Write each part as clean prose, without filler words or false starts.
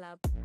club.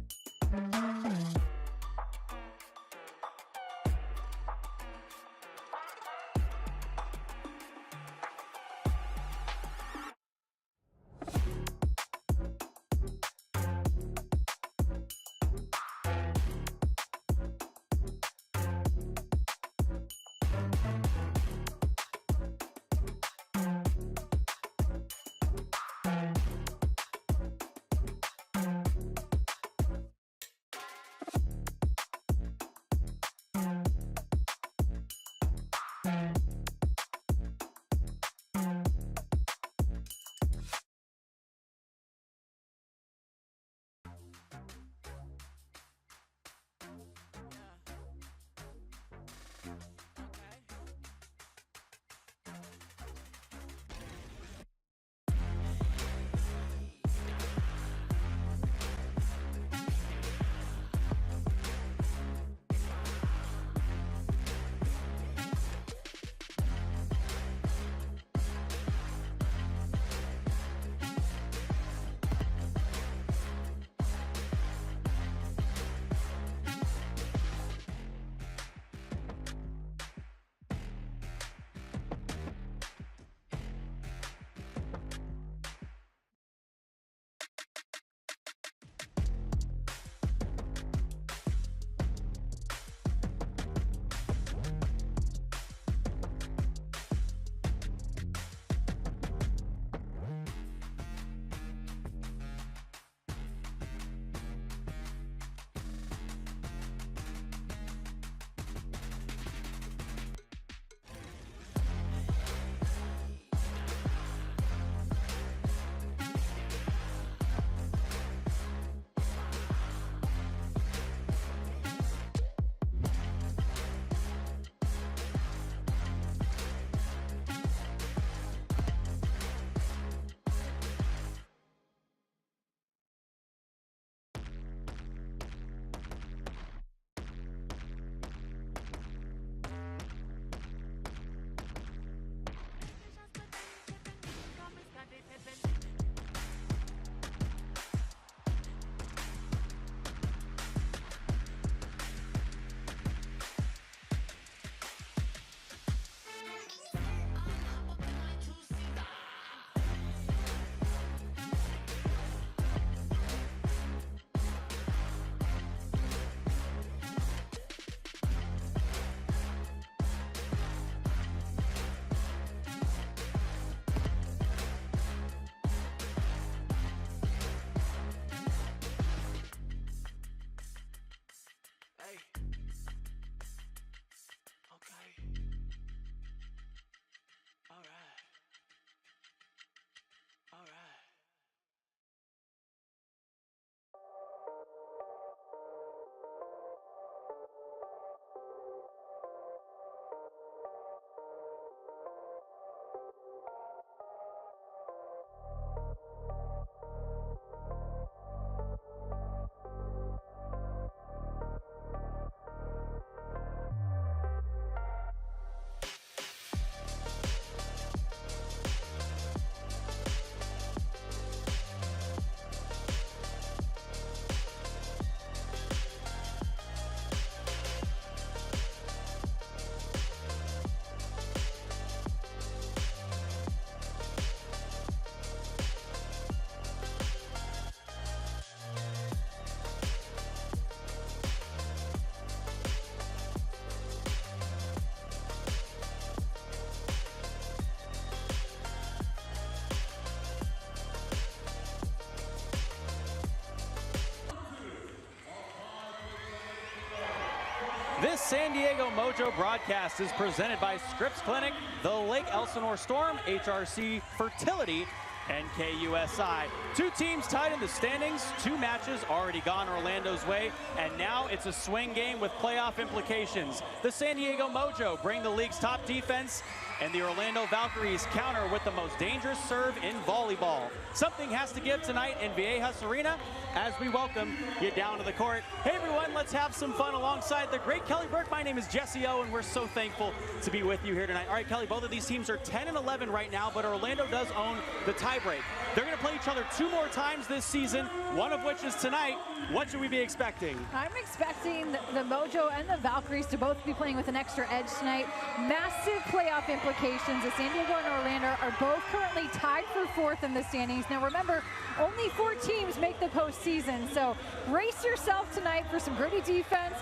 This San Diego Mojo broadcast is presented by Scripps Clinic, the Lake Elsinore Storm, HRC Fertility, and KUSI. Two teams tied in the standings, 2 matches already gone Orlando's way, and now it's a swing game with playoff implications. The San Diego Mojo bring the league's top defense and the Orlando Valkyries counter with the most dangerous serve in volleyball. Something has to give tonight in Viejas Arena as we welcome you down to the court. Hey everyone, let's have some fun alongside the great Kelly Burke. My name is Jesse O, and we're so thankful to be with you here tonight. All right, Kelly, both of these teams are 10 and 11 right now, but Orlando does own the tiebreak. They're going to play each other 2 more times this season, one of which is tonight. What should we be expecting? I'm expecting the Mojo and the Valkyries to both be playing with an extra edge tonight. Massive playoff implications. The San Diego and Orlando are both currently tied for 4th in the standings. Now remember, only 4 teams make the postseason, so brace yourself tonight for some gritty defense,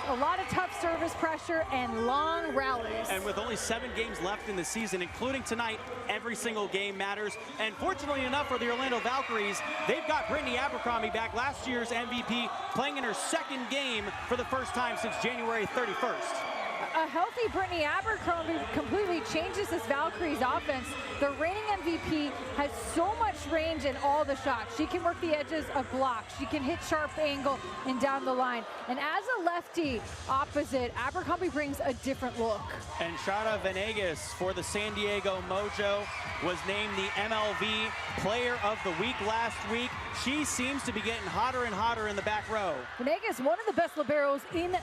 a lot of tough service pressure, and long rallies. And with only 7 games left in the season, including tonight, every single game matters. And fortunately enough for the Orlando Valkyries, they've got Brittany Abercrombie back, last year's MVP, playing in her 2nd game for the first time since January 31st. A healthy Brittany Abercrombie completely changes this Valkyries offense. The reigning MVP has so much range in all the shots. She can work the edges of blocks. She can hit sharp angle and down the line. And as a lefty opposite, Abercrombie brings a different look. And Shara Venegas for the San Diego Mojo was named the MLV Player of the Week last week. She seems to be getting hotter and hotter in the back row. Venegas, one of the best liberos in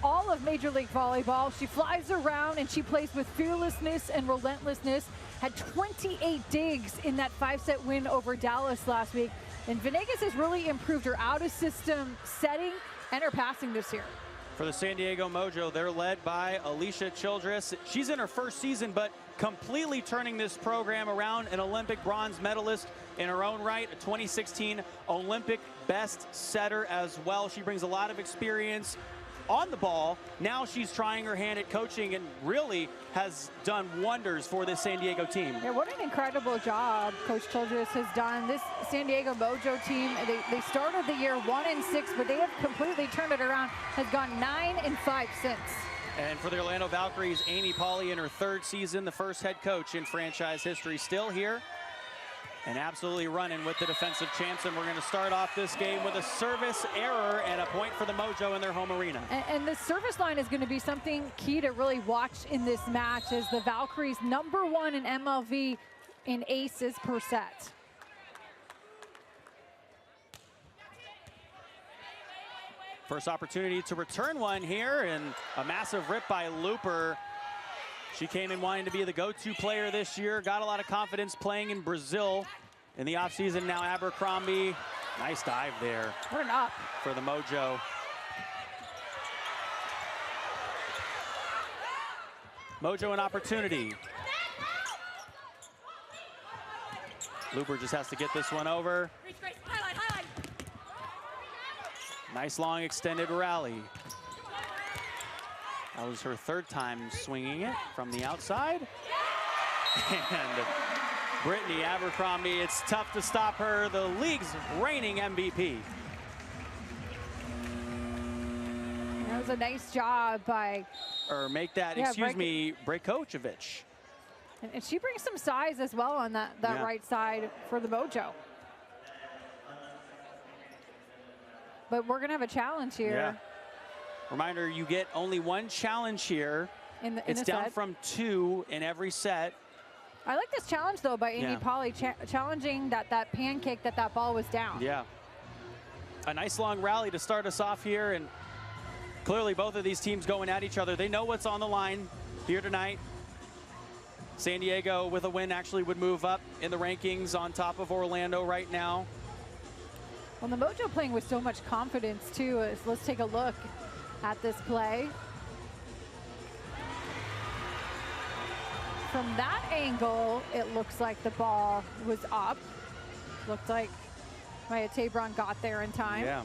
all of Major League Volleyball. She flies around and she plays with fearlessness and relentlessness. Had 28 digs in that 5-set win over Dallas last week. And Venegas has really improved her out-of-system setting and her passing this year. For the San Diego Mojo, they're led by Alicia Childress. She's in her 1st season, but completely turning this program around. An Olympic bronze medalist in her own right, a 2016 Olympic best setter as well. She brings a lot of experience on the ball. Now she's trying her hand at coaching and really has done wonders for this San Diego team. Yeah, what an incredible job Coach Childress has done. This San Diego Mojo team, they started the year 1-6, but they have completely turned it around, has gone 9-5 since. And for the Orlando Valkyries, Amy Pauley in her 3rd season, the first head coach in franchise history, still here and absolutely running with the defensive champs. And we're going to start off this game with a service error and a point for the Mojo in their home arena. And the service line is going to be something key to really watch in this match, as the Valkyries #1 in MLV in aces per set. First opportunity to return one here, and a massive rip by Looper. She came in wanting to be the go-to player this year, got a lot of confidence playing in Brazil in the offseason. Now Abercrombie, nice dive there. What an up for the Mojo. Mojo an opportunity. Looper just has to get this one over. highlight. Nice long extended rally. That was her 3rd time swinging it from the outside. And Brittany Abercrombie, it's tough to stop her, the league's reigning MVP. That was a nice job by... Brajkovic. And she brings some size as well on that right side for the Mojo. But we're going to have a challenge here. Yeah. Reminder, you get only 1 challenge here. It's down from 2 in every set. I like this challenge, though, by Amy Pauley, challenging that pancake that ball was down. Yeah. A nice long rally to start us off here, and clearly both of these teams going at each other. They know what's on the line here tonight. San Diego, with a win, actually would move up in the rankings on top of Orlando right now. Well, the Mojo playing with so much confidence, too. Let's take a look at this play. From that angle, it looks like the ball was up. Looked like Maya Tabron got there in time. Yeah.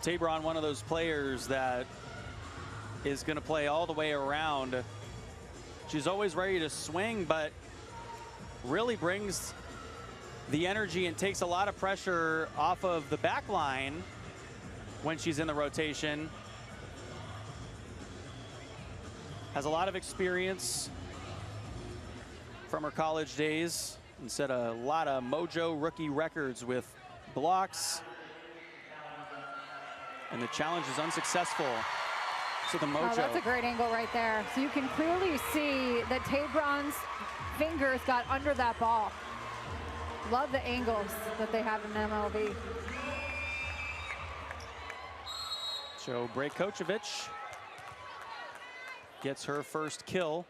Tabron, one of those players that is going to play all the way around. She's always ready to swing, but really brings the energy and takes a lot of pressure off of the back line when she's in the rotation. Has a lot of experience from her college days and set a lot of Mojo rookie records with blocks. And the challenge is unsuccessful. for the Mojo. Oh, that's a great angle right there. So you can clearly see that Tabron's fingers got under that ball. Love the angles that they have in MLV. So Brajkovic gets her first kill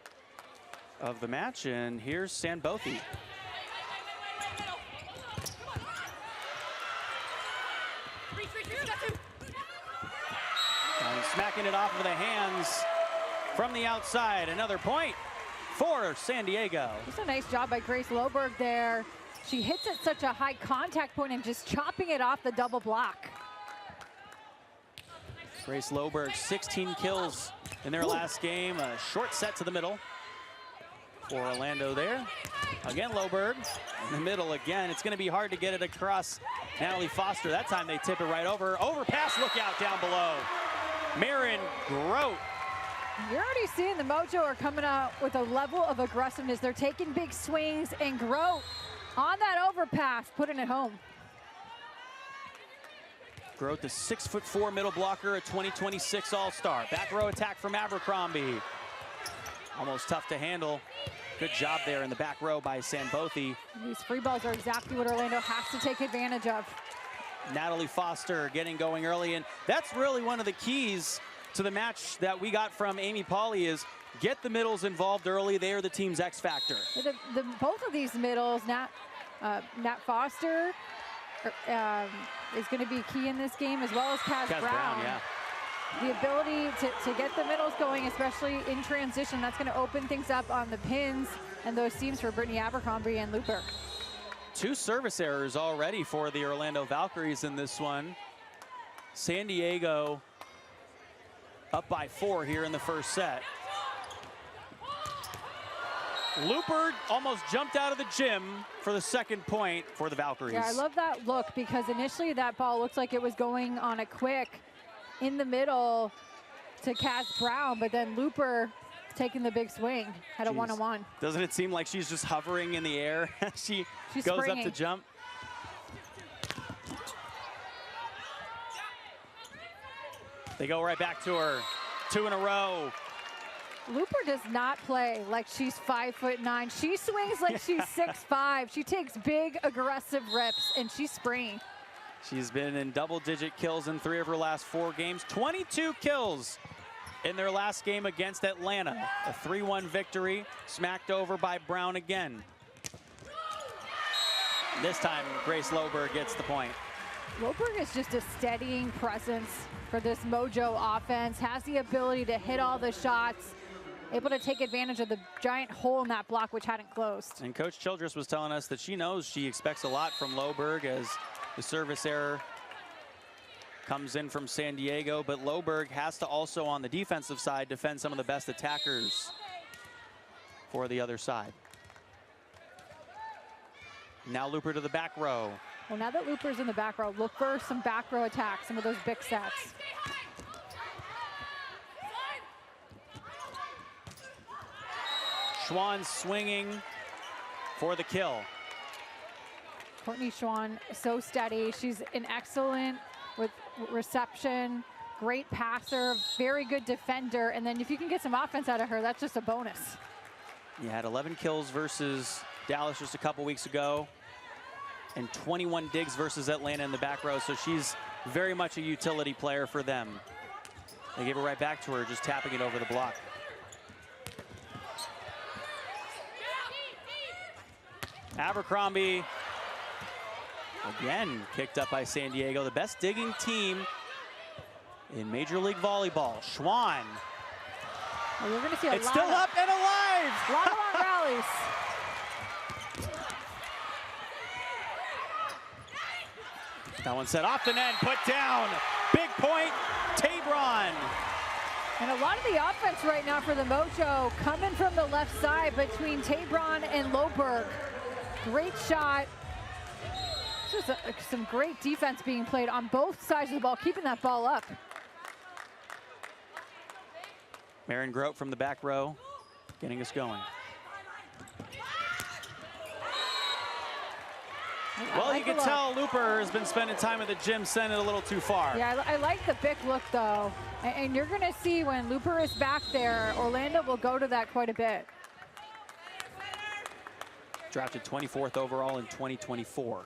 of the match, and here's Sandbothi. And smacking it off of the hands from the outside. Another point for San Diego. Just a nice job by Grace Loberg there. She hits at such a high contact point and just chopping it off the double block. Grace Loberg, 16 kills in their last game. A short set to the middle for Orlando there. Again, Loberg in the middle again. It's going to be hard to get it across Natalie Foster. That time they tip it right over. Overpass, look out down below. Marin Grote. You're already seeing the Mojo are coming out with a level of aggressiveness. They're taking big swings, and Grote on that overpass, putting it home. Grote, the 6'4" middle blocker, a 2026 All-Star. Back row attack from Abercrombie. Almost tough to handle. Good job there in the back row by Sandbothi. These free balls are exactly what Orlando has to take advantage of. Natalie Foster getting going early, and that's really one of the keys to the match that we got from Amy Pauley is get the middles involved early. They are the team's X factor. Both of these middles, Nat Foster is going to be key in this game, as well as Kaz Brown. Yeah. The ability to get the middles going, especially in transition, that's going to open things up on the pins and those seams for Brittany Abercrombie and Luper. 2 service errors already for the Orlando Valkyries in this one. San Diego up by 4 here in the first set. Luper almost jumped out of the gym for the second point for the Valkyries. Yeah, I love that look, because initially that ball looks like it was going on a quick in the middle to Kaz Brown, but then Luper taking the big swing, had a one-on-one. Doesn't it seem like she's just hovering in the air as she's goes springing up to jump? They go right back to her. 2 in a row. Luper does not play like she's 5'9". She swings like she's 6'5". She takes big, aggressive rips, and she's springy. She's been in double-digit kills in 3 of her last 4 games. 22 kills in their last game against Atlanta. A 3-1 victory, smacked over by Brown again. This time, Grace Loberg gets the point. Loberg is just a steadying presence for this Mojo offense, has the ability to hit all the shots, able to take advantage of the giant hole in that block, which hadn't closed. And Coach Childress was telling us that she knows she expects a lot from Loberg as the service error comes in from San Diego, but Loberg has to also, on the defensive side, defend some of the best attackers for the other side. Now Luper to the back row. Well, now that Luper's in the back row, look for some back row attacks, some of those big sets. Schwann swinging for the kill. Courtney Schwann, so steady. She's an excellent with reception, great passer, very good defender. And then if you can get some offense out of her, that's just a bonus. You had 11 kills versus Dallas just a couple weeks ago, and 21 digs versus Atlanta in the back row. So she's very much a utility player for them. They gave it right back to her, just tapping it over the block. Abercrombie, again, kicked up by San Diego, the best digging team in Major League Volleyball. Schwann. Well, you're going to see a it's still up and alive. A lot of long rallies. That one set off the net, put down. Big point, Tabron. And a lot of the offense right now for the Mojo coming from the left side between Tabron and Loberg. Great shot. Just some great defense being played on both sides of the ball, keeping that ball up. Marin Grote from the back row, getting us going. Well, you can tell Looper has been spending time at the gym, sending it a little too far. Yeah, I like the big look, though. And you're going to see when Looper is back there, Orlando will go to that quite a bit. Drafted 24th overall in 2024.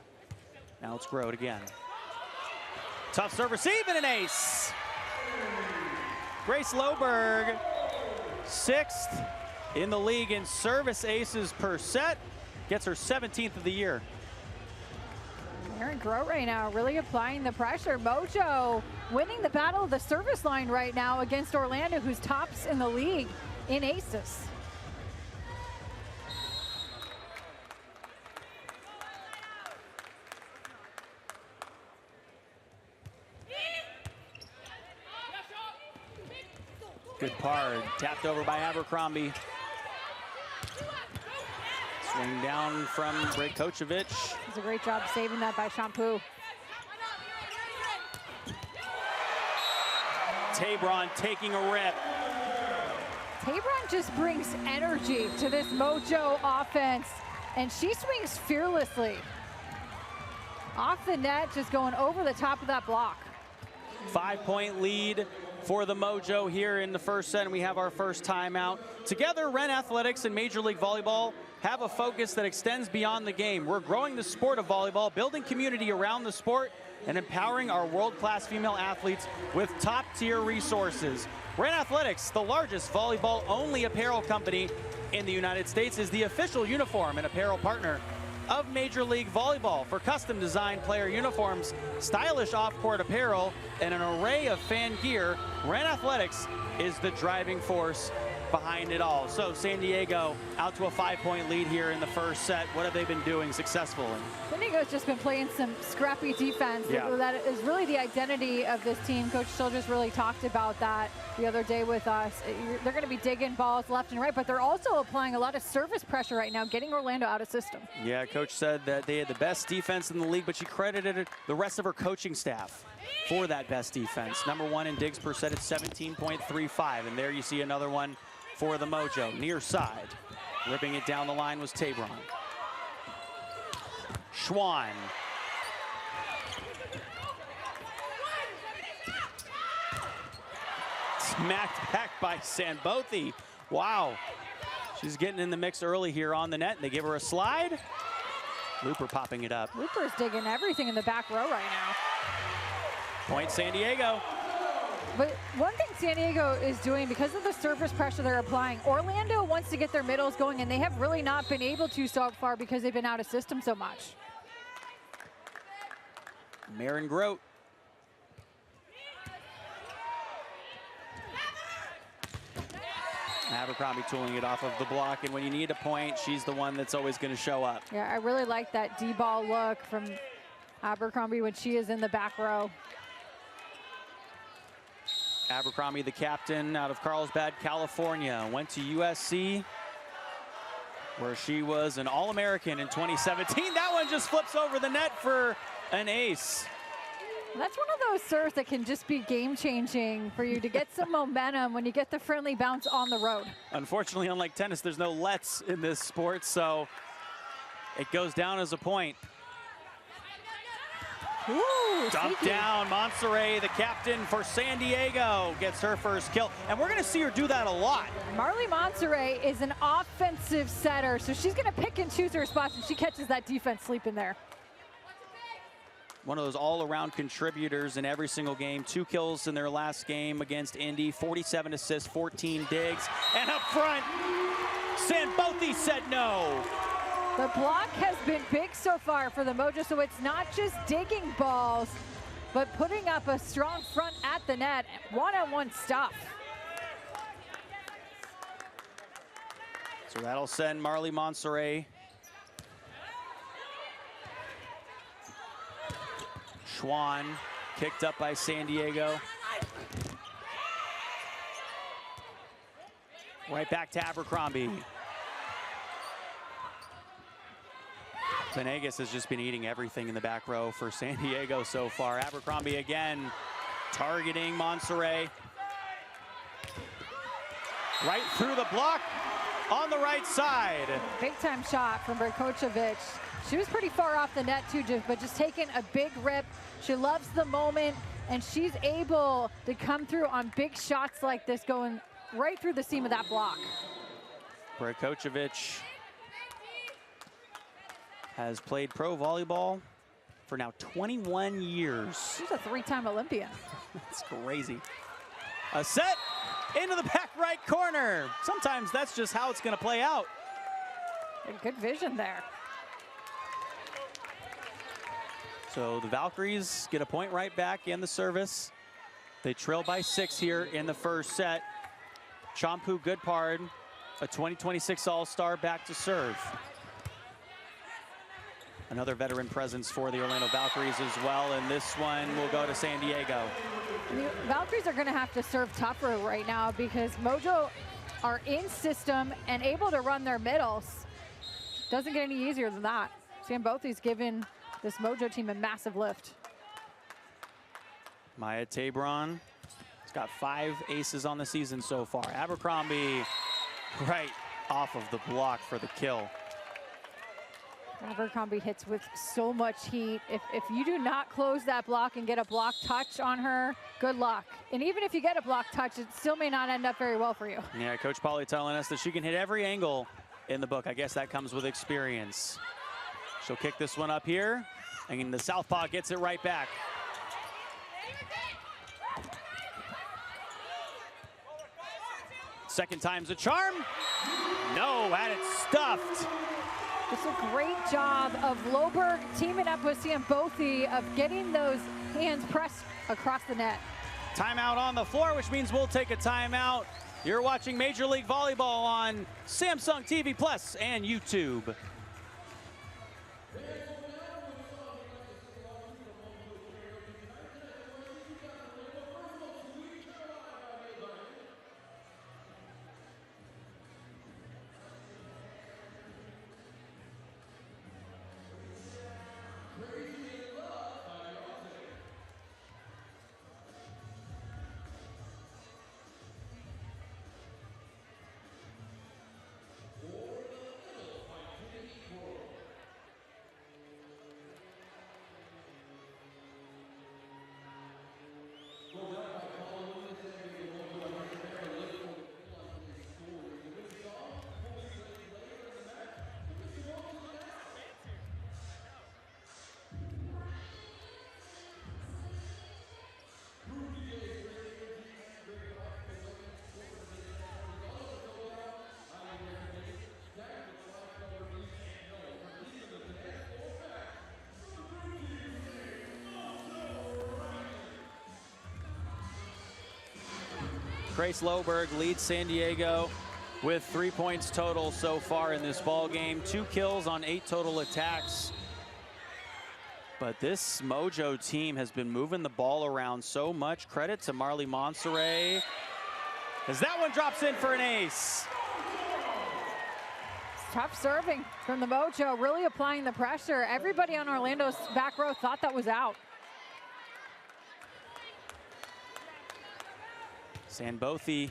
Now let's grow it again. Tough serve receive and an ace. Grace Loberg, 6th in the league in service aces per set. Gets her 17th of the year. Aaron Grote right now really applying the pressure. Mojo winning the battle of the service line right now against Orlando, who's tops in the league in aces. Good par, tapped over by Abercrombie. Swing down from Brejkovic. It's a great job saving that by Shampoo. Tabron taking a rip. Tabron just brings energy to this Mojo offense, and she swings fearlessly. Off the net, just going over the top of that block. 5-point lead for the Mojo here in the first set, and we have our first timeout. Together, Ren Athletics and Major League Volleyball have a focus that extends beyond the game. We're growing the sport of volleyball, building community around the sport, and empowering our world-class female athletes with top-tier resources. Ren Athletics, the largest volleyball-only apparel company in the United States, is the official uniform and apparel partner of Major League Volleyball. For custom designed player uniforms, stylish off-court apparel, and an array of fan gear, Ren Athletics is the driving force behind it all. So San Diego out to a 5-point lead here in the first set. What have they been doing successfully? San Diego's just been playing some scrappy defense. Yeah. That is really the identity of this team. Coach Childress really talked about that the other day with us. They're going to be digging balls left and right, but they're also applying a lot of service pressure right now, getting Orlando out of system. Yeah, Coach said that they had the best defense in the league, but she credited the rest of her coaching staff for that best defense. #1 in digs per set at 17.35, and there you see another one for the Mojo. Near side, ripping it down the line was Tabron. Schwann. Smacked back by Sanbothi. Wow. She's getting in the mix early here on the net. They give her a slide. Looper popping it up. Looper's digging everything in the back row right now. Point San Diego. But one thing San Diego is doing, because of the surface pressure they're applying, Orlando wants to get their middles going, and they have really not been able to so far because they've been out of system so much. Aaron Grote. Abercrombie tooling it off of the block, and when you need a point, she's the one that's always going to show up. Yeah, I really like that D-ball look from Abercrombie when she is in the back row. Abercrombie, the captain out of Carlsbad, California, went to USC, where she was an All-American in 2017. That one just flips over the net for an ace. That's one of those serves that can just be game-changing for you to get some momentum when you get the friendly bounce on the road. Unfortunately, unlike tennis, there's no lets in this sport, so it goes down as a point. Ooh, Dump down, Monserrat, the captain for San Diego, gets her first kill. And we're going to see her do that a lot. Marley Monserrat is an offensive setter, so she's going to pick and choose her spots, and she catches that defense sleeping there. One of those all-around contributors in every single game. 2 kills in their last game against Indy, 47 assists, 14 digs. And up front, Sanbothi said no. The block has been big so far for the Mojo, so it's not just digging balls, but putting up a strong front at the net, one-on-one stuff. So that'll send Marley Monserrat. Schwann kicked up by San Diego. Right back to Abercrombie. Venegas has just been eating everything in the back row for San Diego so far. Abercrombie again targeting Monserrat. Right through the block. on the right side. Big time shot from Brajkovic. She was pretty far off the net too, but just taking a big rip. She loves the moment, and she's able to come through on big shots like this, going right through the seam of that block. Brajkovic has played pro volleyball for now 21 years. She's a 3-time Olympian. That's crazy. A set into the back right corner. Sometimes that's just how it's going to play out. Good vision there. So the Valkyries get a point right back in the service. They trail by 6 here in the first set. Champu Goodpard, a 2026 All-Star, back to serve. Another veteran presence for the Orlando Valkyries as well, and this one will go to San Diego. The Valkyries are going to have to serve tougher right now because Mojo are in system and able to run their middles. Doesn't get any easier than that. Sambothi's given this Mojo team a massive lift. Maya Tabron has got 5 aces on the season so far. Abercrombie right off of the block for the kill. Abercrombie hits with so much heat. If you do not close that block and get a block touch on her, good luck. And even if you get a block touch, it still may not end up very well for you. Yeah, Coach Pauly telling us that she can hit every angle in the book. I guess that comes with experience. She'll kick this one up here, and the southpaw gets it right back. Second time's a charm. No, had it stuffed. It's a great job of Loberg teaming up with Sambothi of getting those hands pressed across the net. Timeout on the floor, which means we'll take a timeout. You're watching Major League Volleyball on Samsung TV Plus and YouTube. Grace Loberg leads San Diego with 3 points total so far in this ball game. 2 kills on 8 total attacks. But this Mojo team has been moving the ball around so much. Credit to Marley Monserrat, as that one drops in for an ace. Tough serving from the Mojo, really applying the pressure. Everybody on Orlando's back row thought that was out. Sambothi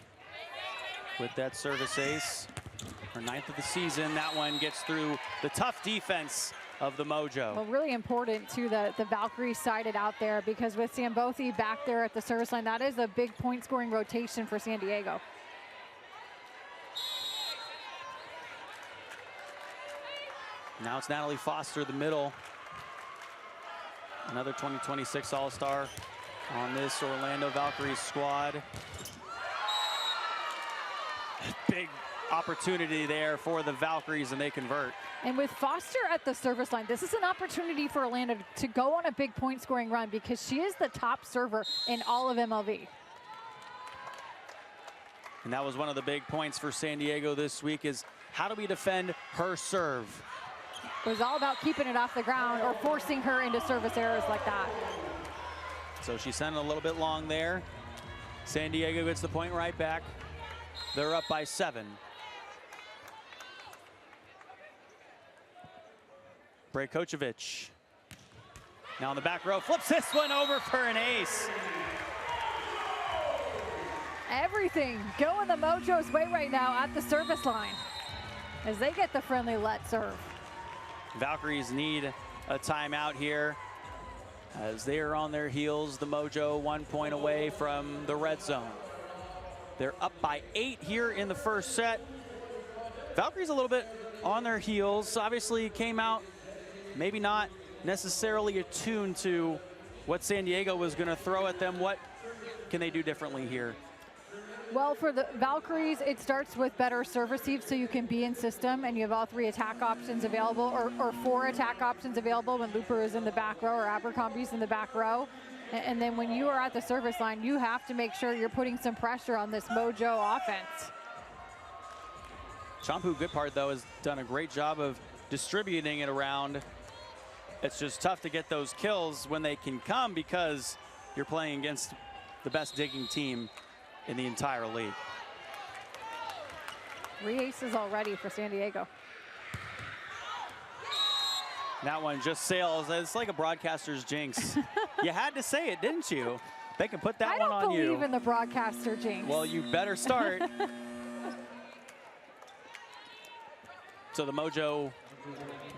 with that service ace, her 9th of the season. That one gets through the tough defense of the Mojo. Well, really important too that the Valkyries sided out there, because with Sambothi back there at the service line, that is a big point scoring rotation for San Diego. Now it's Natalie Foster, the middle. Another 2026 All-Star on this Orlando Valkyries squad. Big opportunity there for the Valkyries, and they convert. And with Foster at the service line, this is an opportunity for Orlando to go on a big point scoring run, because she is the top server in all of MLV. And that was one of the big points for San Diego this week, is how do we defend her serve? It was all about keeping it off the ground or forcing her into service errors like that. So she sent it a little bit long there. San Diego gets the point right back. They're up by 7. Brajkovic now on the back row, flips this one over for an ace. Everything going the Mojo's way right now at the service line. as they get the friendly let serve. Valkyries need a timeout here as they are on their heels. The Mojo 1 point away from the red zone. They're up by 8 here in the first set. Valkyries a little bit on their heels. Obviously came out maybe not necessarily attuned to what San Diego was going to throw at them. What can they do differently here? Well, for the Valkyries, it starts with better serve receive so you can be in system and you have all 3 attack options available, or 4 attack options available when Looper is in the back row or Abercrombie's in the back row. And then when you are at the service line, you have to make sure you're putting some pressure on this Mojo offense. Champu, good part though, has done a great job of distributing it around. It's just tough to get those kills when they can come because you're playing against the best digging team in the entire league. 3 aces already for San Diego. That one just sails. It's like a broadcaster's jinx. You had to say it, didn't you? They can put that one on you. I don't believe in the broadcaster jinx. Well, you better start. So the Mojo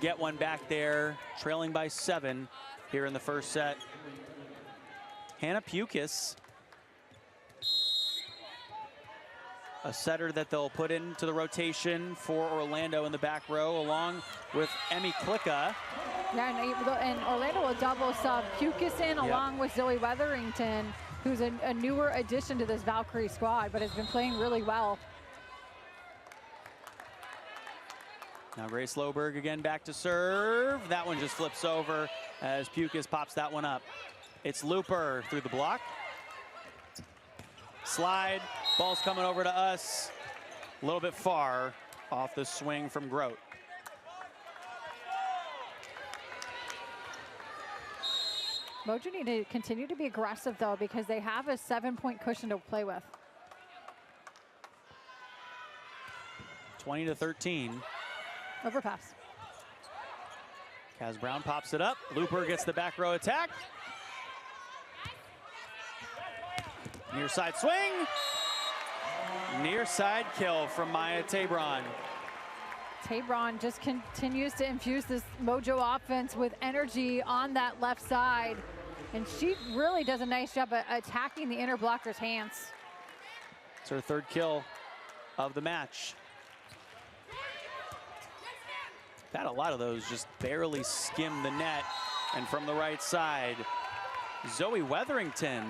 get one back there, trailing by 7 here in the first set. Hannah Pukis, a setter that they'll put into the rotation for Orlando in the back row, along with Emmy Klicka. Yeah, and Orlando will double sub Pukis in along with Zoe Weatherington, who's a newer addition to this Valkyrie squad, but has been playing really well. Now Grace Loberg again back to serve. That one just flips over as Pukis pops that one up. It's Looper through the block. Slide, ball's coming over to us. A little bit far off the swing from Grote. Mojo need to continue to be aggressive though, because they have a 7-point cushion to play with. 20-13. Overpass. Kaz Brown pops it up. Looper gets the back row attack. Near side swing. Near side kill from Maya Tabron. Tabron just continues to infuse this Mojo offense with energy on that left side. And she really does a nice job at attacking the inner blocker's hands. It's her 3rd kill of the match. Had a lot of those just barely skim the net. And from the right side, Zoe Weatherington,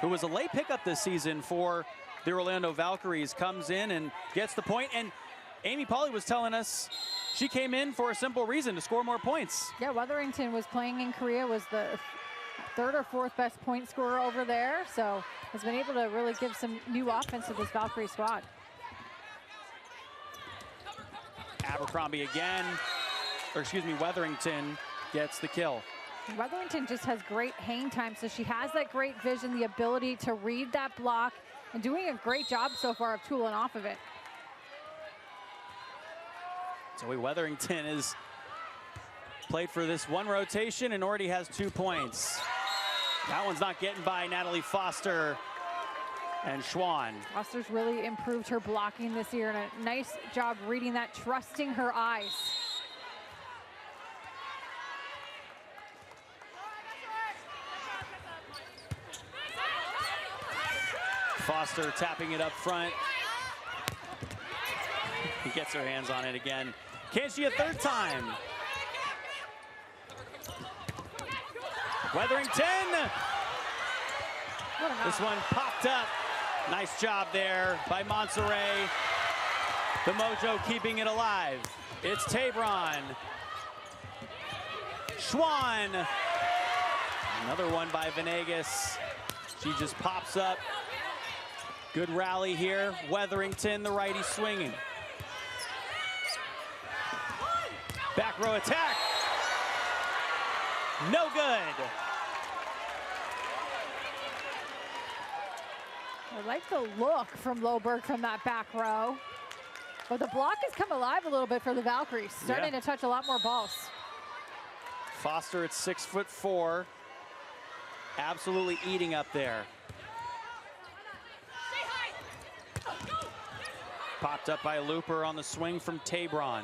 who was a late pickup this season for the Orlando Valkyries, comes in and gets the point. And Amy Pauley was telling us she came in for a simple reason, to score more points. Yeah, Weatherington was playing in Korea, was the 3rd or 4th best point scorer over there. So has been able to really give some new offense to this Valkyrie squad. Abercrombie again, or excuse me, Weatherington gets the kill. Weatherington just has great hang time, so she has that great vision, the ability to read that block, and doing a great job so far of tooling off of it. Zoe Weatherington has played for this one rotation and already has 2 points. That one's not getting by Natalie Foster and Schwann. Foster's really improved her blocking this year, and a nice job reading that, trusting her eyes. Foster tapping it up front. He gets her hands on it again. Can she a 3rd time? Weatherington! This one popped up. Nice job there by Monserrat. The Mojo keeping it alive. It's Tabron. Schwann. Another one by Venegas. She just pops up. Good rally here. Weatherington, the righty, swinging. Back row attack. No good. I like the look from Loberg from that back row. But the block has come alive a little bit for the Valkyries, starting to touch a lot more balls. Foster at 6'4", absolutely eating up there. Popped up by Looper on the swing from Tabron.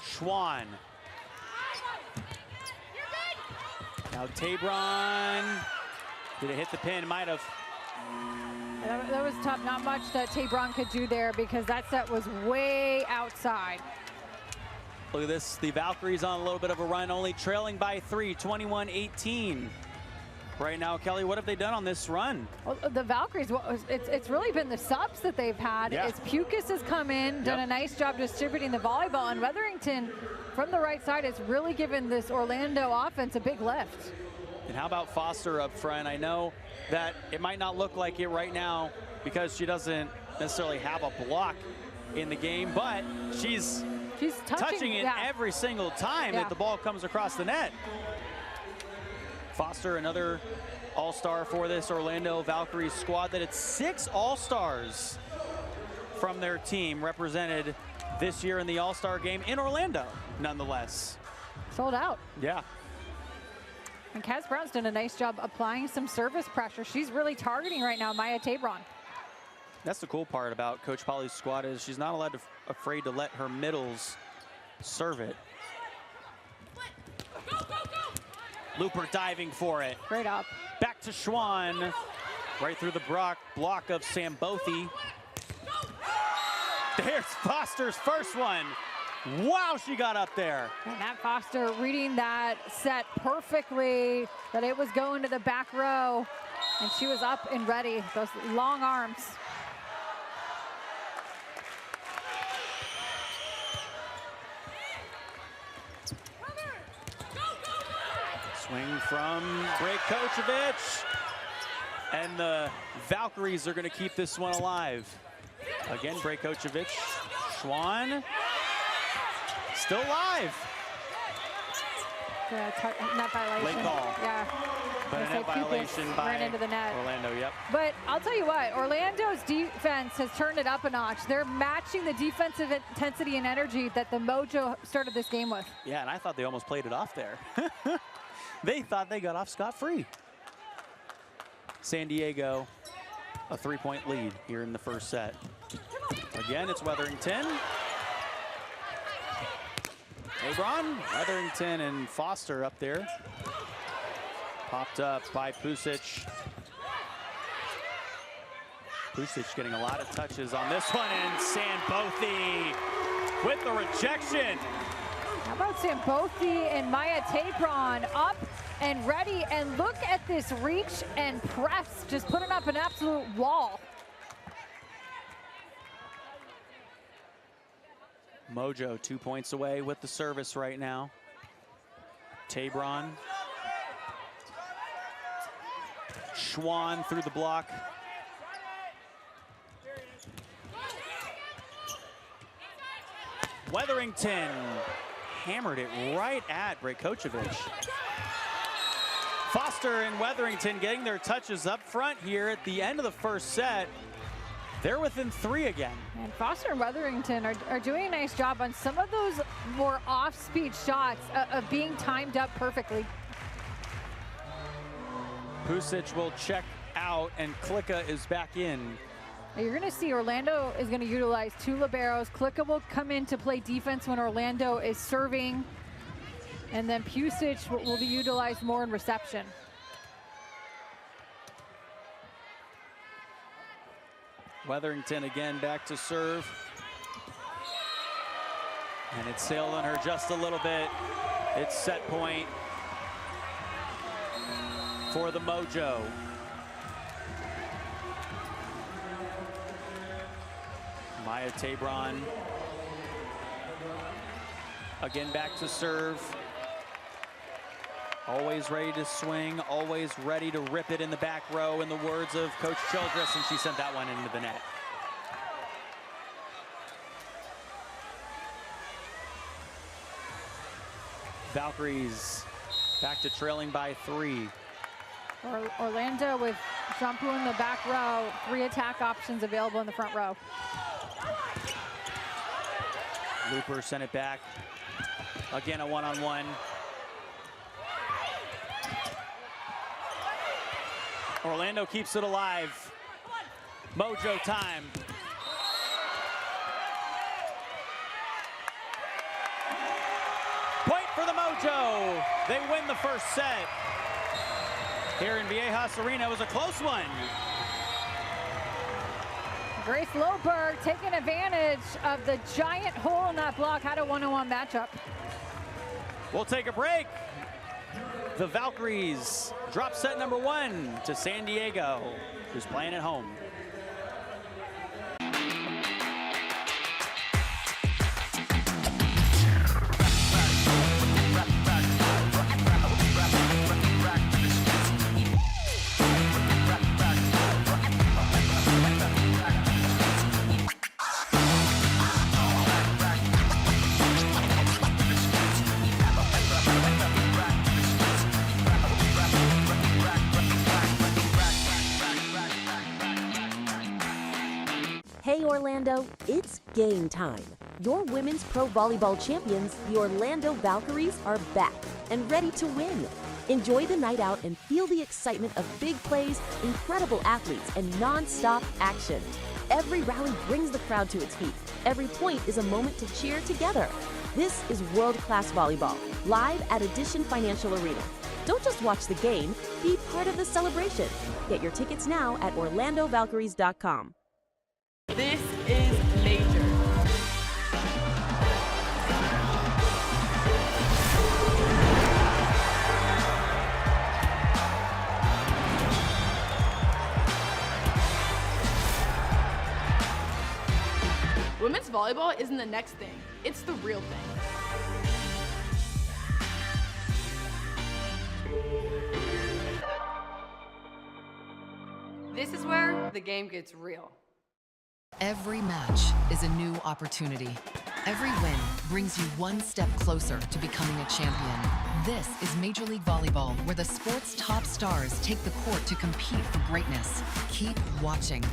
Schwann. Now Tabron. Did it hit the pin? Might have. That was tough. Not much that Tabron could do there because that set was way outside. Look at this. The Valkyries on a little bit of a run, only trailing by 3, 21-18. Right now, Kelly, what have they done on this run? Well, the Valkyries, it's really been the subs that they've had. Yeah. As Pukas has come in, done a nice job distributing the volleyball, and Weatherington from the right side has really given this Orlando offense a big lift. And how about Foster up front? I know that it might not look like it right now because she doesn't necessarily have a block in the game, but she's touching it every single time that the ball comes across the net. Foster, another all-star for this Orlando Valkyries squad that had 6 all-stars from their team represented this year in the all-star game in Orlando, nonetheless. Sold out. Yeah. And Kaz Brown's done a nice job applying some service pressure. She's really targeting right now Maya Tabron. That's the cool part about Coach Polly's squad is she's not afraid to let her middles serve it. Looper diving for it. Great up. Back to Schwann. Right through the block of Sambothi. There's Foster's first one. Wow, she got up there. And Matt Foster reading that set perfectly, that it was going to the back row, and she was up and ready. Those long arms. Swing from Brajkovic. And the Valkyries are going to keep this one alive. Again, Brajkovic. Schwann. Still live. Net violation. Late call. Yeah. But a net violation by ran into the net. Orlando, yep. But I'll tell you what, Orlando's defense has turned it up a notch. They're matching the defensive intensity and energy that the Mojo started this game with. Yeah, and I thought they almost played it off there. They thought they got off scot-free. San Diego, a 3-point lead here in the first set. Again, it's Weatherington. Tabron, Weatherington, and Foster up there. Popped up by Pusic. Pusic getting a lot of touches on this one, and Sambothi with the rejection. How about Sambothi and Maya Tabron up and ready, and look at this reach and press, just putting up an absolute wall. Mojo 2 points away with the service right now. Tabron. Schwann through the block. Weatherington hammered it right at Brajkovic. Foster and Weatherington getting their touches up front here at the end of the first set. They're within 3 again. And Foster and Weatherington are doing a nice job on some of those more off-speed shots of being timed up perfectly. Pusic will check out, and Klika is back in. Now you're going to see Orlando is going to utilize 2 liberos. Klika will come in to play defense when Orlando is serving. And then Pusic will be utilized more in reception. Weatherington again back to serve. And it sailed on her just a little bit. It's set point for the Mojo. Maya Tabron again back to serve. Always ready to swing, always ready to rip it in the back row, in the words of Coach Childress, and she sent that one into the net. Valkyries back to trailing by 3. Orlando with Jumpu in the back row, 3 attack options available in the front row. Looper sent it back. Again, a one-on-one. Orlando keeps it alive. Mojo time. for the Mojo. They win the first set. Here in Viejas Arena, it was a close one. Grace Loberg taking advantage of the giant hole in that block, had a one-on-one matchup. We'll take a break. The Valkyries drop set number 1 to San Diego, who's playing at home. Hey Orlando, it's game time. Your women's pro volleyball champions, the Orlando Valkyries, are back and ready to win. Enjoy the night out and feel the excitement of big plays, incredible athletes, and non-stop action. Every rally brings the crowd to its feet. Every point is a moment to cheer together. This is world-class volleyball, live at Addition Financial Arena. Don't just watch the game, be part of the celebration. Get your tickets now at orlandovalkyries.com. This is Major. Women's volleyball isn't the next thing, it's the real thing. This is where the game gets real. Every match is a new opportunity. Every win brings you one step closer to becoming a champion. This is Major League Volleyball, where the sport's top stars take the court to compete for greatness. Keep watching.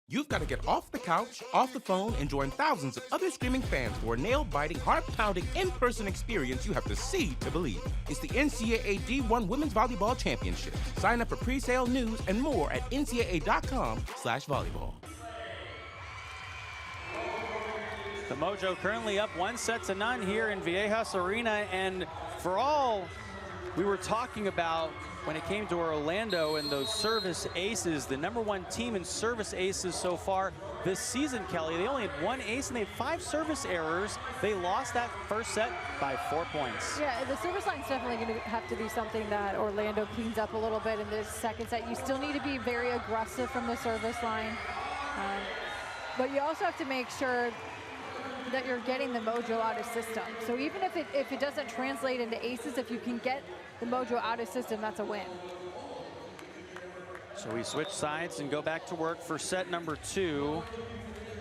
You've got to get off the couch, off the phone, and join thousands of other screaming fans for a nail-biting, heart-pounding, in-person experience you have to see to believe. It's the NCAA D1 Women's Volleyball Championship. Sign up for pre-sale news and more at ncaa.com/volleyball. The Mojo currently up 1-0 here in Viejas Arena, and for all we were talking about when it came to Orlando and those service aces, the #1 team in service aces so far this season, Kelly. They only had 1 ace and they had 5 service errors. They lost that first set by 4 points. Yeah, the service line's definitely going to have to be something that Orlando cleans up a little bit in this second set. You still need to be very aggressive from the service line, but you also have to make sure that you're getting the Mojo out of system. So even if it doesn't translate into aces, if you can get the Mojo out of system, that's a win. So we switch sides and go back to work for set number 2.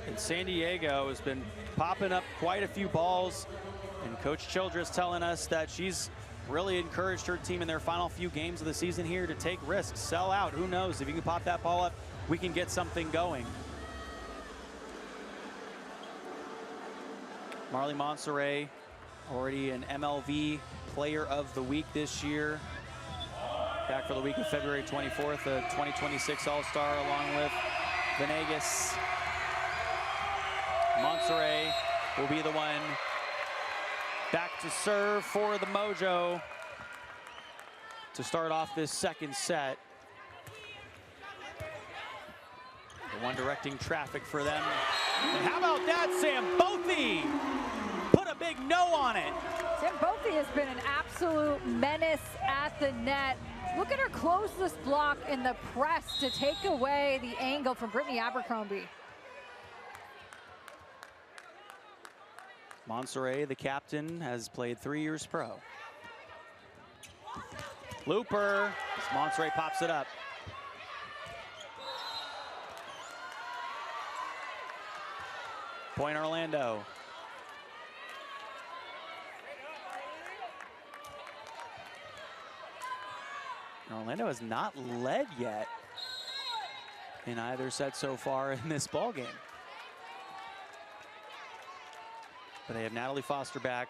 And San Diego has been popping up quite a few balls. And Coach Childress telling us that she's really encouraged her team in their final few games of the season here to take risks, sell out. Who knows, if you can pop that ball up, we can get something going. Marley Monserrat, already an MLV Player of the Week this year. Back for the week of February 24th, a 2026 All-Star along with Venegas. Monserrat will be the one back to serve for the Mojo to start off this second set. The one directing traffic for them. And how about that, Sam Bothy? Put a big no on it. Sam Bothy has been an absolute menace at the net. Look at her close this block in the press to take away the angle from Brittany Abercrombie. Monserrat, the captain, has played 3 years pro. Looper, Monserrat pops it up. Point Orlando. Orlando has not led yet in either set so far in this ball game. But they have Natalie Foster back.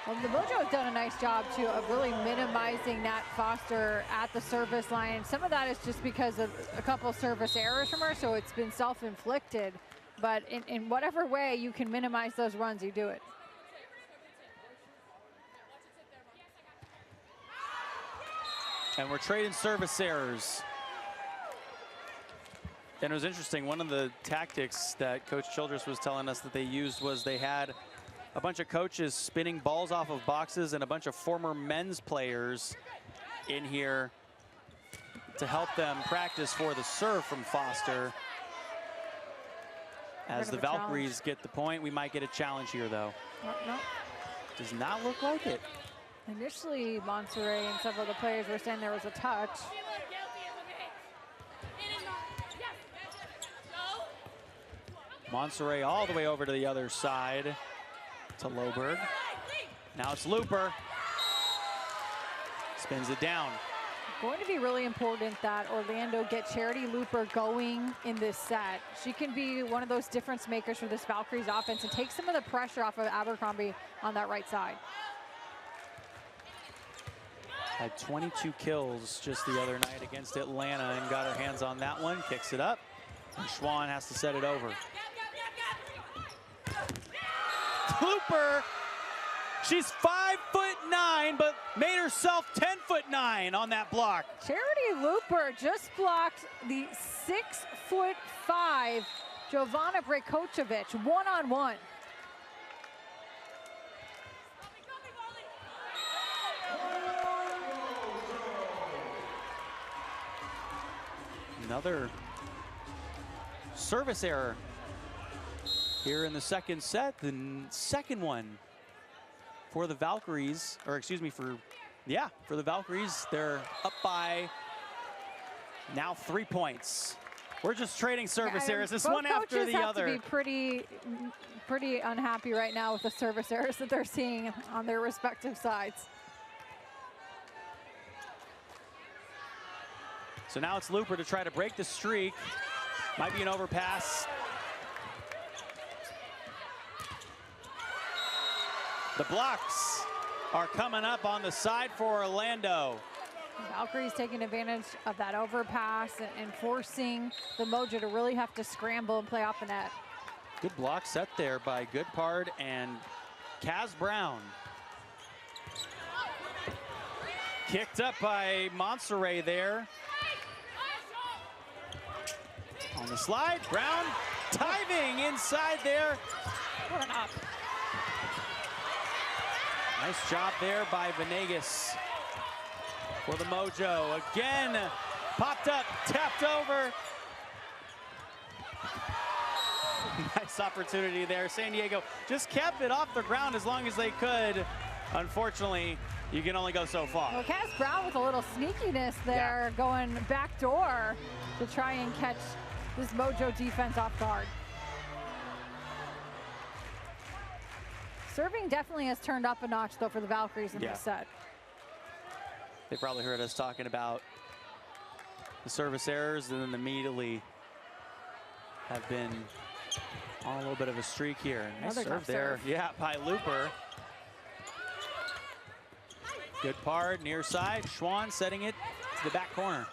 Well, the Mojo has done a nice job, too, of really minimizing Nat Foster at the service line. Some of that is just because of a couple service errors from her, so it's been self-inflicted. but in whatever way you can minimize those runs, you do it. And we're trading service errors. And it was interesting, one of the tactics that Coach Childress was telling us that they used was they had a bunch of coaches spinning balls off of boxes and a bunch of former men's players in here to help them practice for the serve from Foster. As the Valkyries get the point, we might get a challenge here, though. No. Does not look like it. Initially, Monterey and several of the players were saying there was a touch. Monterey all the way over to the other side to Loberg. Now it's Looper. Spins it down. Going to be really important that Orlando get Charity Looper going in this set. She can be one of those difference makers for this Valkyries offense and take some of the pressure off of Abercrombie on that right side. Had 22 kills just the other night against Atlanta and got her hands on that one. Kicks it up. And Schwann has to set it over. Looper, she's 5'9", but made herself 10'9" on that block. Charity Looper just blocked the 6'5" Jovana Brejkovic one-on-one. Another service error here in the second set, the second one for the Valkyries, or excuse me, for the Valkyries. They're up by now 3 points. We're just trading service errors, this one after the other. Both coaches have to be pretty unhappy right now with the service errors that they're seeing on their respective sides. So now it's Looper to try to break the streak. Might be an overpass. The blocks are coming up on the side for Orlando. Valkyries taking advantage of that overpass and forcing the Mojo to really have to scramble and play off the net. Good block set there by Goodpard and Kaz Brown. Kicked up by Monserrat there. On the slide, Brown diving inside there. What an up. Nice job there by Venegas for the Mojo. Again, popped up, tapped over. Nice opportunity there. San Diego just kept it off the ground as long as they could. Unfortunately, you can only go so far. Well, Kaz Brown with a little sneakiness there, going back door to try and catch this Mojo defense off guard. Serving definitely has turned up a notch, though, for the Valkyries in this set. They probably heard us talking about the service errors, and then immediately have been on a little bit of a streak here. Nice serve there, by Looper. Goodpard, near side. Schwann setting it to the back corner.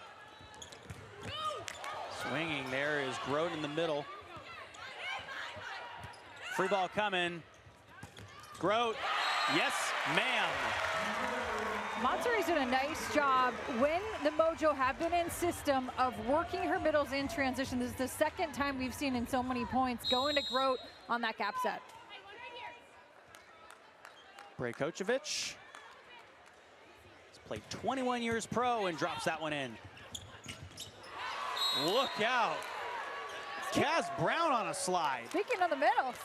Swinging there is Grote in the middle. Free ball coming. Grote, yes, ma'am. Monterey's doing a nice job when the Mojo have been in system of working her middles in transition. This is the second time we've seen in so many points going to Grote on that gap set. Brejkovic has played 21 years pro and drops that one in. Look out. Kaz Brown on a slide. Speaking of the middles,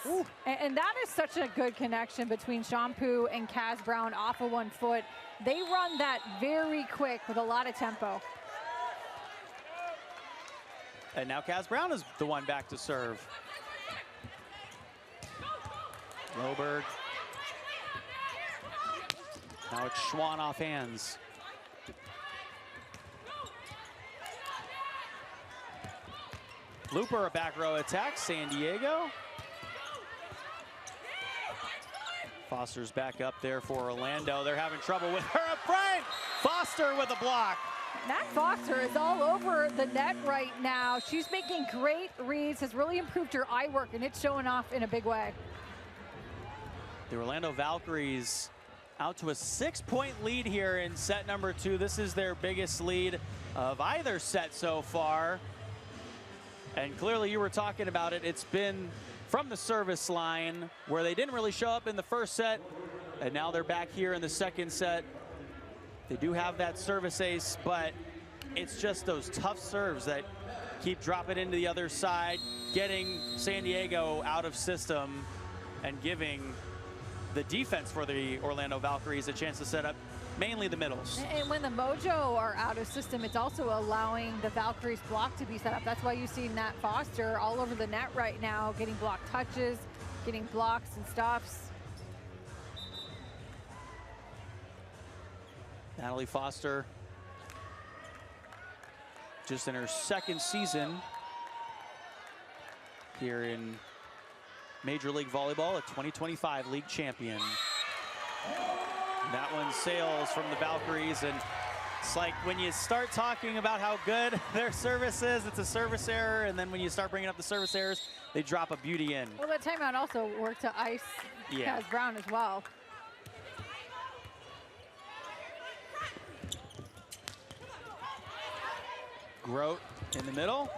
and that is such a good connection between Shampoo and Kaz Brown off of 1 foot. They run that very quick with a lot of tempo. And now Kaz Brown is the one back to serve. Loberg. Now it's Schwann off hands. Looper, a back row attack, San Diego. Foster's back up there for Orlando. They're having trouble with her up front. Foster with a block. Nat Foster is all over the net right now. She's making great reads, has really improved her eye work, and it's showing off in a big way. The Orlando Valkyries out to a 6-point lead here in set number 2. This is their biggest lead of either set so far. And clearly you were talking about it. It's been from the service line where they didn't really show up in the first set. And now they're back here in the second set. They do have that service ace, but it's just those tough serves that keep dropping into the other side, getting San Diego out of system and giving the defense for the Orlando Valkyries a chance to set up mainly the middles. And when the Mojo are out of system, it's also allowing the Valkyries block to be set up. That's why you see Nat Foster all over the net right now, getting block touches, getting blocks and stuffs. Natalie Foster, just in her second season here in Major League Volleyball, a 2025 league champion. That one sails from the Valkyries, and it's like when you start talking about how good their service is, it's a service error, and then when you start bringing up the service errors, they drop a beauty in. Well, that timeout also worked to ice Kaz Brown as well. Grote in the middle,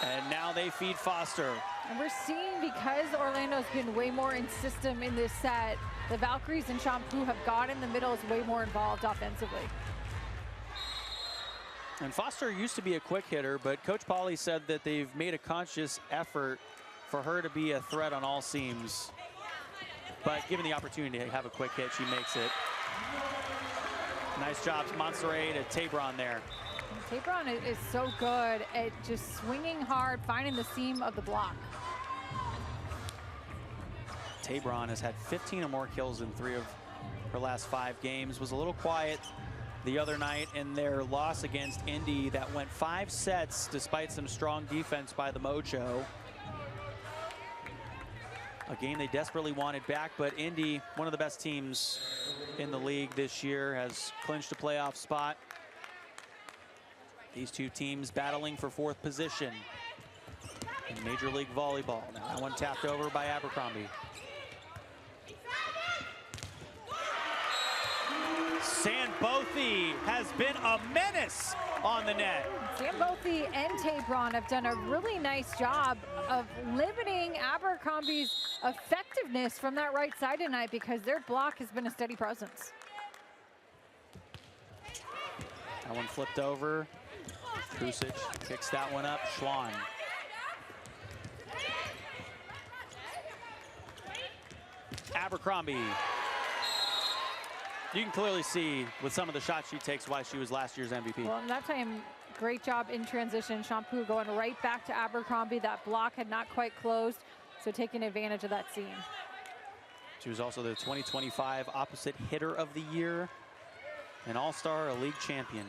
and now they feed Foster. And we're seeing, because Orlando's been way more in system in this set, the Valkyries and Shampoo have got in the middle, is way more involved offensively. And Foster used to be a quick hitter, but Coach Pauly said that they've made a conscious effort for her to be a threat on all seams. But given the opportunity to have a quick hit, she makes it. Nice job, Montserrat to Tabron there. Tabron is so good at just swinging hard, finding the seam of the block. Tabron has had 15 or more kills in 3 of her last 5 games. Was a little quiet the other night in their loss against Indy that went 5 sets despite some strong defense by the Mojo. A game they desperately wanted back, but Indy, one of the best teams in the league this year, has clinched a playoff spot. These two teams battling for 4th position in Major League Volleyball. Now that one tapped over by Abercrombie. Sandbothi has been a menace on the net. Sandbothi and Tabron have done a really nice job of limiting Abercrombie's effectiveness from that right side tonight, because their block has been a steady presence. That one flipped over. Kusic kicks that one up. Schwan. Abercrombie. You can clearly see with some of the shots she takes why she was last year's MVP. Well, that time, great job in transition. Shampoo going right back to Abercrombie. That block had not quite closed, so taking advantage of that seam. She was also the 2025 Opposite Hitter of the Year, an All-Star, a league champion.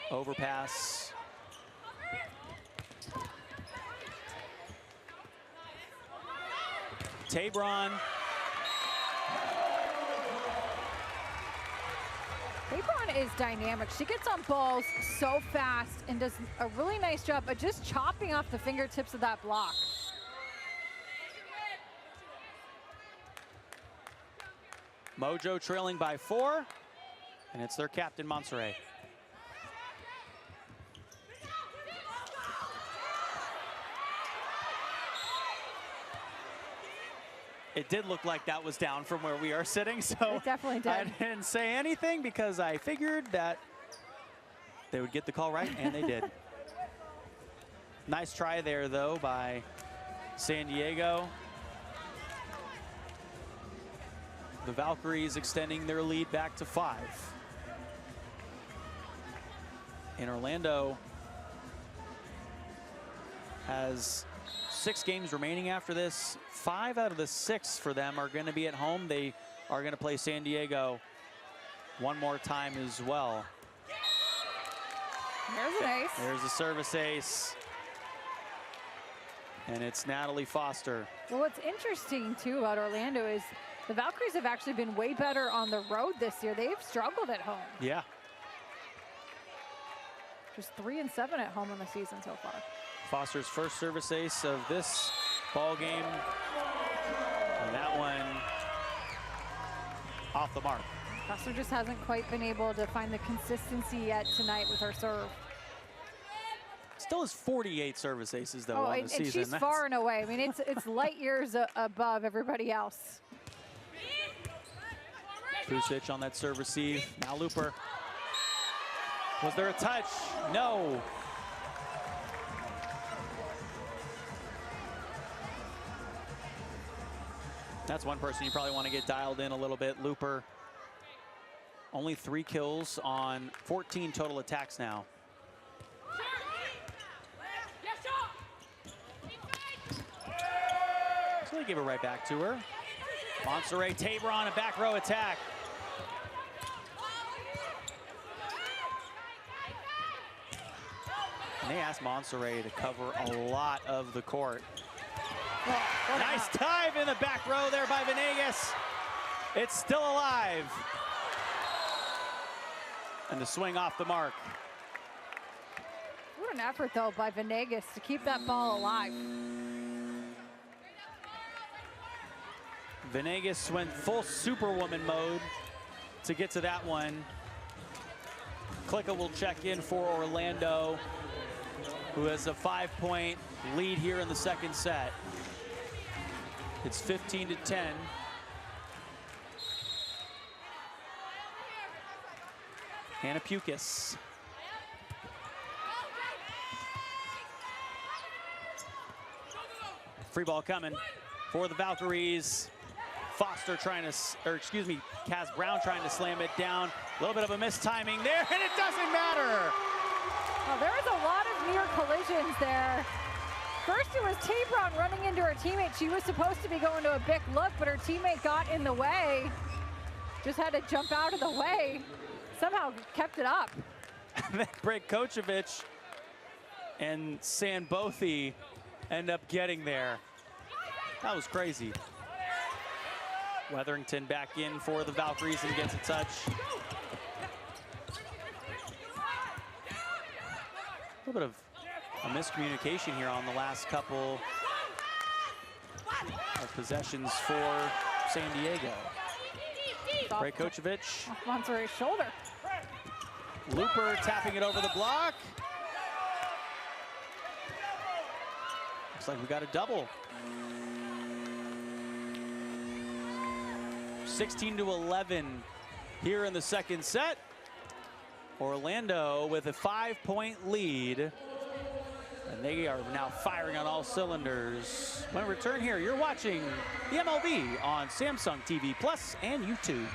Overpass. Tabron. Tabron is dynamic. She gets on balls so fast and does a really nice job of just chopping off the fingertips of that block. Mojo trailing by 4, and it's their captain, Montserrat. It did look like that was down from where we are sitting, so it definitely did. I didn't say anything because I figured that they would get the call right, and they did. Nice try there, though, by San Diego. The Valkyries extending their lead back to 5. And Orlando has 6 games remaining after this. 5 out of the 6 for them are going to be at home. They are going to play San Diego one more time as well. There's an ace. There's a service ace. And it's Natalie Foster. Well, what's interesting, too, about Orlando is the Valkyries have actually been way better on the road this year. They've struggled at home. Yeah. Just 3-7 at home in the season so far. Foster's first service ace of this ball game. And that one off the mark. Foster just hasn't quite been able to find the consistency yet tonight with her serve. Still has 48 service aces though on the season. She's far and away. I mean, it's light years above everybody else. Pusic on that serve receive. Now Looper. Was there a touch? No. That's one person you probably want to get dialed in a little bit. Looper, only 3 kills on 14 total attacks now. So they give it right back to her. Monserrat Tabor on a back row attack. And they asked Monserrat to cover a lot of the court. Nice dive in the back row there by Venegas. It's still alive. And the swing off the mark. What an effort, though, by Venegas to keep that ball alive. Venegas went full Superwoman mode to get to that one. Klicka will check in for Orlando, who has a 5-point lead here in the second set. It's 15-10. Hannah Pukis. Free ball coming for the Valkyries. Foster trying to, Kaz Brown trying to slam it down. A little bit of a mistiming there, and it doesn't matter. Oh, there was a lot of near collisions there. First it was Tabron running into her teammate. She was supposed to be going to a big look, but her teammate got in the way. Just had to jump out of the way. Somehow kept it up. And then Brejkovic and Sanbothy end up getting there. That was crazy. Weatherington back in for the Valkyries and gets a touch. A little bit of a miscommunication here on the last couple of possessions for San Diego. Brejkovic. Monserrat's shoulder. Looper tapping it over the block. Looks like we got a double. 16-11 here in the second set. Orlando with a 5-point lead. And they are now firing on all cylinders. When we return here, you're watching the MLV on Samsung TV Plus and YouTube.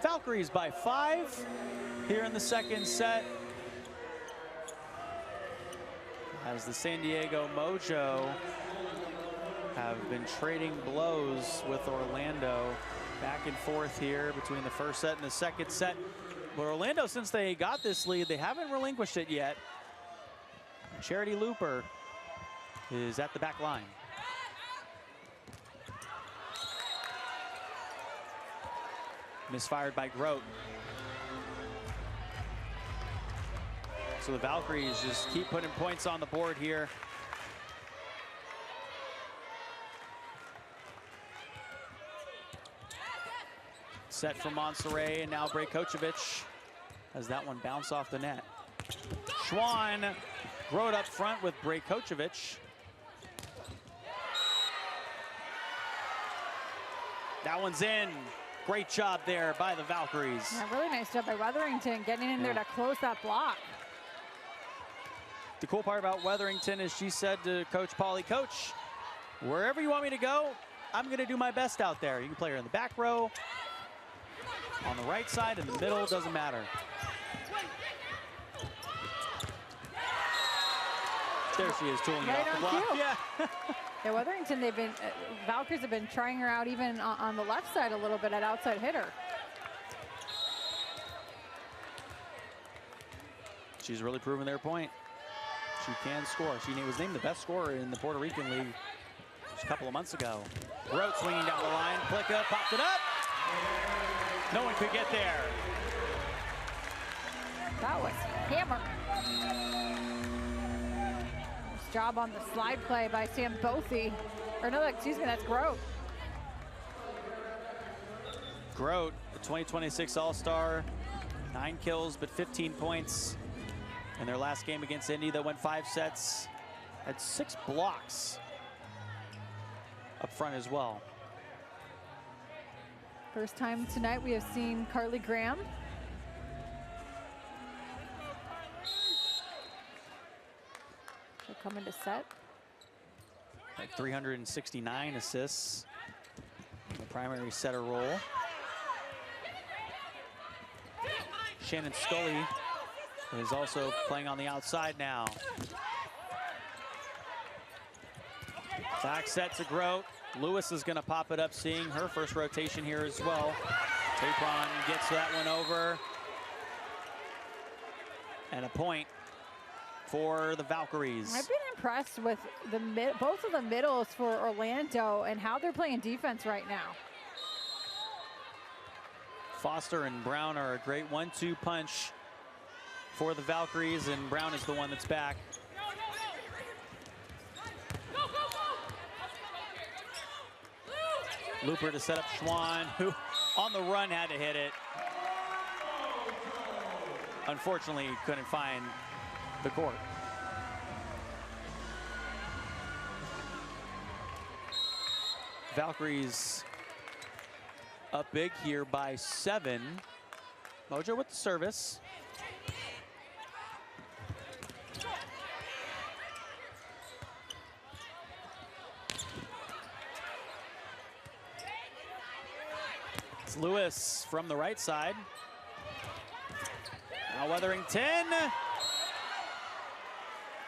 Valkyries by 5 here in the second set. As the San Diego Mojo have been trading blows with Orlando back and forth here between the first set and the second set. But Orlando, since they got this lead, they haven't relinquished it yet. Charity Looper is at the back line. Misfired by Grote. So the Valkyries just keep putting points on the board here. set from Monserrat, and now Brejkovic has that one bounce off the net. Schwann, Grote up front with Brejkovic. That one's in. Great job there by the Valkyries. Yeah, really nice job by Wetherington getting in there to close that block. The cool part about Wetherington is she said to Coach Pauly, Coach, wherever you want me to go, I'm going to do my best out there. You can play her in the back row, on the right side, in the middle, doesn't matter. There she is, tooling it off the block. Yeah. Yeah, Wetherington, they've been, Valkyries have been trying her out even on the left side a little bit at outside hitter. She's really proven their point. She can score. She was named the best scorer in the Puerto Rican League just a couple of months ago. Grote swinging down the line. Plicka popped it up. No one could get there. That was hammer. Nice job on the slide play by Sam Bothy. Or no, excuse me, that's Grote. Grote, the 2026 All-Star. 9 kills, but 15 points. In their last game against Indy that went 5 sets, had 6 blocks up front as well. First time tonight we have seen Carly Graham. She'll come into set. Had 369 assists in the primary setter role. Shannon Scully is also playing on the outside now. Back set to Grote. Lewis is going to pop it up, seeing her first rotation here as well. Tapron gets that one over. And a point for the Valkyries. I've been impressed with both of the middles for Orlando and how they're playing defense right now. Foster and Brown are a great 1-2 punch for the Valkyries, and Brown is the one that's back. Looper to set up Schwann, who on the run had to hit it. Unfortunately, couldn't find the court. Valkyries up big here by 7. Mojo with the service. It's Lewis from the right side. Now Wetherington.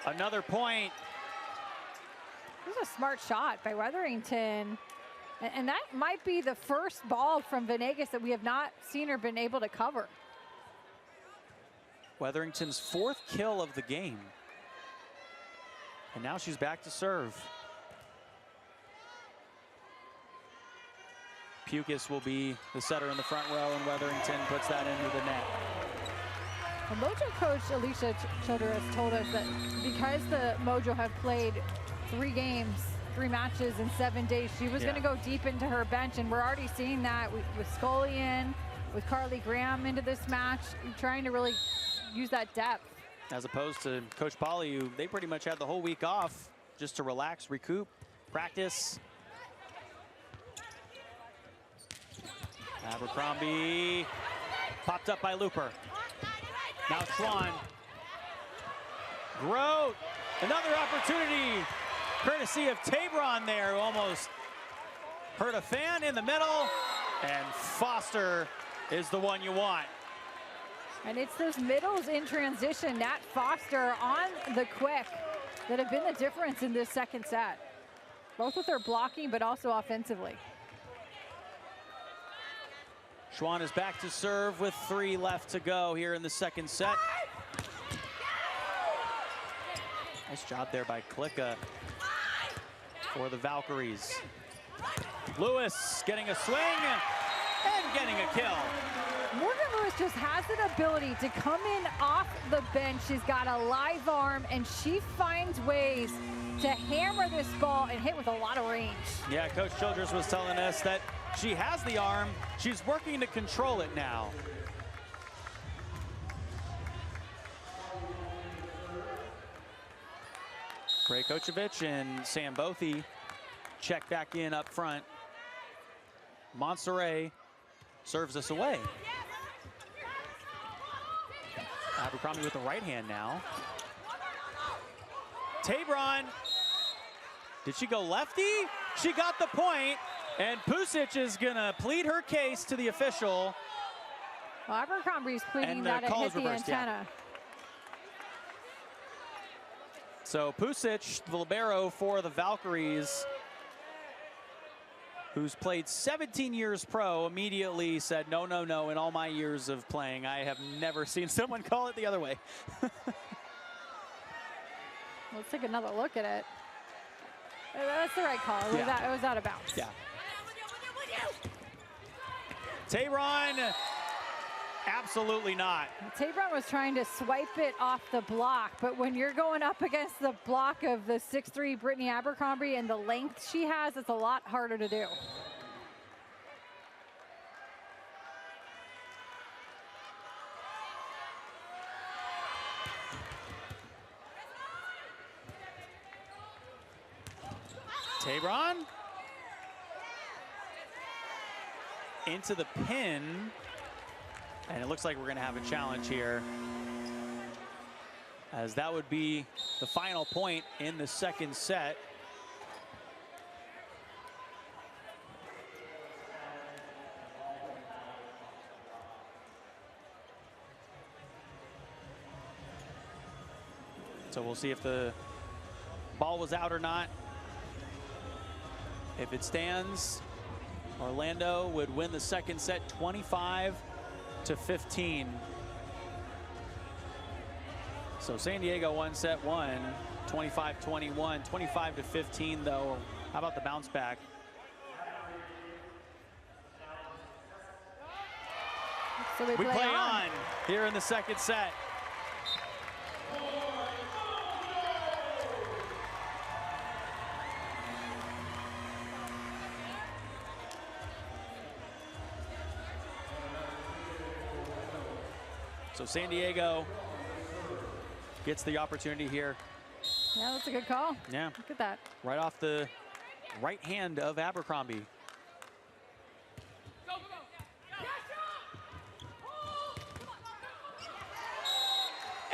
Another point. This is a smart shot by Wetherington. And that might be the first ball from Venegas that we have not seen or been able to cover. Wetherington's 4th kill of the game. And now she's back to serve. Pukas will be the setter in the front row, and Wetherington puts that into the net. Well, Mojo coach Alicia Childress told us that because the Mojo have played 3 matches in 7 days, she was going to go deep into her bench, and we're already seeing that with Scully in, with Carly Graham into this match, trying to really use that depth. As opposed to Coach Pauly, who they pretty much had the whole week off just to relax, recoup, practice. Abercrombie popped up by Looper. Now Schwann. Grote, another opportunity courtesy of Tabron there, who almost hurt a fan in the middle. And Foster is the one you want. And it's those middles in transition, Nat Foster on the quick, that have been the difference in this second set. Both with their blocking, but also offensively. Schwann is back to serve with 3 left to go here in the second set. Nice job there by Klicka for the Valkyries. Lewis getting a swing and getting a kill. Morgan Lewis just has an ability to come in off the bench. She's got a live arm, and she finds ways to hammer this ball and hit with a lot of range. Yeah, Coach Childress was telling us that She has the arm. She's working to control it now. Krejkocevic and Sam Bothy check back in up front. Monserrat serves us away. Abercrombie with the right hand now. Tabron, did she go lefty? She got the point, and Pusic is gonna plead her case to the official. Well, Abercrombie's pleading that it hit the antenna. Yeah. So Pusic, the libero for the Valkyries, who's played 17 years pro, immediately said, no, no, no, in all my years of playing, I have never seen someone call it the other way. Let's take another look at it. That's the right call. It was out of bounds. Yeah. Tabron, absolutely not. Tabron was trying to swipe it off the block, but when you're going up against the block of the 6'3" Brittany Abercrombie and the length she has, it's a lot harder to do. Tabron into the pin, and it looks like we're going to have a challenge here, as that would be the final point in the second set. So we'll see if the ball was out or not. If it stands, Orlando would win the second set 25-15. So San Diego won set one, 25-21, 25-15 though. How about the bounce back? So we play on here in the second set. So San Diego gets the opportunity here. Yeah, that's a good call. Yeah. Look at that. Right off the right hand of Abercrombie.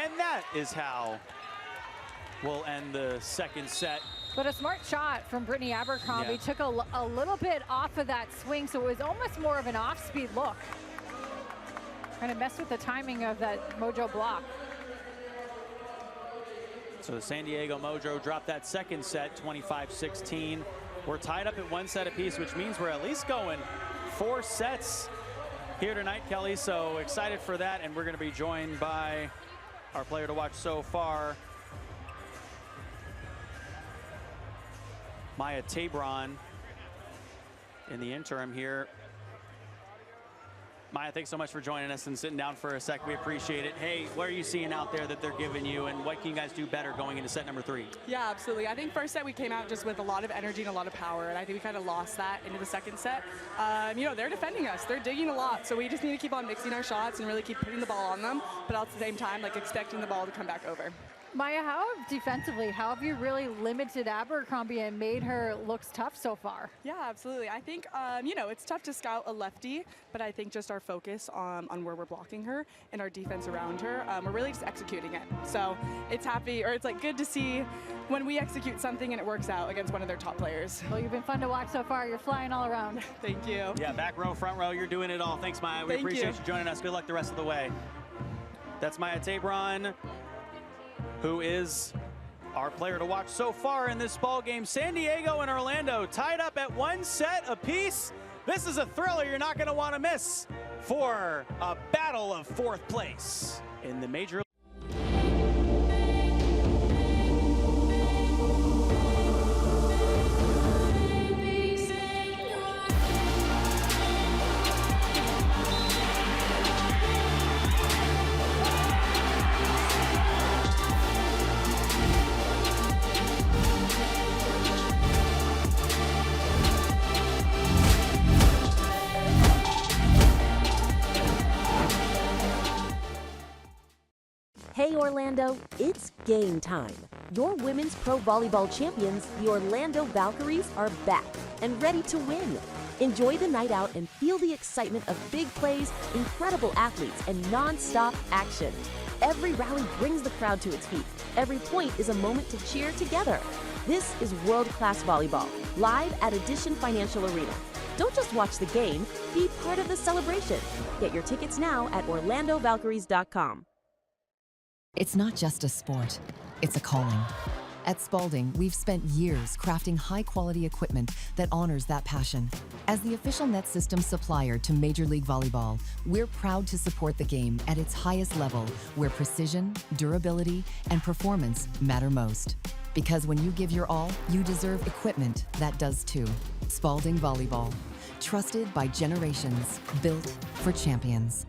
And that is how we'll end the second set. But a smart shot from Brittany Abercrombie. Yeah. Took a little bit off of that swing, so it was almost more of an off-speed look. Kind of mess with the timing of that Mojo block. So the San Diego Mojo dropped that second set, 25-16. We're tied up at one set apiece, which means we're at least going 4 sets here tonight, Kelly. So excited for that, and we're going to be joined by our player to watch so far, Maya Tabron, in the interim here. Maya, thanks so much for joining us and sitting down for a sec. We appreciate it. Hey, what are you seeing out there that they're giving you, and what can you guys do better going into set number 3? Yeah, absolutely. I think first set we came out just with a lot of energy and a lot of power, and I think we kind of lost that into the second set. You know, they're defending us. They're digging a lot, so we just need to keep on mixing our shots and really keep putting the ball on them, but at the same time, like, expecting the ball to come back over. Maya, defensively, how have you really limited Abercrombie and made her look tough so far? Yeah, absolutely. I think, you know, it's tough to scout a lefty, but I think just our focus on where we're blocking her and our defense around her, we're really just executing it. So it's like good to see when we execute something and it works out against one of their top players. Well, you've been fun to watch so far. You're flying all around. Thank you. Yeah, back row, front row, you're doing it all. Thanks, Maya. We appreciate you joining us. Good luck the rest of the way. That's Maya Tabron, who is our player to watch so far in this ball game. San Diego and Orlando tied up at 1 set apiece. This is a thriller you're not going to want to miss for a battle of 4th place in the Major League. Hey Orlando, it's game time. Your women's pro volleyball champions, the Orlando Valkyries, are back and ready to win. Enjoy the night out and feel the excitement of big plays, incredible athletes, and non-stop action. Every rally brings the crowd to its feet. Every point is a moment to cheer together. This is world-class volleyball, live at Edition Financial Arena. Don't just watch the game, be part of the celebration. Get your tickets now at orlandovalkyries.com. It's not just a sport, it's a calling. At Spalding, we've spent years crafting high-quality equipment that honors that passion. As the official net system supplier to Major League Volleyball, we're proud to support the game at its highest level, where precision, durability, and performance matter most. Because when you give your all, you deserve equipment that does too. Spalding Volleyball, trusted by generations, built for champions.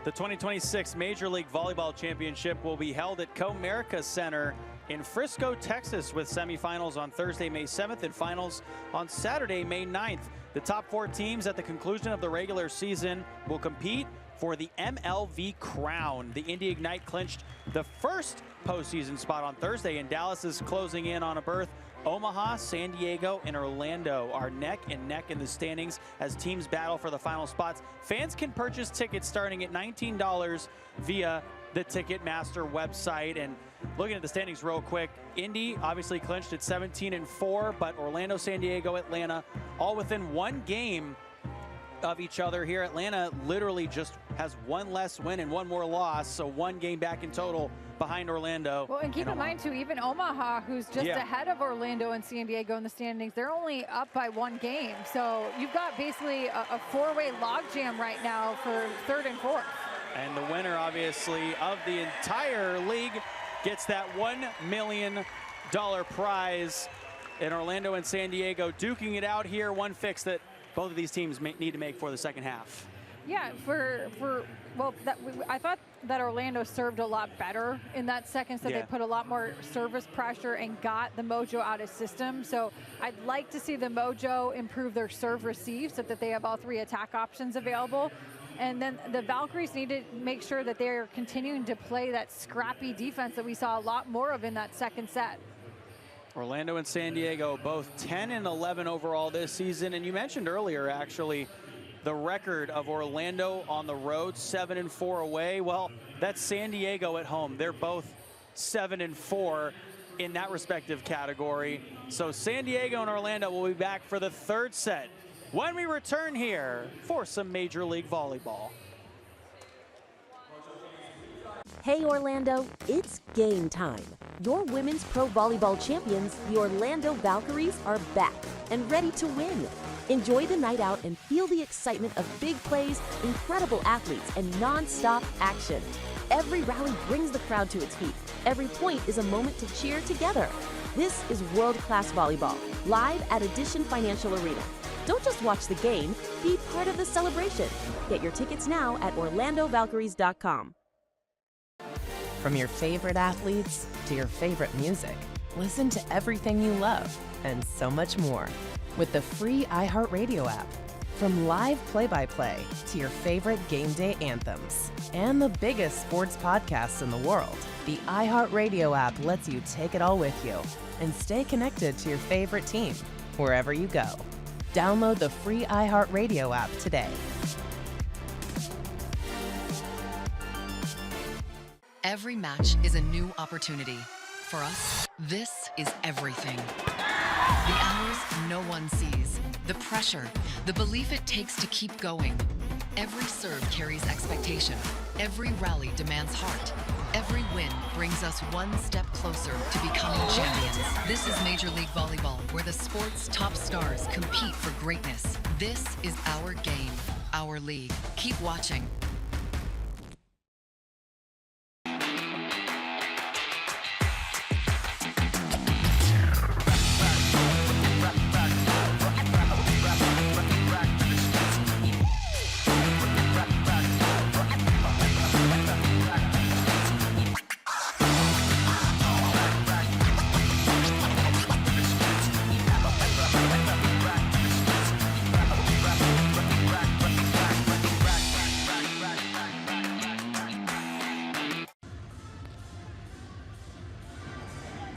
The 2026 Major League Volleyball Championship will be held at Comerica Center in Frisco, Texas, with semifinals on Thursday, May 7th and finals on Saturday, May 9th. The top 4 teams at the conclusion of the regular season will compete for the MLV crown. The Indy Ignite clinched the first postseason spot on Thursday, and Dallas is closing in on a berth. Omaha, San Diego, and Orlando are neck and neck in the standings as teams battle for the final spots. Fans can purchase tickets starting at $19 via the Ticketmaster website. And looking at the standings real quick, Indy obviously clinched at 17-4, but Orlando, San Diego, Atlanta, all within 1 game of each other here. Atlanta literally just has 1 less win and 1 more loss, so 1 game back in total behind Orlando. Well, and keep in mind too, even Omaha, who's just ahead of Orlando and San Diego in the standings, they're only up by 1 game. So you've got basically a 4-way logjam right now for 3rd and 4th. And the winner, obviously, of the entire league gets that $1 million prize. In Orlando and San Diego duking it out here. 1 fix that both of these teams need to make for the second half. Yeah, I thought that Orlando served a lot better in that second set. They put a lot more service pressure and got the Mojo out of system. So I'd like to see the Mojo improve their serve receive so that they have all 3 attack options available. And then the Valkyries need to make sure that they're continuing to play that scrappy defense that we saw a lot more of in that second set. Orlando and San Diego both 10-11 overall this season. And you mentioned earlier, actually, the record of Orlando on the road, 7-4 away. Well, that's San Diego at home. They're both 7-4 in that respective category. So San Diego and Orlando will be back for the 3rd set when we return here for some Major League Volleyball. Hey Orlando, it's game time. Your women's pro volleyball champions, the Orlando Valkyries, are back and ready to win. Enjoy the night out and feel the excitement of big plays, incredible athletes, and non-stop action. Every rally brings the crowd to its feet. Every point is a moment to cheer together. This is world-class volleyball, live at Edition Financial Arena. Don't just watch the game, be part of the celebration. Get your tickets now at orlandovalkyries.com. From your favorite athletes to your favorite music, listen to everything you love and so much more with the free iHeartRadio app. From live play-by-play to your favorite game day anthems and the biggest sports podcasts in the world, the iHeartRadio app lets you take it all with you and stay connected to your favorite team wherever you go. Download the free iHeartRadio app today. Every match is a new opportunity. For us, this is everything. The hours no one sees, the pressure, the belief it takes to keep going. Every serve carries expectation. Every rally demands heart. Every win brings us one step closer to becoming champions. This is Major League Volleyball, where the sport's top stars compete for greatness. This is our game, our league. Keep watching.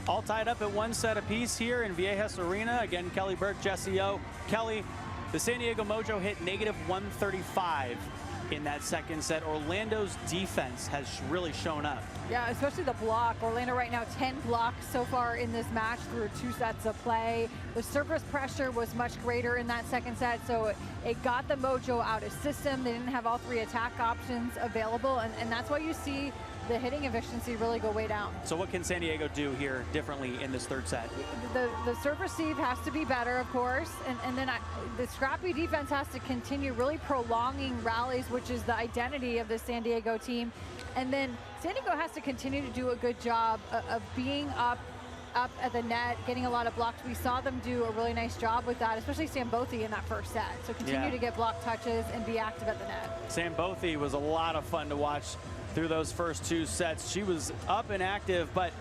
All tied up at one set apiece here in Viejas Arena. Again, Kelly Burke, Jessie O. Kelly, the San Diego Mojo hit -135 in that second set. Orlando's defense has really shown up. Yeah, especially the block. Orlando right now 10 blocks so far in this match through 2 sets of play. The service pressure was much greater in that second set, so it got the Mojo out of system. They didn't have all 3 attack options available, and that's why you see the hitting efficiency really go way down. So what can San Diego do here differently in this third set? The serve receive has to be better, of course, and then the scrappy defense has to continue really prolonging rallies, which is the identity of the San Diego team. And then San Diego has to continue to do a good job of being up at the net, getting a lot of blocks. We saw them do a really nice job with that, especially Sam Bothie in that first set. So continue to get block touches and be active at the net. Sam Bothie was a lot of fun to watch through those first 2 sets. She was up and active, but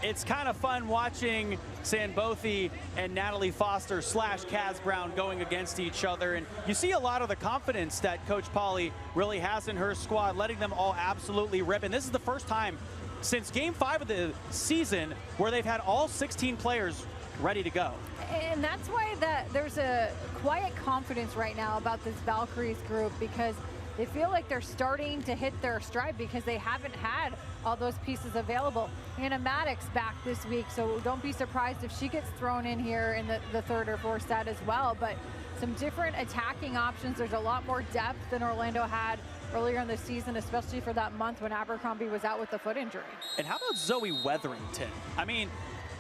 it's kind of fun watching San Bothie and Natalie Foster / Kaz Brown going against each other. And you see a lot of the confidence that Coach Pauly really has in her squad, letting them all absolutely rip. And this is the first time since Game 5 of the season where they've had all 16 players ready to go. And that's why there's a quiet confidence right now about this Valkyries group, because they feel like they're starting to hit their stride because they haven't had all those pieces available. Anna Maddox back this week, so don't be surprised if she gets thrown in here in the third or fourth set as well. But some different attacking options. There's a lot more depth than Orlando had earlier in the season, especially for that month when Abercrombie was out with the foot injury. And how about Zoe Wetherington? I mean,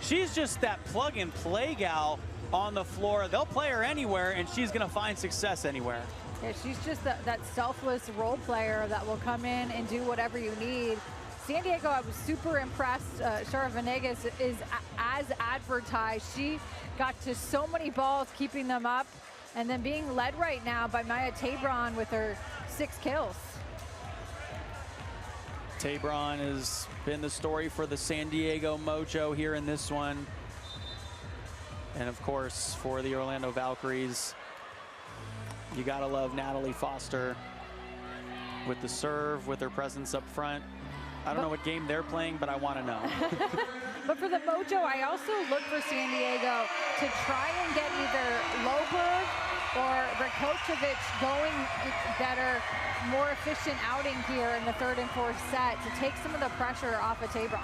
she's just that plug-and-play gal on the floor. They'll play her anywhere, and she's going to find success anywhere. Yeah, she's just that selfless role player that will come in and do whatever you need. San Diego, I was super impressed. Shara Venegas is as advertised. She got to so many balls, keeping them up, and then being led right now by Maya Tabron with her 6 kills. Tabron has been the story for the San Diego Mojo here in this one. And of course, for the Orlando Valkyries, you gotta love Natalie Foster with the serve, with her presence up front. I don't know what game they're playing, but I want to know. But for the Mojo, I also look for San Diego to try and get either Loberg or Rakocevic going better, more efficient outing here in the third and fourth set to take some of the pressure off of Tabron.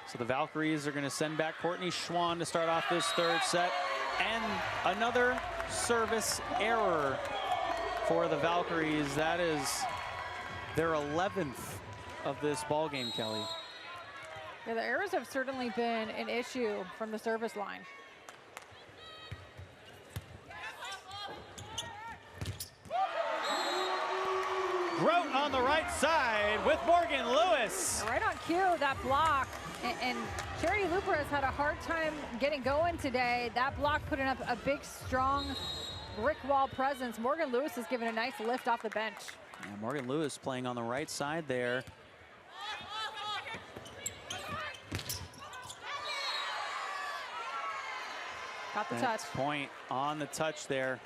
So the Valkyries are going to send back Courtney Schwann to start off this third set. And another service error for the Valkyries. That is their 11th of this ball game, Kelly. Yeah, the errors have certainly been an issue from the service line. Grote on the right side with Morgan Lewis. Right on cue, that block. And Sherry Looper has had a hard time getting going today. That block putting up a big, strong brick wall presence. Morgan Lewis has given a nice lift off the bench. Yeah, Morgan Lewis playing on the right side there. Got the touch. Point on the touch there.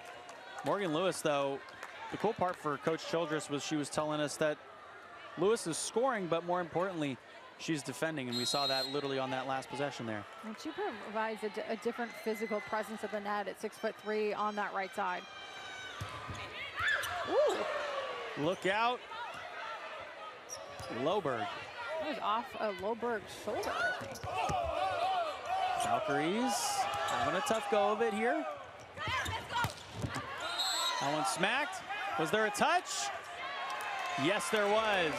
Morgan Lewis, though, the cool part for Coach Childress was she was telling us that Lewis is scoring, but more importantly, she's defending, and we saw that literally on that last possession there. And she provides a different physical presence at the net at 6'3" on that right side. Ooh. Look out. Loberg. That was off of Loberg's shoulder, I think. Valkyries having a tough go of it here. That one smacked. Was there a touch? Yes, there was.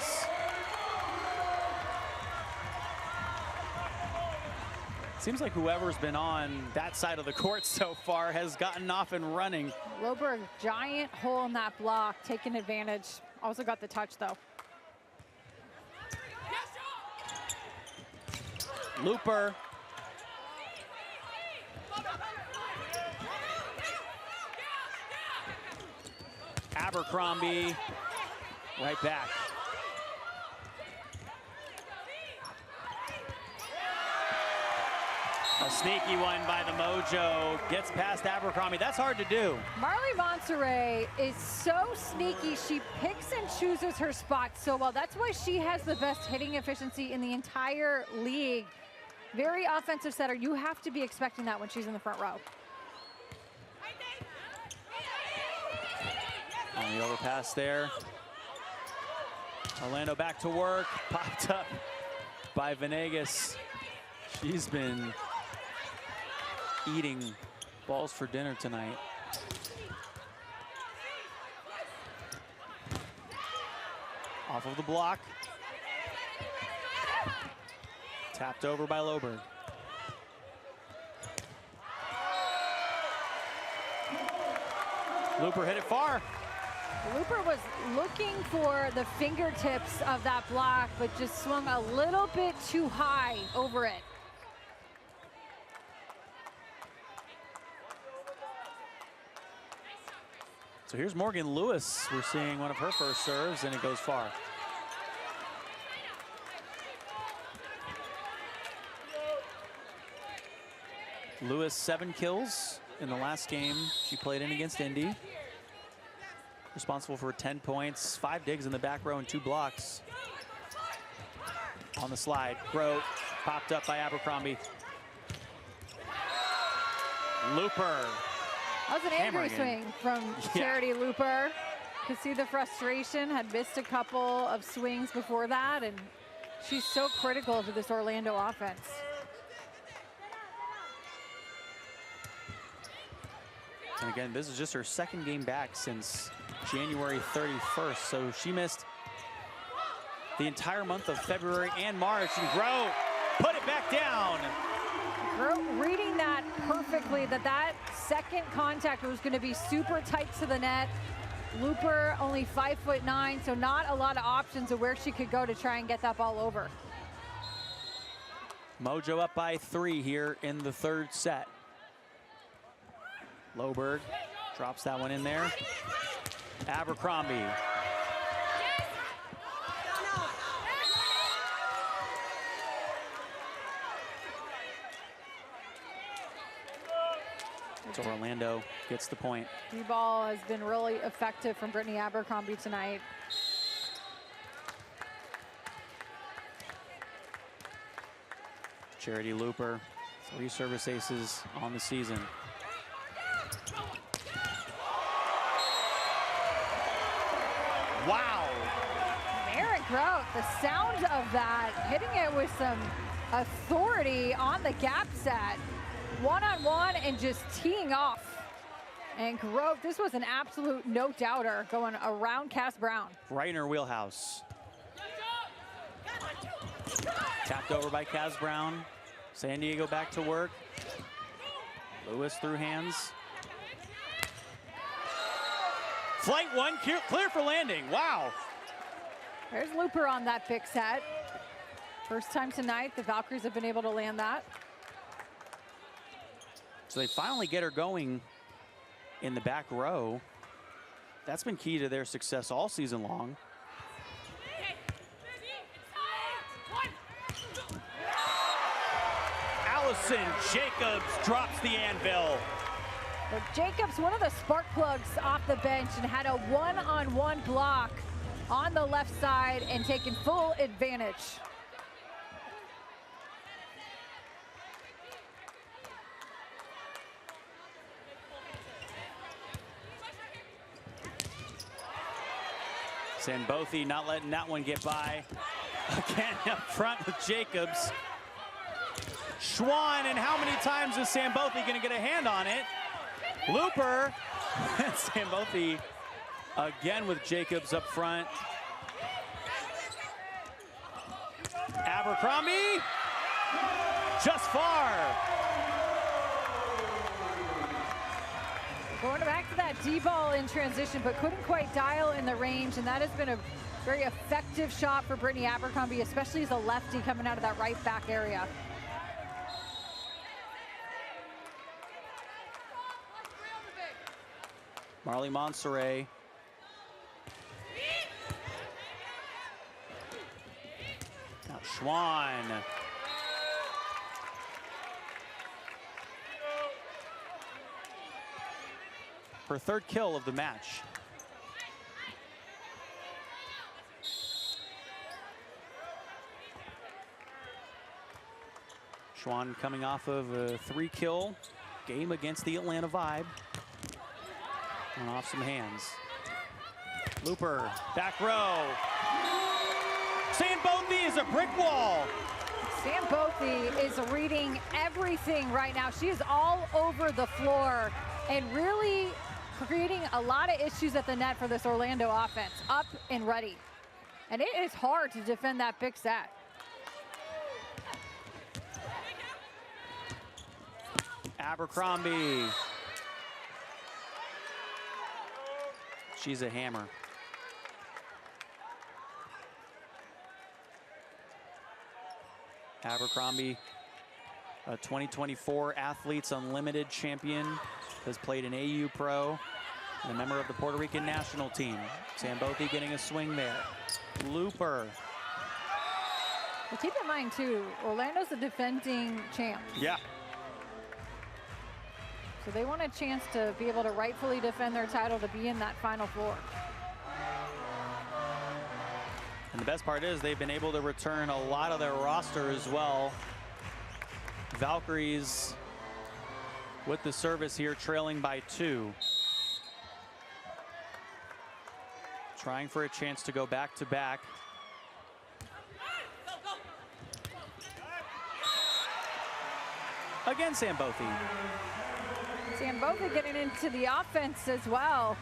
Seems like whoever's been on that side of the court so far has gotten off and running. Loberg, giant hole in that block, taking advantage. Also got the touch, though. Looper. Abercrombie, right back. A sneaky one by the Mojo, gets past Abercrombie. That's hard to do. Marley Monterey is so sneaky. She picks and chooses her spots so well. That's why she has the best hitting efficiency in the entire league. Very offensive setter. You have to be expecting that when she's in the front row. On the overpass there. Orlando back to work, popped up by Venegas. She's been eating balls for dinner tonight. Off of the block. Tapped over by Loberg. Looper hit it far. Looper was looking for the fingertips of that block, but just swung a little bit too high over it. So here's Morgan Lewis. We're seeing one of her first serves, and it goes far. Lewis, 7 kills in the last game she played in against Indy. Responsible for 10 points, 5 digs in the back row and 2 blocks. On the slide, Grote popped up by Abercrombie. Looper. That was an angry swing from Charity Looper. Could see the frustration, had missed a couple of swings before that, and she's so critical to this Orlando offense. And again, this is just her second game back since January 31st, so she missed the entire month of February and March. And Grote put it back down. Grote reading that perfectly, that second contact was going to be super tight to the net. Looper only 5'9", so not a lot of options of where she could go to try and get that ball over. Mojo up by 3 here in the 3rd set. Loberg drops that one in there. Abercrombie. So Orlando gets the point. D-ball has been really effective from Brittany Abercrombie tonight. Charity Looper, 3 service aces on the season. Wow. Maren Grote, the sound of that, hitting it with some authority on the gap set. One-on-one and just teeing off. And Grote, this was an absolute no-doubter going around Cass Brown. Right in her wheelhouse. Tapped over by Cass Brown. San Diego back to work. Lewis through hands. Flight 1 clear for landing. Wow. There's Looper on that big set. First time tonight, the Valkyries have been able to land that. So they finally get her going in the back row. That's been key to their success all season long. Allison Jacobs drops the anvil. But Jacobs, one of the spark plugs off the bench, and had a one-on-one block on the left side and taken full advantage. Sambothy not letting that one get by. Again up front with Jacobs. Schwann, and how many times is Sambothy going to get a hand on it? Looper, Sambothy Again with Jacobs up front. Abercrombie, just far. Going back to that D-ball in transition, but couldn't quite dial in the range, and that has been a very effective shot for Brittany Abercrombie, especially as a lefty coming out of that right back area. Marley Monserrat. Now Schwann. Her third kill of the match. Schwann coming off of a 3-kill game against the Atlanta Vibe. And off some hands. Looper, back row. Sambothy is a brick wall. Sambothy is reading everything right now. She is all over the floor and really creating a lot of issues at the net for this Orlando offense. Up and ready. And it is hard to defend that big set. Abercrombie. She's a hammer. Abercrombie, a 2024 Athletes Unlimited champion, has played an AU Pro, and a member of the Puerto Rican national team. Sambothy getting a swing there. Looper. Well, keep in mind, too, Orlando's a defending champ. Yeah. So they want a chance to be able to rightfully defend their title, to be in that Final Four. And the best part is they've been able to return a lot of their roster as well. Valkyries with the service here, trailing by 2. Trying for a chance to go back-to-back. Again, Sambothy. Sambothy getting into the offense as well.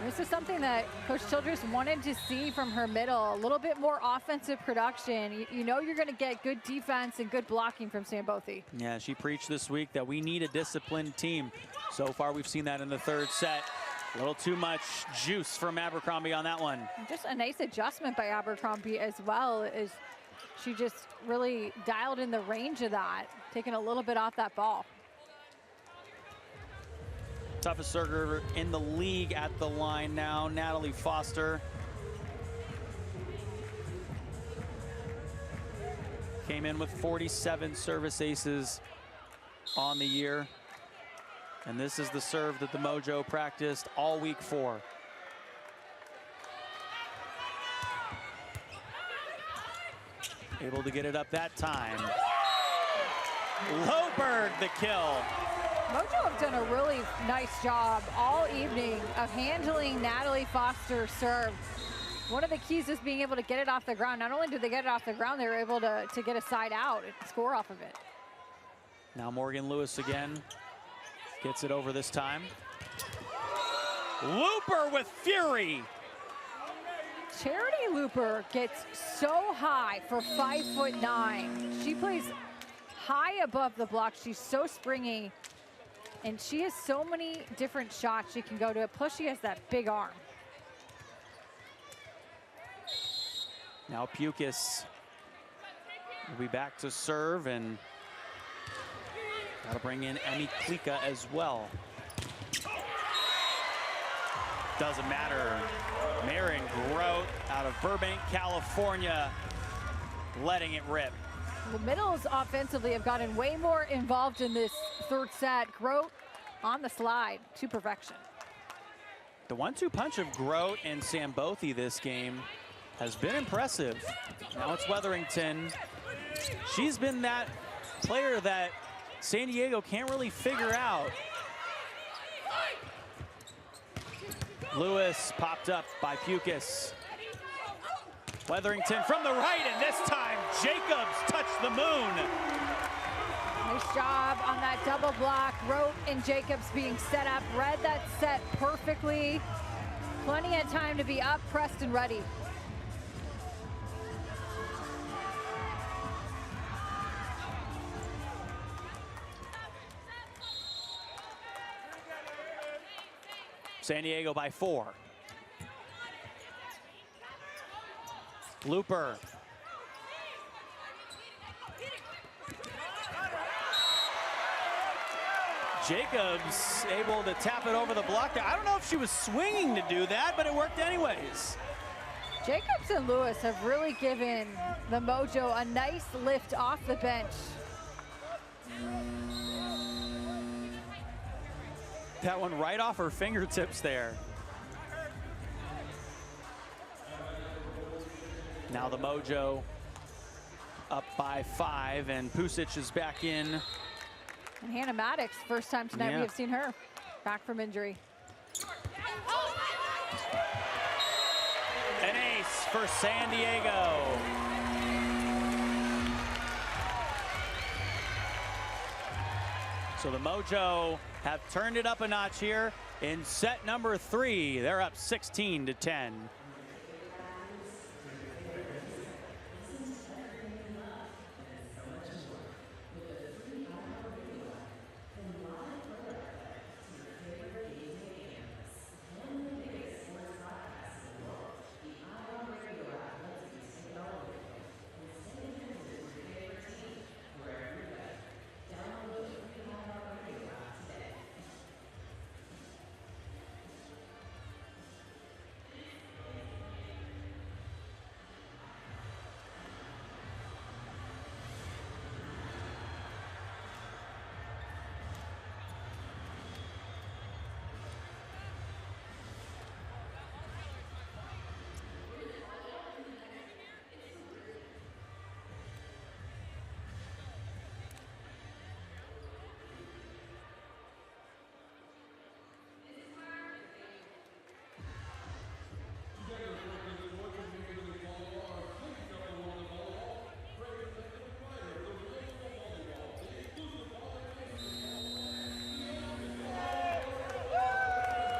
This is something that Coach Childress wanted to see from her middle, a little bit more offensive production. You know you're going to get good defense and good blocking from Sambothy. Yeah, she preached this week that we need a disciplined team. So far, we've seen that in the third set. A little too much juice from Abercrombie on that one. Just a nice adjustment by Abercrombie as well, as she just really dialed in the range of that, taking a little bit off that ball. Toughest server in the league at the line now, Natalie Foster. Came in with 47 service aces on the year. And this is the serve that the Mojo practiced all week 4. Able to get it up that time. Loberg the kill. Mojo have done a really nice job all evening of handling Natalie Foster's serve. One of the keys is being able to get it off the ground. Not only did they get it off the ground, they were able to get a side out and score off of it. Now Morgan Lewis again. Gets it over this time. Looper with fury. Charity Looper gets so high for 5'9". She plays high above the block. She's so springy. And she has so many different shots she can go to. Plus, she has that big arm. Now Pukas will be back to serve, and that'll bring in Emmy Klika as well. Doesn't matter. Marin Grote out of Burbank, California, letting it rip. The middles offensively have gotten way more involved in this third set. Grote on the slide to perfection. The 1-2 punch of Grote and Sambothy this game has been impressive. Now it's Wetherington. She's been that player that San Diego can't really figure out. Lewis popped up by Pukas. Wetherington from the right, and this time Jacobs touched the moon. Nice job on that that double block. Rote and Jacobs being set up, read that set perfectly. Plenty of time to be up, pressed, and ready. San Diego by 4. Looper. Jacobs able to tap it over the block there. I don't know if she was swinging to do that, but it worked anyways. Jacobs and Lewis have really given the Mojo a nice lift off the bench. That one right off her fingertips there. Now the Mojo up by 5, and Pusic is back in. And Hannah Maddox, first time tonight we have seen her back from injury. An ace for San Diego. So the Mojo have turned it up a notch here in set number 3. They're up 16-10.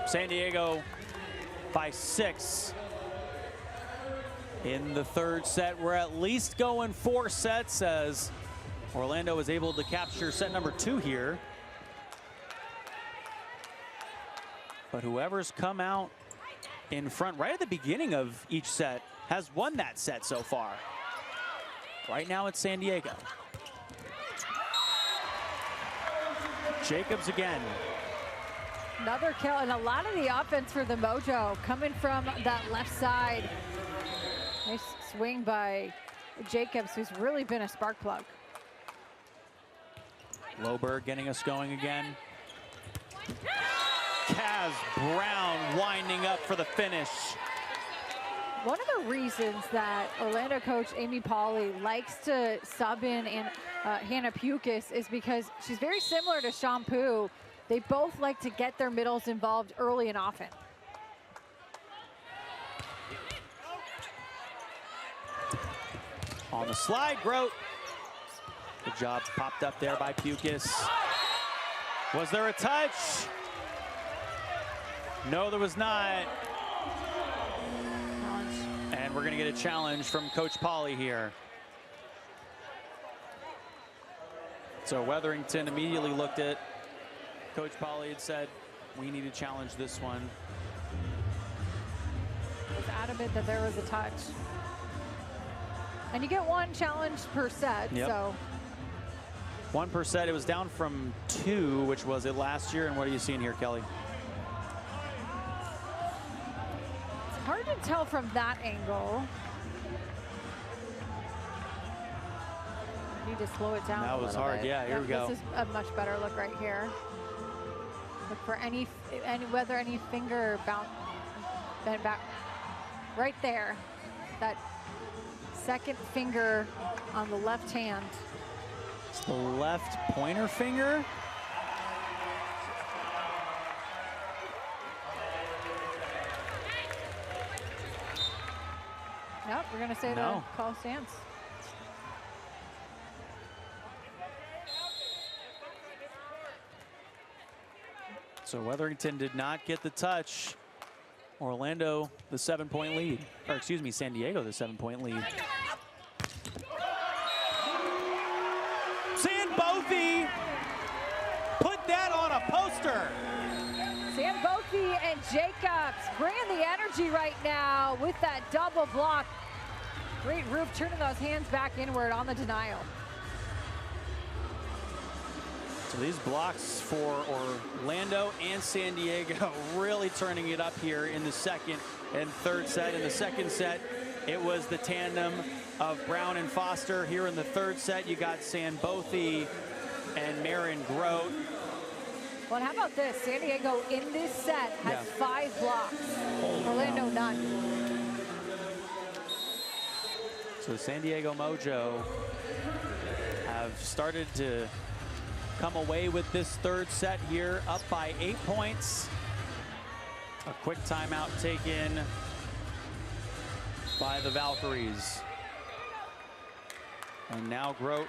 San Diego by 6 in the 3rd set. We're at least going 4 sets as Orlando is able to capture set number 2 here. But whoever's come out in front right at the beginning of each set has won that set so far. Right now it's San Diego. Jacobs again. Another kill, and a lot of the offense for the Mojo coming from that left side. Nice swing by Jacobs, who's really been a spark plug. Loberg getting us going again. Kaz Brown winding up for the finish. One of the reasons that Orlando coach Amy Pauley likes to sub in Hannah Pukis is because she's very similar to Shampoo. They both like to get their middles involved early and often. On the slide, Grote. Good job popped up there by Pukis. Was there a touch? No, there was not. And we're gonna get a challenge from Coach Pauley here. So Wetherington immediately looked at Coach Pauley and said, we need to challenge this one. Was adamant that there was a touch. And you get 1 challenge per set, so. 1 per set. It was down from 2, which was it last year. And what are you seeing here, Kelly? It's hard to tell from that angle. I need to slow it down That a was little hard, bit. yeah, here we go. This is a much better look right here. Look for whether any finger bent back. Right there, that second finger on the left hand. It's the left pointer finger. Nope, we're gonna say the call stands. So Wetherington did not get the touch. Orlando, the 7-point lead. Or excuse me, San Diego, the 7-point lead. Sambothy put that on a poster. Sambothy and Jacobs bringing the energy right now with that double block. Great Roof turning those hands back inward on the denial. So these blocks for Orlando and San Diego really turning it up here in the second and third set. In the second set, it was the tandem of Brown and Foster. Here in the third set, you got Sambothy and Marin Grote. Well, how about this? San Diego in this set has 5 blocks. Orlando none. So San Diego Mojo have started to come away with this third set here, up by 8 points. A quick timeout taken by the Valkyries. And now Grote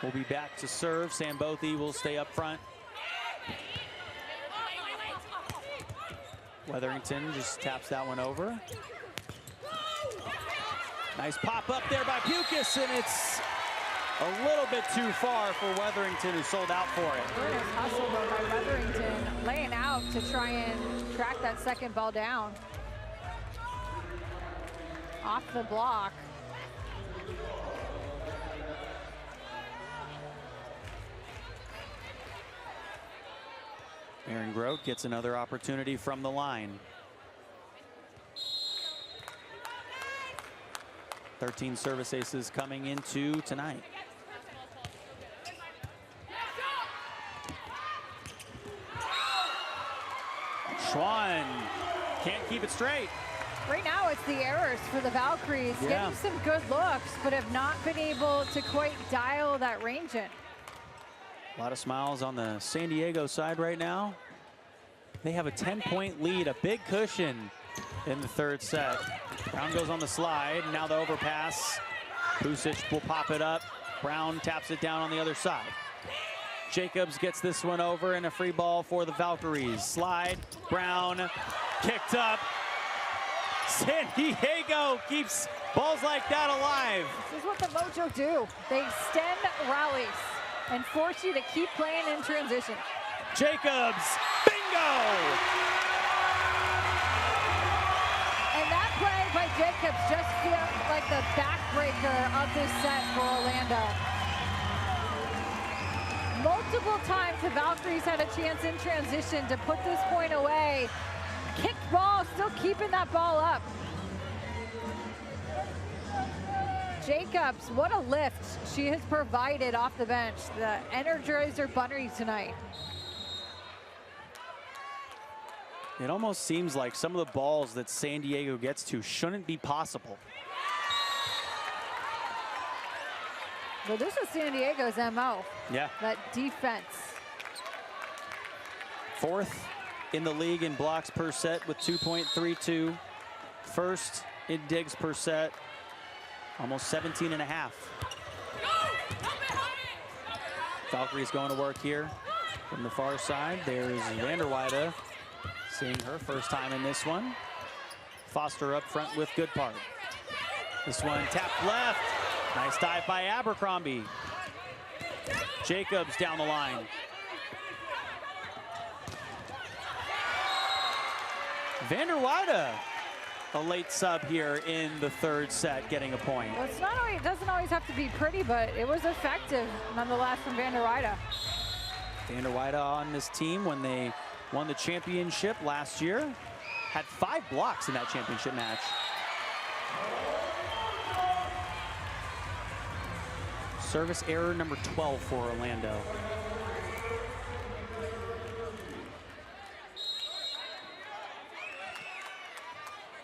will be back to serve. Sambothy will stay up front. Wetherington just taps that one over. Nice pop up there by Bucas, and it's a little bit too far for Wetherington, who sold out for it. Nice hustle though by Wetherington, laying out to try and track that second ball down. Off the block. Marin Grote gets another opportunity from the line. 13 service aces coming into tonight. Schwann can't keep it straight. Right now it's the errors for the Valkyries, getting some good looks, but have not been able to quite dial that range in. A lot of smiles on the San Diego side right now. They have a 10-point lead, a big cushion in the third set. Brown goes on the slide, now the overpass. Pusic will pop it up. Brown taps it down on the other side. Jacobs gets this one over, and a free ball for the Valkyries. Slide, Brown, kicked up. San Diego keeps balls like that alive. This is what the Mojo do. They extend rallies and force you to keep playing in transition. Jacobs, bingo! And that play by Jacobs just feels like the backbreaker of this set for Orlando. Multiple times the Valkyries had a chance in transition to put this point away. Kicked ball, still keeping that ball up. Jacobs, what a lift she has provided off the bench. The Energizer Bunny tonight. It almost seems like some of the balls that San Diego gets to shouldn't be possible. Well, this is San Diego's MO. Yeah. That defense. 4th in the league in blocks per set with 2.32. 1st in digs per set, almost 17 and a half. Valkyries going to work here from the far side. There's Vanderweide, seeing her first time in this one. Foster up front with Goodpart. This one tapped left. Nice dive by Abercrombie. Jacobs down the line. Vanderweide, a late sub here in the third set, getting a point. Well, it's not always, it doesn't always have to be pretty, but it was effective nonetheless from Vanderweide. Vanderweide on this team when they won the championship last year. Had 5 blocks in that championship match. Service error number 12 for Orlando.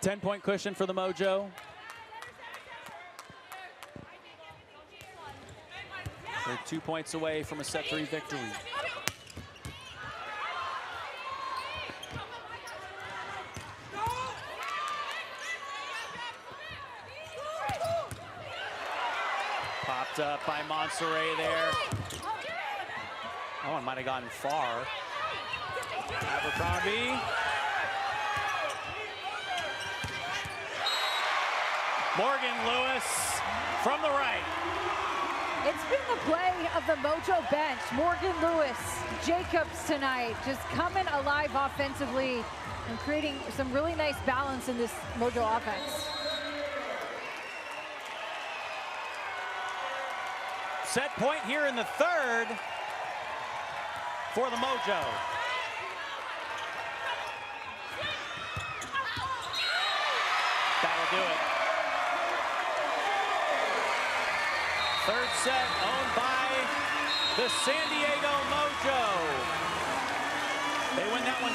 Ten-point cushion for the Mojo. They're 2 points away from a set 3 victory. Popped up by Monserrat there. Oh, it might have gotten far. Abercrombie. Morgan Lewis from the right. It's been the play of the Mojo bench. Morgan Lewis, Jacobs tonight, just coming alive offensively and creating some really nice balance in this Mojo offense. Set point here in the third for the Mojo. That'll do it. Third set owned by the San Diego Mojo. They win that one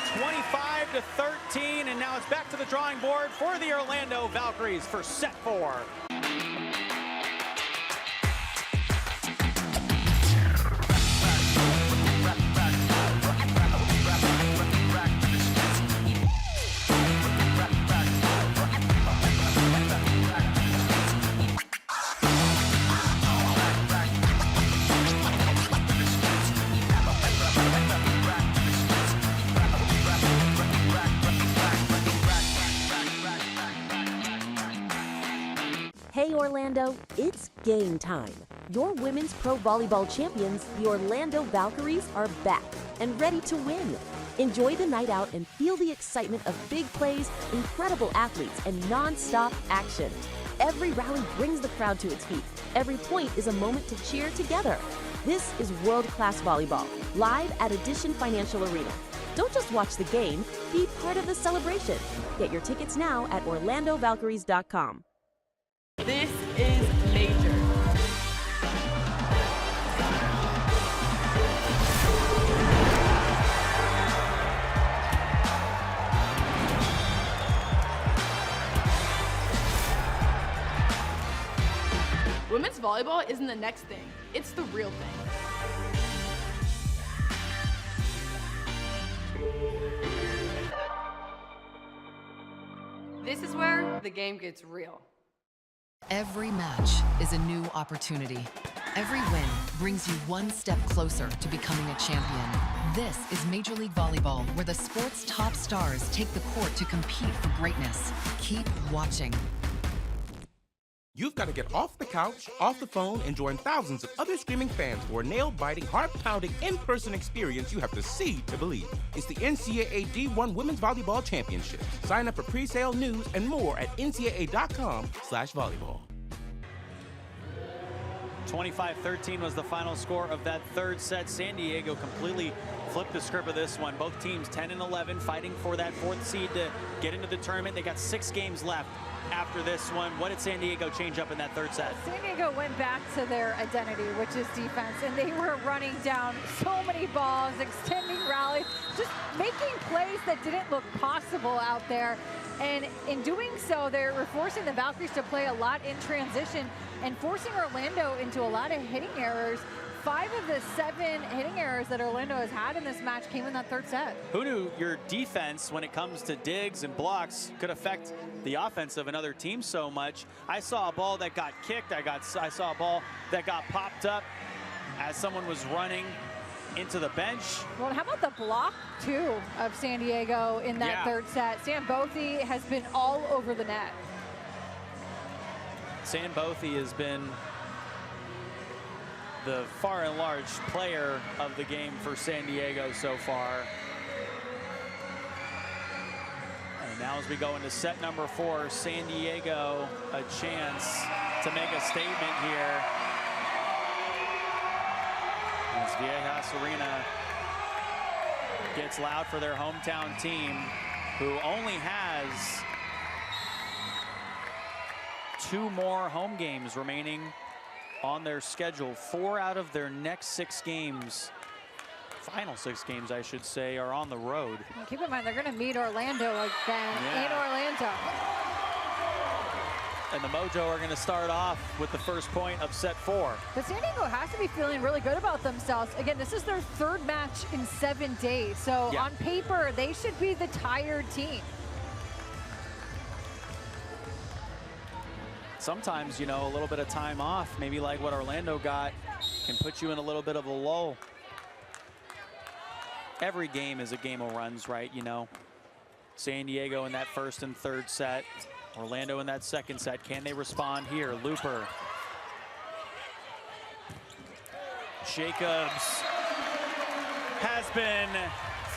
25-13, and now it's back to the drawing board for the Orlando Valkyries for set 4. Hey Orlando, it's game time. Your women's pro volleyball champions, the Orlando Valkyries, are back and ready to win. Enjoy the night out and feel the excitement of big plays, incredible athletes, and non-stop action. Every rally brings the crowd to its feet. Every point is a moment to cheer together. This is world-class volleyball, live at Edition Financial Arena. Don't just watch the game, be part of the celebration. Get your tickets now at orlandovalkyries.com. This is major. Women's volleyball isn't the next thing, it's the real thing. This is where the game gets real. Every match is a new opportunity. Every win brings you one step closer to becoming a champion. This is Major League Volleyball, where the sport's top stars take the court to compete for greatness. Keep watching. You've got to get off the couch, off the phone, and join thousands of other screaming fans for a nail-biting, heart-pounding, in-person experience you have to see to believe. It's the NCAA D1 Women's Volleyball Championship. Sign up for pre-sale news and more at ncaa.com/volleyball. 25-13 was the final score of that third set. San Diego completely flipped the script of this one. Both teams 10-11, fighting for that fourth seed to get into the tournament. They got 6 games left after this one. What did San Diego change up in that third set? San Diego went back to their identity, which is defense, and they were running down so many balls, extending rallies, just making plays that didn't look possible out there. And in doing so, they were forcing the Valkyries to play a lot in transition and forcing Orlando into a lot of hitting errors. 5 of the 7 hitting errors that Orlando has had in this match came in that third set. Who knew your defense, when it comes to digs and blocks, could affect the offense of another team so much? I saw a ball that got kicked. I saw a ball that got popped up as someone was running into the bench. Well, how about the block, too, of San Diego in that third set? Sam Bothy has been all over the net. Sam Bothy has been the far and large player of the game for San Diego so far. And now as we go into set number 4, San Diego a chance to make a statement here. As Viejas Arena gets loud for their hometown team, who only has 2 more home games remaining on their schedule. 4 out of their next 6 games, final 6 games I should say, are on the road. And keep in mind, they're going to meet Orlando again in Orlando. And the Mojo are going to start off with the first point of set 4. But San Diego has to be feeling really good about themselves. Again, this is their 3rd match in 7 days. So on paper, they should be the tired team. Sometimes, you know, a little bit of time off, maybe like what Orlando got, can put you in a little bit of a lull. every game is a game of runs, right? You know, San Diego in that first and third set, Orlando in that second set. Can they respond here? Looper. Jacobs has been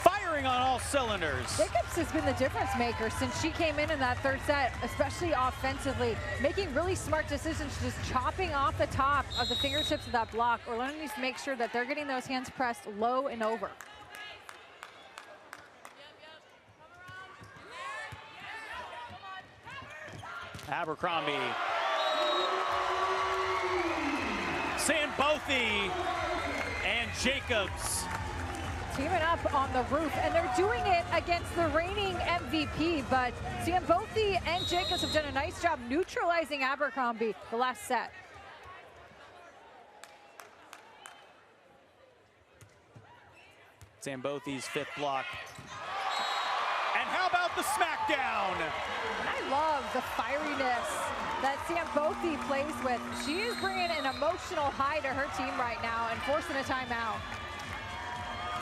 firing on all cylinders. Jacobs has been the difference maker since she came in that third set, especially offensively, making really smart decisions, just chopping off the top of the fingertips of that block. Orlando needs to make sure that they're getting those hands pressed low and over. Abercrombie. Sambothy and Jacobs. Teaming up on the roof, and they're doing it against the reigning MVP, but Sambothy and Jacobs have done a nice job neutralizing Abercrombie the last set. Sambothy's fifth block. And how about the smackdown? And I love the fieriness that Sambothy plays with. She is bringing an emotional high to her team right now and forcing a timeout.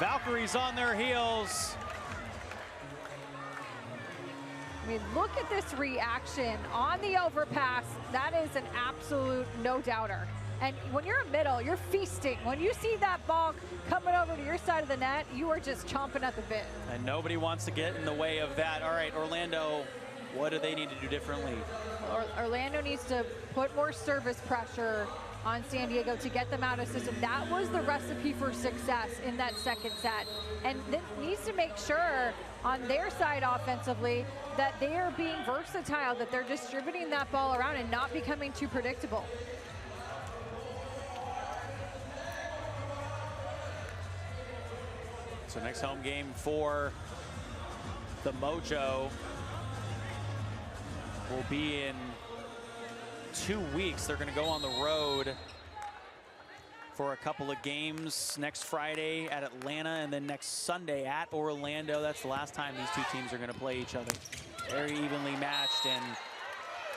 Valkyries on their heels. I mean, look at this reaction on the overpass. That is an absolute no-doubter. And when you're a middle, you're feasting. When you see that ball coming over to your side of the net, you are just chomping at the bit. And nobody wants to get in the way of that. All right, Orlando, what do they need to do differently? Orlando needs to put more service pressure on San Diego to get them out of system. That was the recipe for success in that second set. And then needs to make sure on their side offensively that they are being versatile, that they're distributing that ball around and not becoming too predictable. So next home game for the Mojo will be in 2 weeks. They're going to go on the road for a couple of games next Friday at Atlanta and then next Sunday at Orlando. That's the last time these two teams are going to play each other. Very evenly matched, and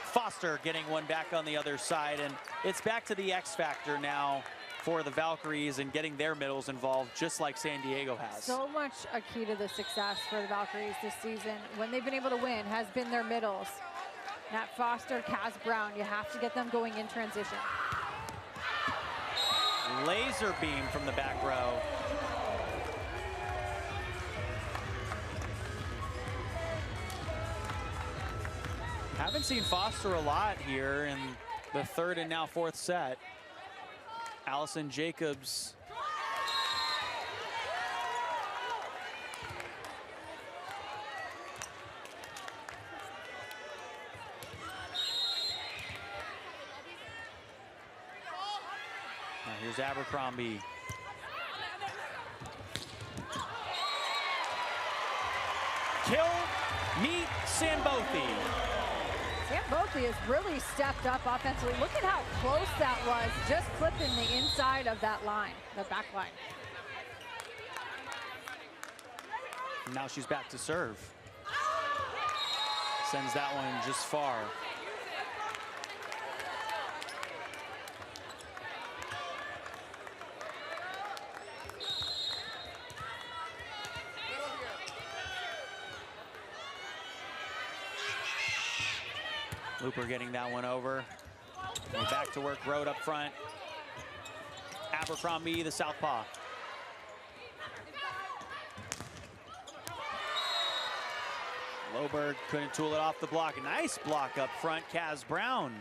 Foster getting one back on the other side. And it's back to the X factor now for the Valkyries and getting their middles involved, just like San Diego has. So much a key to the success for the Valkyries this season, when they've been able to win, has been their middles. Nat Foster, Kaz Brown, you have to get them going in transition. Laser beam from the back row. Haven't seen Foster a lot here in the third and now fourth set. Allison Jacobs. Now here's Abercrombie. Kill, meet Sambothy. Sambothy has really stepped up offensively. Look at how close that was, just clipping the inside of that line, the back line. Now she's back to serve. Sends that one just far. Looper getting that one over. And back to work, road up front. Abercrombie, the southpaw. Loberg couldn't tool it off the block. A nice block up front, Kaz Brown.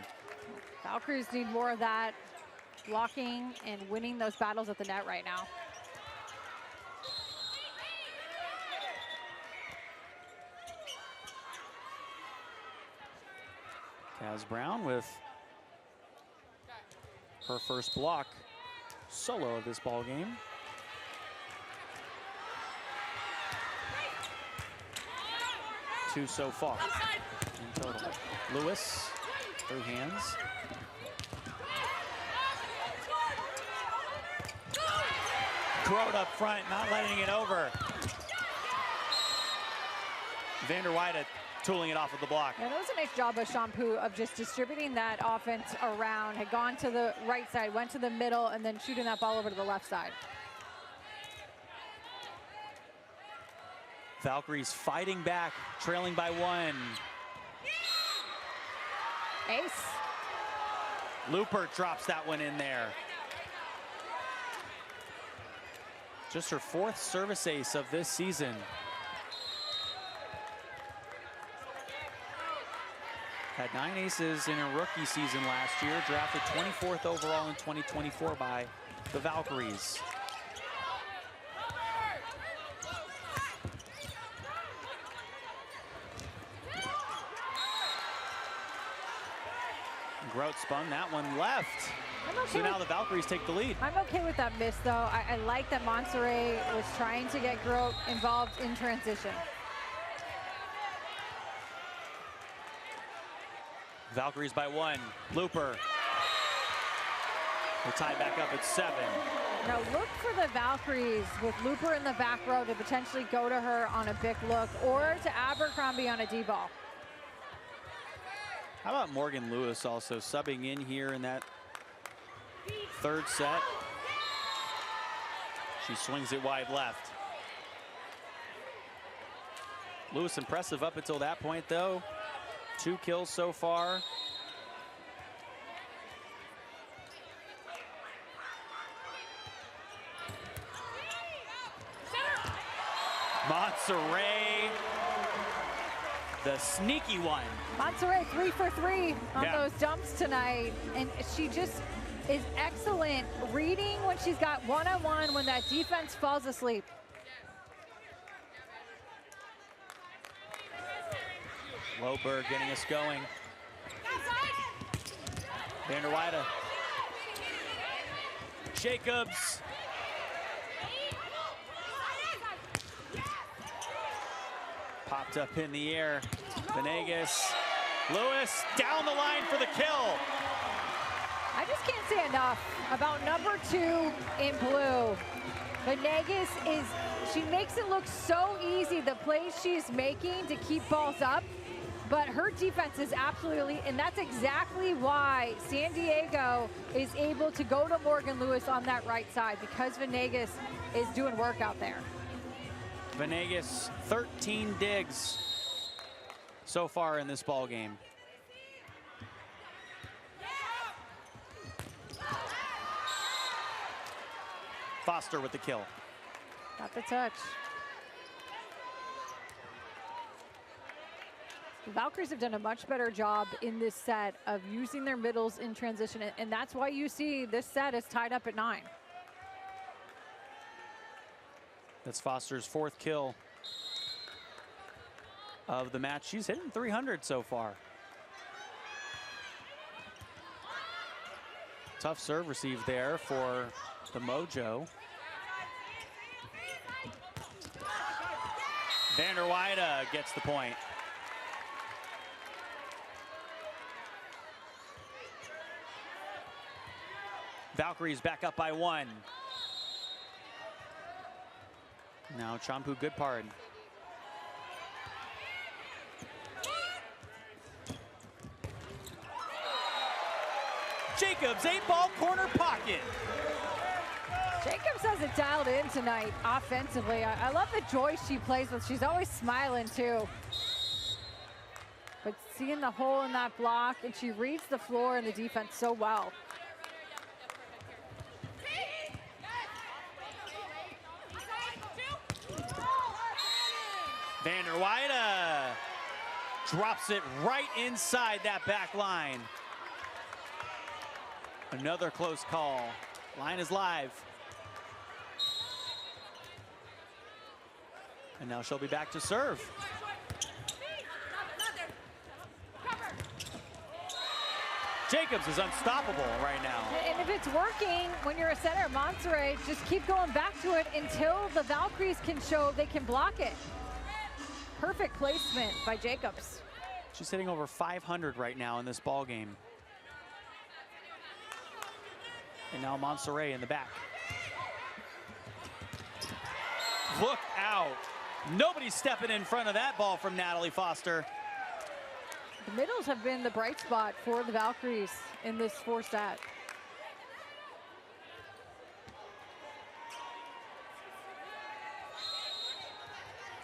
Valkyries need more of that blocking and winning those battles at the net right now. Kaz Brown with her first block solo of this ball game. Two so far in total. Lewis through hands. Grote up front, not letting it over. Vander Weide tooling it off of the block. Yeah, that was a nice job by Shampoo of just distributing that offense around. Had gone to the right side, went to the middle, and then shooting that ball over to the left side. Valkyries fighting back, trailing by 1. Ace. Looper drops that one in there. Just her 4th service ace of this season. Had 9 aces in her rookie season last year, drafted 24th overall in 2024 by the Valkyries. Grout spun that one left. So now the Valkyries take the lead. I'm okay with that miss, though. I like that Monserrat was trying to get Grout involved in transition. Valkyries by 1. Looper. We're tied back up at 7. Now look for the Valkyries with Looper in the back row to potentially go to her on a big look or to Abercrombie on a D-ball. How about Morgan Lewis also subbing in here in that 3rd set? She swings it wide left. Lewis impressive up until that point, though. 2 kills so far. Monserrat, the sneaky one. Monserrat 3 for 3 on those dumps tonight, and she just is excellent reading when she's got one-on-one when that defense falls asleep. Loberg getting us going. Vanderweide. Jacobs. Popped up in the air. Venegas. Lewis down the line for the kill. I just can't say enough about number 2 in blue. Venegas she makes it look so easy, the plays she's making to keep balls up. But her defense is absolutely, and that's exactly why San Diego is able to go to Morgan Lewis on that right side, because Venegas is doing work out there. Venegas, 13 digs so far in this ball game. Foster with the kill. Got the touch. The Valkyries have done a much better job in this set of using their middles in transition, and that's why you see this set is tied up at 9. That's Foster's 4th kill of the match. She's hitting 300 so far. Tough serve receive there for the Mojo. Vanderweide gets the point. Valkyries back up by 1. Now Champu Goodpard. Jacobs, 8-ball corner pocket. Jacobs has it dialed in tonight offensively. I love the joy she plays with. She's always smiling too. But seeing the hole in that block, and she reads the floor and the defense so well. Vanderweide drops it right inside that back line. Another close call. Line is live. And now she'll be back to serve. Jacobs is unstoppable right now. And if it's working when you're a center, Monserrat, just keep going back to it until the Valkyries can show they can block it. Perfect placement by Jacobs. She's hitting over 500 right now in this ball game. And now Monserrat in the back. Look out. Nobody's stepping in front of that ball from Natalie Foster. The middles have been the bright spot for the Valkyries in this 4 set.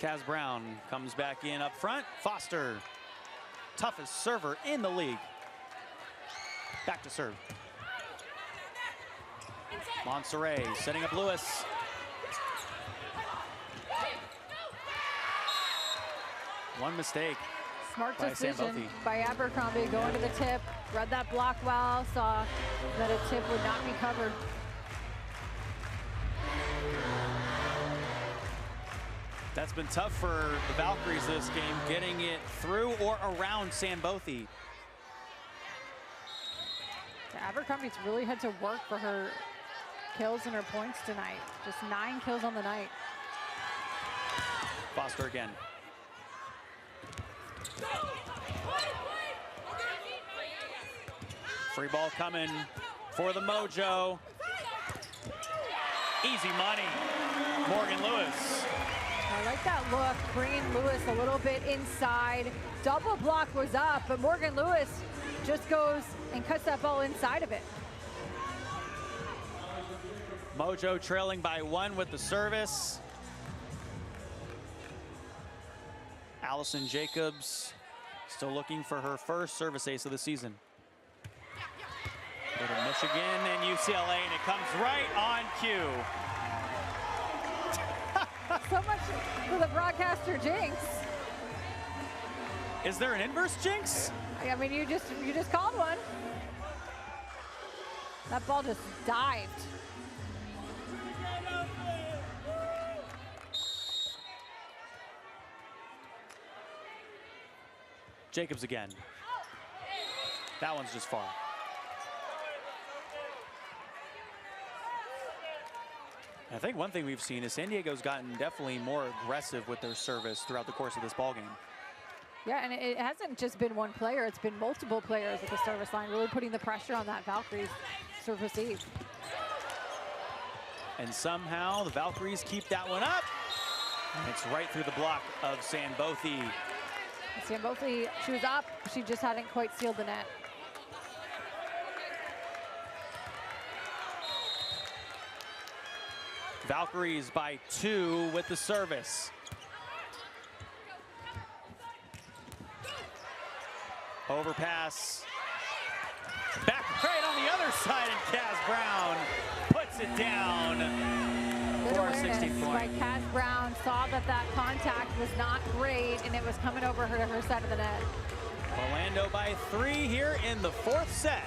Kaz Brown comes back in up front. Foster, toughest server in the league. Back to serve. Monserrat setting up Lewis. One mistake. Smart by decision by Abercrombie going to the tip. Read that block well, saw that a tip would not be covered. That's been tough for the Valkyries this game, getting it through or around Sambothy. Abercrombie's really had to work for her kills and her points tonight. Just 9 kills on the night. Foster again. Free ball coming for the Mojo. Easy money. Morgan Lewis. I like that look, bringing Lewis a little bit inside. Double block was up, but Morgan Lewis just goes and cuts that ball inside of it. Mojo trailing by 1 with the service. Allison Jacobs still looking for her first service ace of the season. Go to Michigan and UCLA, and it comes right on cue. So much for the broadcaster jinx. Is there an inverse jinx? I mean, you just called one. That ball just dived. Jacobs again. That one's just far. I think one thing we've seen is San Diego's gotten definitely more aggressive with their service throughout the course of this ballgame. Yeah, and it hasn't just been one player, it's been multiple players at the service line, really putting the pressure on that Valkyries service eve. And somehow the Valkyries keep that one up. And it's right through the block of Sambothy. Sambothy, she was up, she just hadn't quite sealed the net. Valkyries by 2 with the service. Overpass. Back right on the other side, and Kaz Brown puts it down. Good For a 16 awareness by point. Kaz Brown, saw that contact was not great and it was coming over her side of the net. Orlando by 3 here in the 4th set.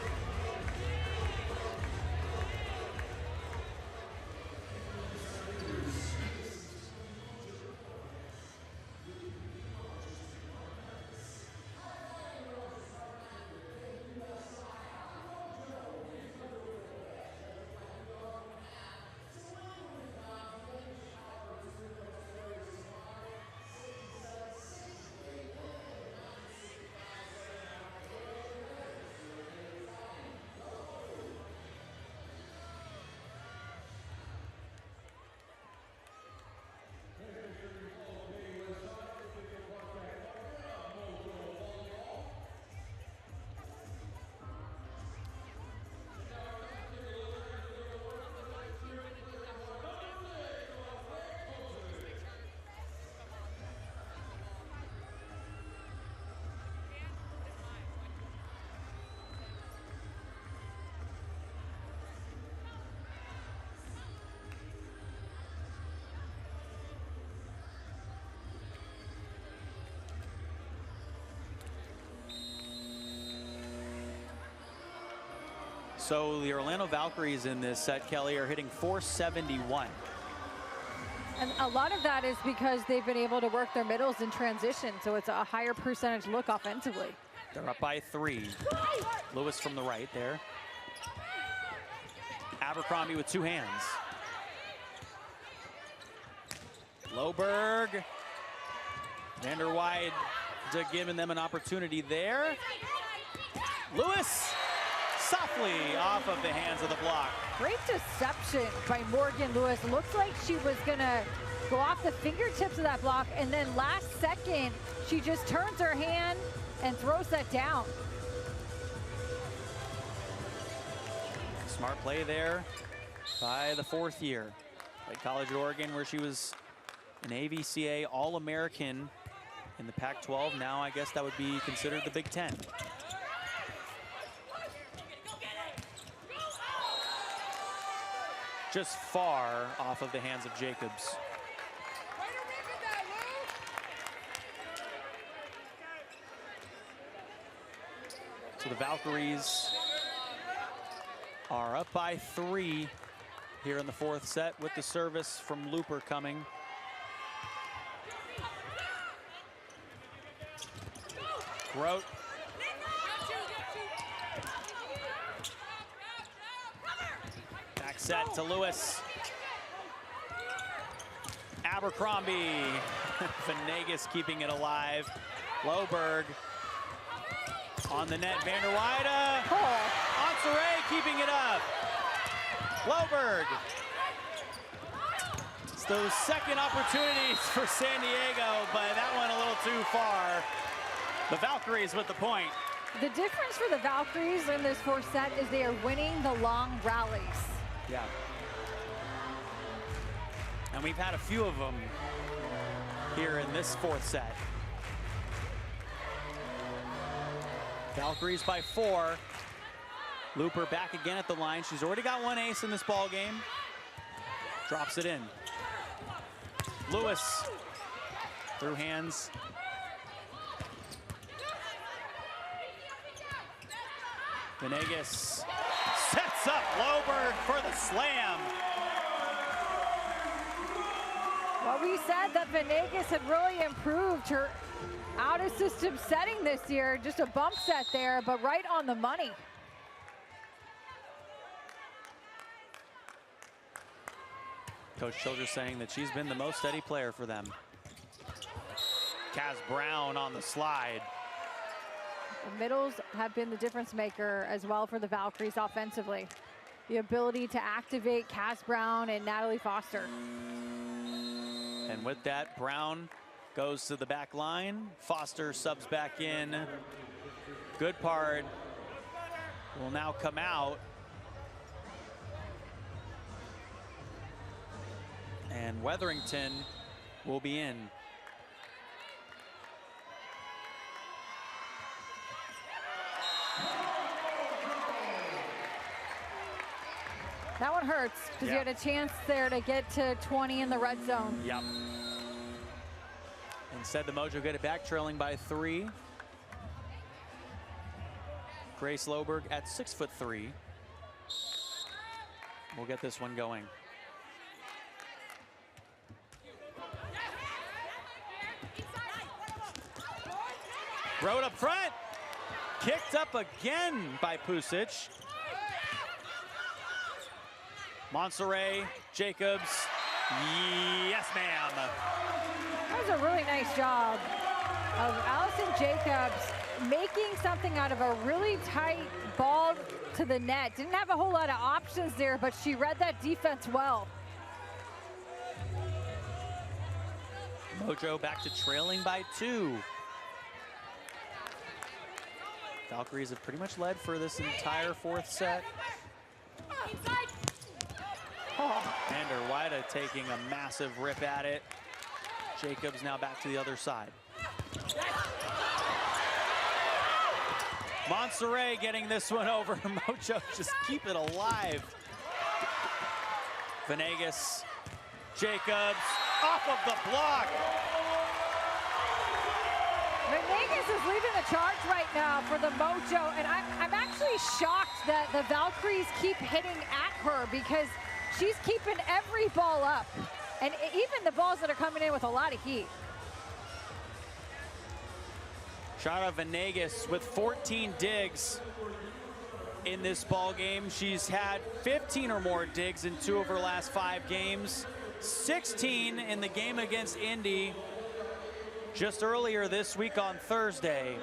So the Orlando Valkyries in this set, Kelly, are hitting .471. And a lot of that is because they've been able to work their middles in transition, so it's a higher percentage look offensively. They're up by 3. Lewis from the right there. Abercrombie with 2 hands. Loberg. Vanderweide giving them an opportunity there. Lewis softly off of the hands of the block. Great deception by Morgan Lewis. Looks like she was gonna go off the fingertips of that block, and then last second, she just turns her hand and throws that down. Smart play there by the 4th year. Played college at Oregon where she was an AVCA All-American in the Pac-12. Now I guess that would be considered the Big Ten. Just far off of the hands of Jacobs. So the Valkyries are up by 3 here in the 4th set with the service from Looper coming. Grote. Back set to Lewis. Abercrombie. Venegas keeping it alive. Loberg. On the net, Vander Weide. Ansaray keeping it up. Loberg. It's those second opportunities for San Diego, but that went a little too far. The Valkyries with the point. The difference for the Valkyries in this 4th set is they are winning the long rallies. Yeah. And we've had a few of them here in this 4th set. Valkyries by 4. Looper back again at the line. She's already got 1 ace in this ball game. Drops it in. Lewis through hands. Venegas sets up Loberg for the slam. Well, we said that Venegas had really improved her out-of-system setting this year. Just a bump set there, but right on the money. Coach Childress saying that she's been the most steady player for them. Kaz Brown on the slide. The middles have been the difference maker as well for the Valkyries offensively. The ability to activate Kaz Brown and Natalie Foster. And with that, Brown goes to the back line. Foster subs back in. Goodpard will now come out. And Wetherington will be in. That one hurts because you had a chance there to get to 20 in the red zone. Yep. Instead, the Mojo get it back, trailing by 3. Grace Loberg at 6'3". We'll get this one going. Grote up front. Kicked up again by Pusic. Monserrat, Jacobs. Yes, ma'am. That was a really nice job of Allison Jacobs making something out of a really tight ball to the net. Didn't have a whole lot of options there, but she read that defense well. Mojo back to trailing by 2. Valkyries have pretty much led for this entire 4th set. Vander Weide taking a massive rip at it. Jacobs now back to the other side. Monserrat getting this one over. Mojo just keep it alive. Venegas, Jacobs off of the block. Venegas is leading the charge right now for the Mojo, and I'm actually shocked that the Valkyries keep hitting at her because she's keeping every ball up, and even the balls that are coming in with a lot of heat. Shara Venegas with 14 digs in this ball game. She's had 15 or more digs in 2 of her last 5 games. 16 in the game against Indy just earlier this week on Thursday.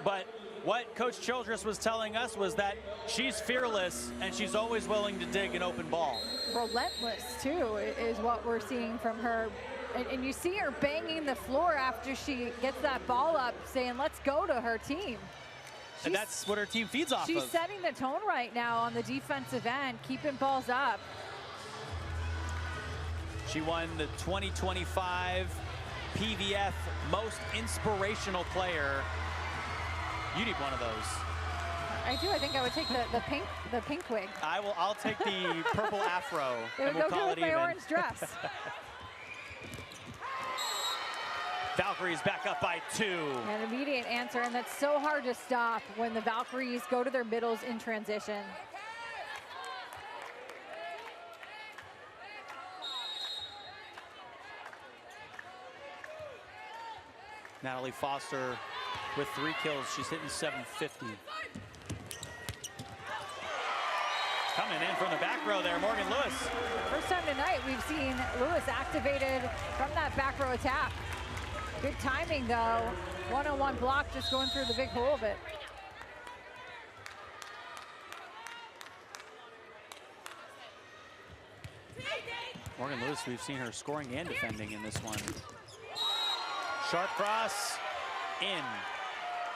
But what Coach Childress was telling us was that she's fearless and she's always willing to dig an open ball. Relentless, too, is what we're seeing from her. And you see her banging the floor after she gets that ball up, saying, let's go to her team. And that's what her team feeds off of. She's setting the tone right now on the defensive end, keeping balls up. She won the 2025 PVF Most Inspirational Player. You need one of those. I do. I think I would take the pink wig. I'll take the purple afro. It would we'll go call good with it my even. orange dress. Valkyries back up by 2. An immediate answer, and that's so hard to stop when the Valkyries go to their middles in transition. Natalie Foster with 3 kills. She's hitting 750. Coming in from the back row there, Morgan Lewis. First time tonight we've seen Lewis activated from that back row attack. Good timing though. One-on-one block, just going through the big hole of it. Morgan Lewis, we've seen her scoring and defending in this one. Sharp cross, in.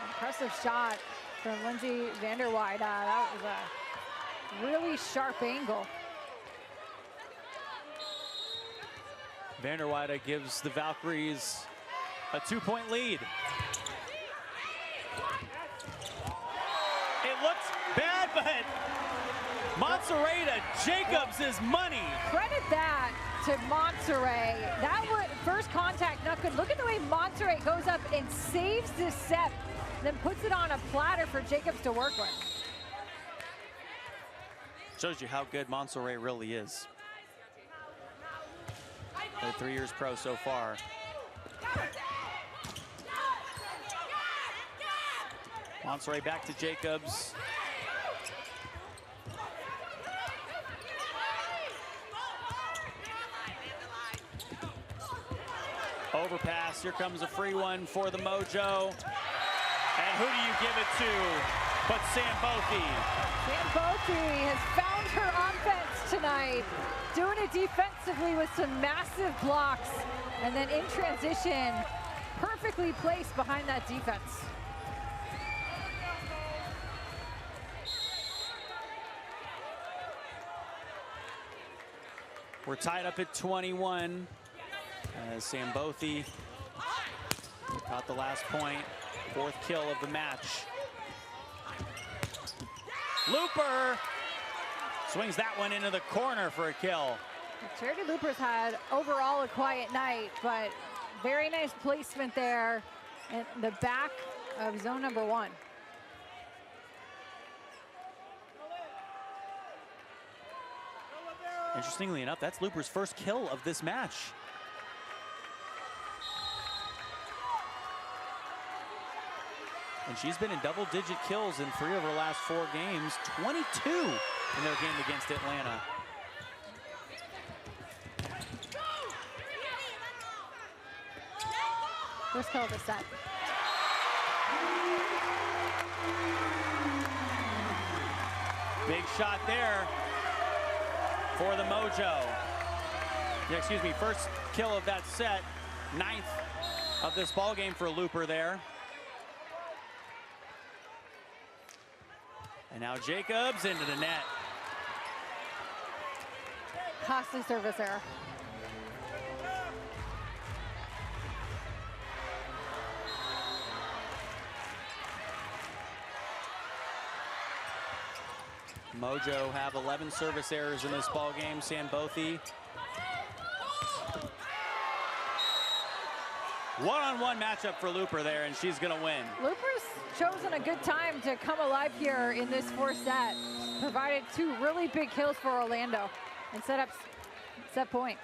Impressive shot from Lindsay Vanderweide. That was a really sharp angle. Vanderweide gives the Valkyries a 2-point lead. It looks bad, but Montserrat Jacobs is money. Credit that to Montserrat. That was first contact, not good. Look at the way Montserrat goes up and saves this set, then puts it on a platter for Jacobs to work with. Shows you how good Montserrat really is. Played 3 years pro so far. Montserrat back to Jacobs. Overpass, here comes a free one for the Mojo. And who do you give it to but Sam Bothy? Sam Bothy has found her offense tonight, doing it defensively with some massive blocks, and then in transition, perfectly placed behind that defense. We're tied up at 21 as Sam Bothy got the last point, 4th kill of the match. Looper swings that one into the corner for a kill. Charity Looper's had overall a quiet night, but very nice placement there in the back of zone number 1. Interestingly enough, that's Looper's first kill of this match. And she's been in double-digit kills in 3 of her last 4 games, 22 in their game against Atlanta. First kill of the set. Big shot there for the Mojo. Yeah, excuse me, first kill of that set, 9th of this ball game for Looper there. And now Jacobs into the net. Costly service error. Mojo have 11 service errors in this ball game. Sam Bothy. One-on-one matchup for Looper there, and she's gonna win. Looper's chosen a good time to come alive here in this 4th set. Provided 2 really big kills for Orlando and set up set point.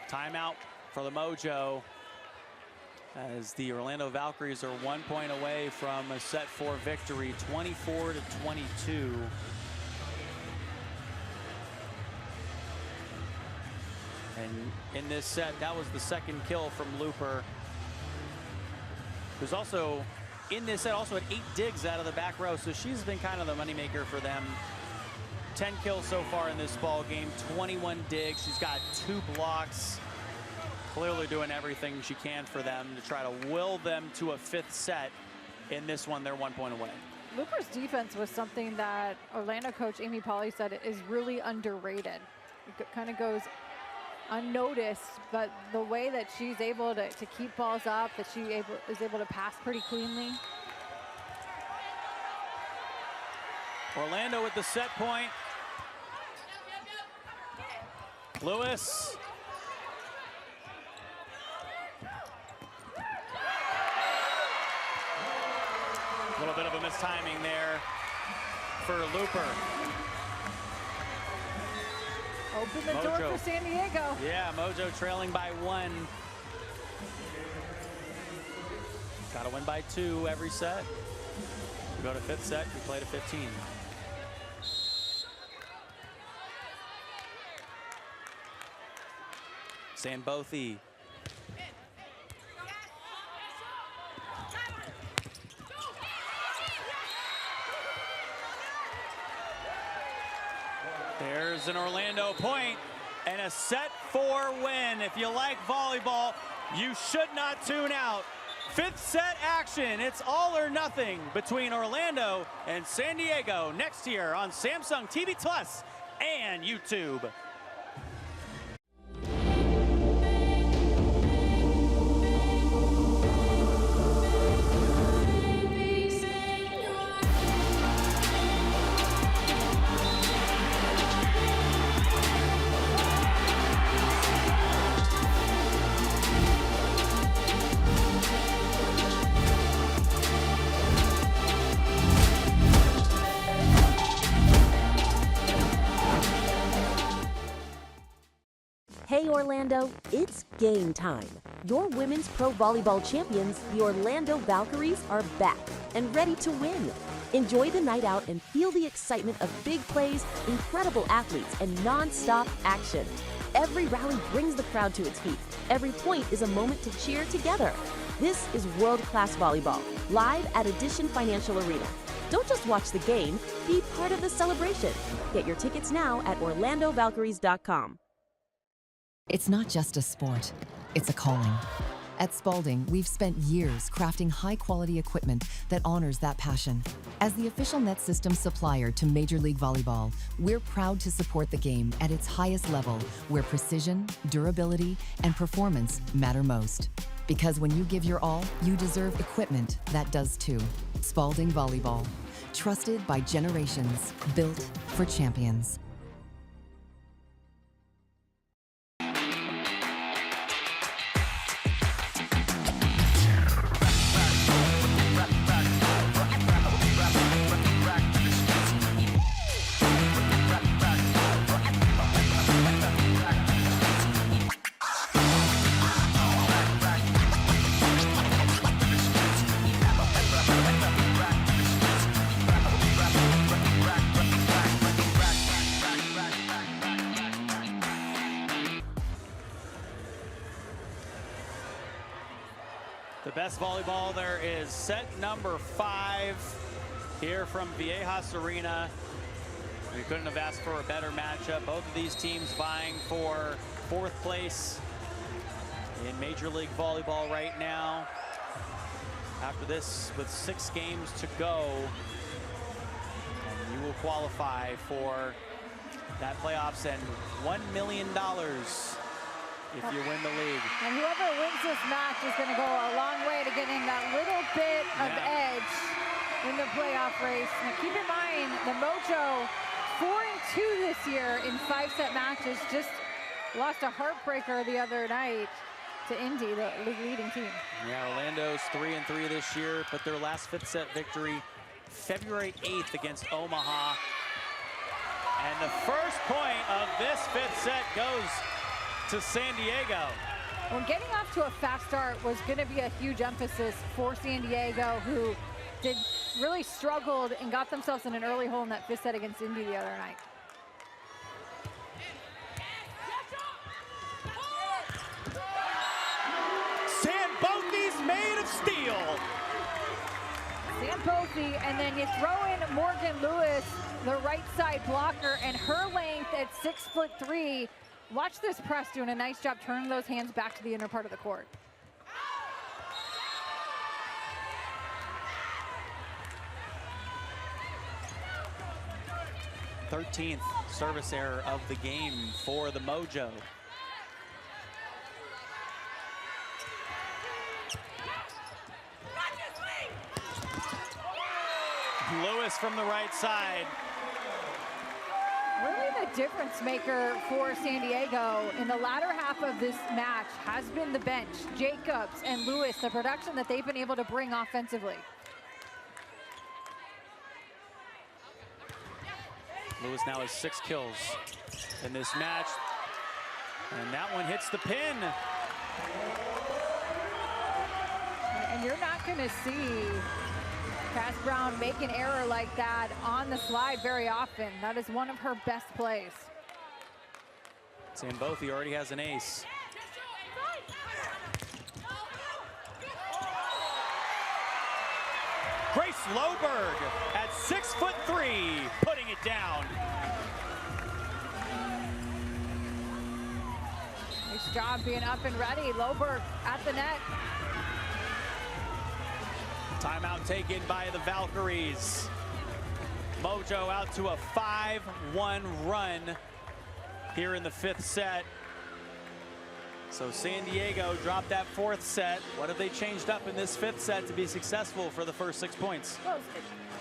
Timeout for the Mojo as the Orlando Valkyries are 1 point away from a set 4 victory, 24-22. And in this set, that was the 2nd kill from Looper. Who's also, in this set, also had 8 digs out of the back row, so she's been kind of the moneymaker for them. 10 kills so far in this ball game, 21 digs. She's got 2 blocks. Clearly doing everything she can for them to try to will them to a 5th set. In this one, they're 1 point away. Looper's defense was something that Orlando coach Amy Pauley said is really underrated. It kind of goes unnoticed, but the way that she's able to keep balls up, that she is able to pass pretty cleanly. Orlando with the set point. Lewis. A little bit of a mistiming there for Looper. Open the Mojo. door for San Diego. Yeah, Mojo trailing by 1. Gotta win by 2 every set. We go to 5th set, we play to 15. Sambothy. There's an Orlando point and a set 4 win. If you like volleyball, you should not tune out. 5th set action. It's all or nothing between Orlando and San Diego next year on Samsung TV Plus and YouTube. Hey Orlando, it's game time. Your women's pro volleyball champions, the Orlando Valkyries, are back and ready to win. Enjoy the night out and feel the excitement of big plays, incredible athletes, and non-stop action. Every rally brings the crowd to its feet. Every point is a moment to cheer together. This is world-class volleyball, live at Edition Financial Arena. Don't just watch the game, be part of the celebration. Get your tickets now at orlandovalkyries.com. It's not just a sport, it's a calling. At Spalding, we've spent years crafting high-quality equipment that honors that passion. As the official net system supplier to Major League Volleyball, we're proud to support the game at its highest level, where precision, durability, and performance matter most. Because when you give your all, you deserve equipment that does too. Spalding Volleyball, trusted by generations, built for champions. The best volleyball there is set number 5 here from Viejas Arena. We couldn't have asked for a better matchup. Both of these teams vying for 4th place in Major League Volleyball right now. After this, with 6 games to go, and you will qualify for that playoffs and $1 million if you win the league. And whoever wins this match is going to go a long way to getting that little bit of edge in the playoff race. Now keep in mind, the Mojo 4-2 this year in 5-set matches, just lost a heartbreaker the other night to Indy, the league leading team. Yeah, Orlando's 3-3 this year, but their last 5th set victory February 8th against Omaha. And the first point of this 5th set goes to San Diego. Well, getting off to a fast start was going to be a huge emphasis for San Diego, who really struggled and got themselves in an early hole in that 5th set against Indy the other night. Sambothy's made of steel. Sambothy, and then you throw in Morgan Lewis, the right side blocker, and her length at 6'3". Watch this press doing a nice job turning those hands back to the inner part of the court. th service error of the game for the Mojo. Lewis from the right side. Really the difference maker for San Diego in the latter half of this match has been the bench. Jacobs and Lewis, the production that they've been able to bring offensively. Lewis now has 6 kills in this match. And that one hits the pin. And you're not going to see Cass Brown make an error like that on the slide very often. That is one of her best plays. Zambothy already has an ace. Grace Loberg at 6'3", putting it down. Nice job being up and ready. Loberg at the net. Timeout taken by the Valkyries. Mojo out to a 5-1 run here in the 5th set. So San Diego dropped that 4th set. What have they changed up in this 5th set to be successful for the first 6 points? Well,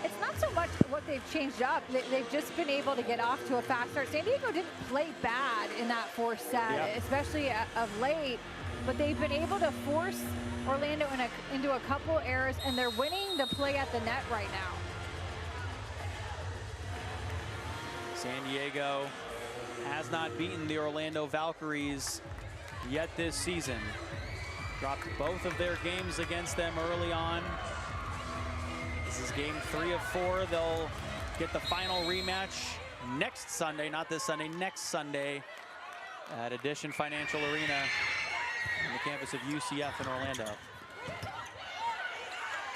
it's not so much what they've changed up. They've just been able to get off to a fast start. San Diego didn't play bad in that 4th set, especially of late, but they've been able to force Orlando into a couple errors, and they're winning the play at the net right now. San Diego has not beaten the Orlando Valkyries yet this season. Dropped both of their games against them early on. This is game 3 of 4. They'll get the final rematch next Sunday, not this Sunday, next Sunday at Addition Financial Arena on the campus of UCF in Orlando.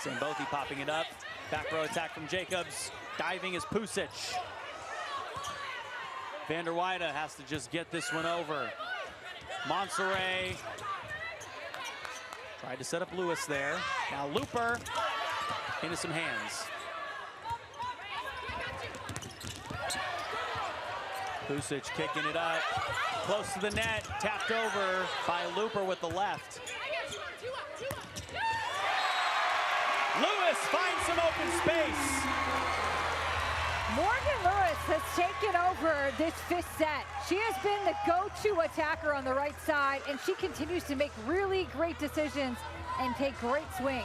Zambothy popping it up. Back row attack from Jacobs. Diving is Pusic. Vander Weide has to just get this one over. Monserrat tried to set up Lewis there. Now Looper into some hands. Pusic kicking it up. Close to the net, tapped over by Looper with the left. Lewis finds some open space. Morgan Lewis has taken over this 5th set. She has been the go-to attacker on the right side, and she continues to make really great decisions and take great swings.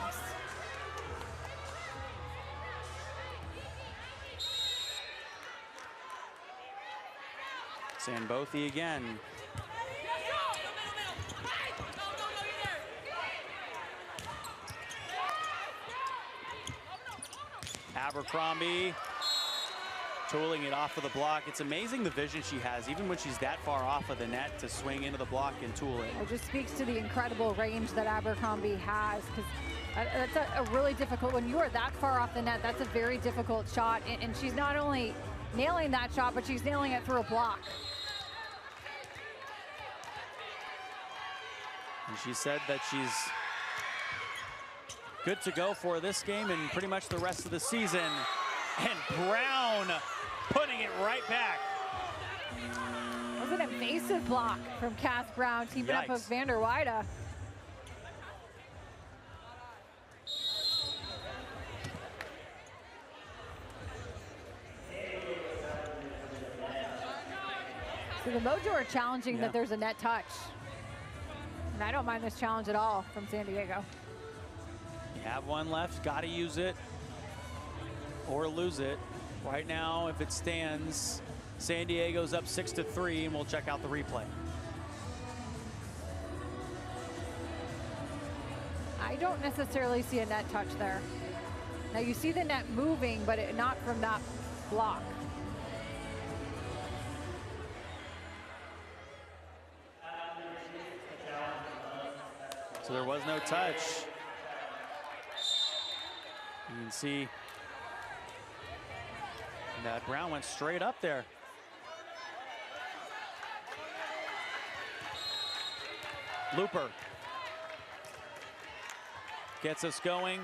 Zambothy again. Abercrombie tooling it off of the block. It's amazing the vision she has, even when she's that far off of the net, to swing into the block and tool it. It just speaks to the incredible range that Abercrombie has, because that's a really difficult, when you are that far off the net, that's a very difficult shot. And she's not only nailing that shot, but she's nailing it through a block. And she said that she's good to go for this game and pretty much the rest of the season. And Brown putting it right back. That was an invasive block from Cass Brown, teaming up with Vander Weide. So the Mojo are challenging that there's a net touch. And I don't mind this challenge at all from San Diego. You have one left, gotta use it or lose it. Right now, if it stands, San Diego's up 6-3, and we'll check out the replay. I don't necessarily see a net touch there. Now you see the net moving, but not from that block. So there was no touch. You can see that Brown went straight up there. Looper gets us going.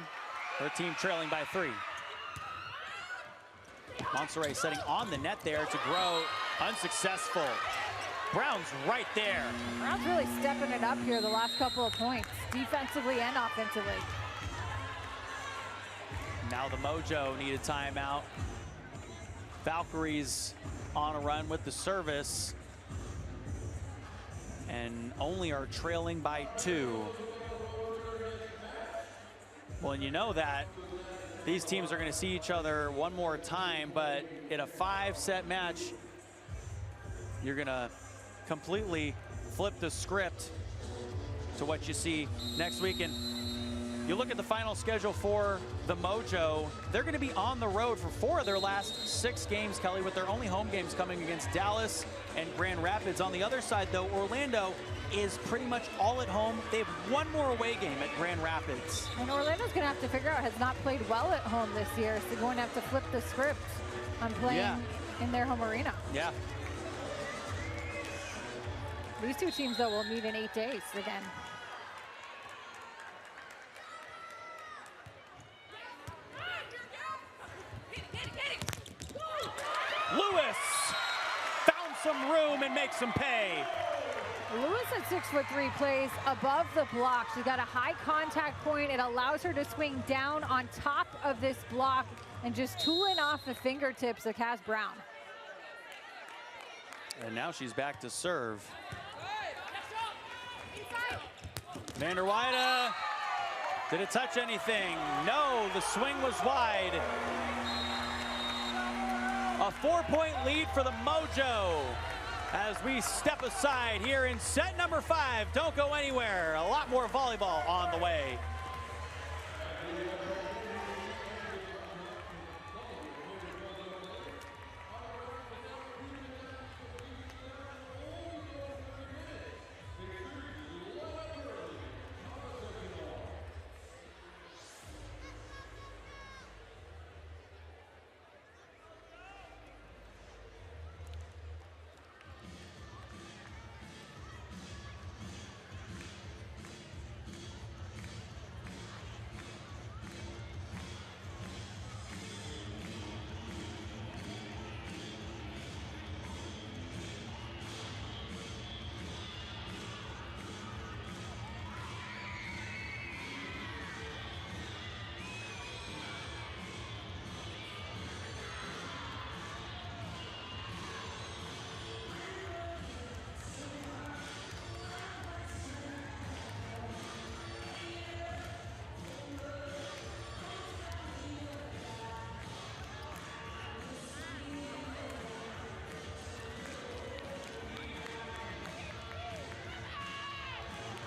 Her team trailing by 3. Monserrat setting on the net there to grow. Unsuccessful. Brown's right there. Brown's really stepping it up here the last couple of points, defensively and offensively. Now the Mojo need a timeout. Valkyries on a run with the service and only are trailing by 2. Well, and you know that these teams are going to see each other one more time, but in a 5-set match, you're going to completely flip the script to what you see next week. And you look at the final schedule for the Mojo, they're going to be on the road for 4 of their last 6 games, Kelly, with their only home games coming against Dallas and Grand Rapids. On the other side, though, Orlando is pretty much all at home. They have one more away game at Grand Rapids. And Orlando's going to have to figure out, has not played well at home this year, so they're going to have to flip the script on playing in their home arena. Yeah. These 2 teams, though, will meet in 8 days again. Lewis found some room and makes them pay. Lewis at 6'3" plays above the block. She's got a high contact point. It allows her to swing down on top of this block and just tooling off the fingertips of Cass Brown. And now she's back to serve. Vander Weide, did it touch anything? No, the swing was wide. A 4-point lead for the Mojo as we step aside here in set number 5. Don't go anywhere. A lot more volleyball on the way.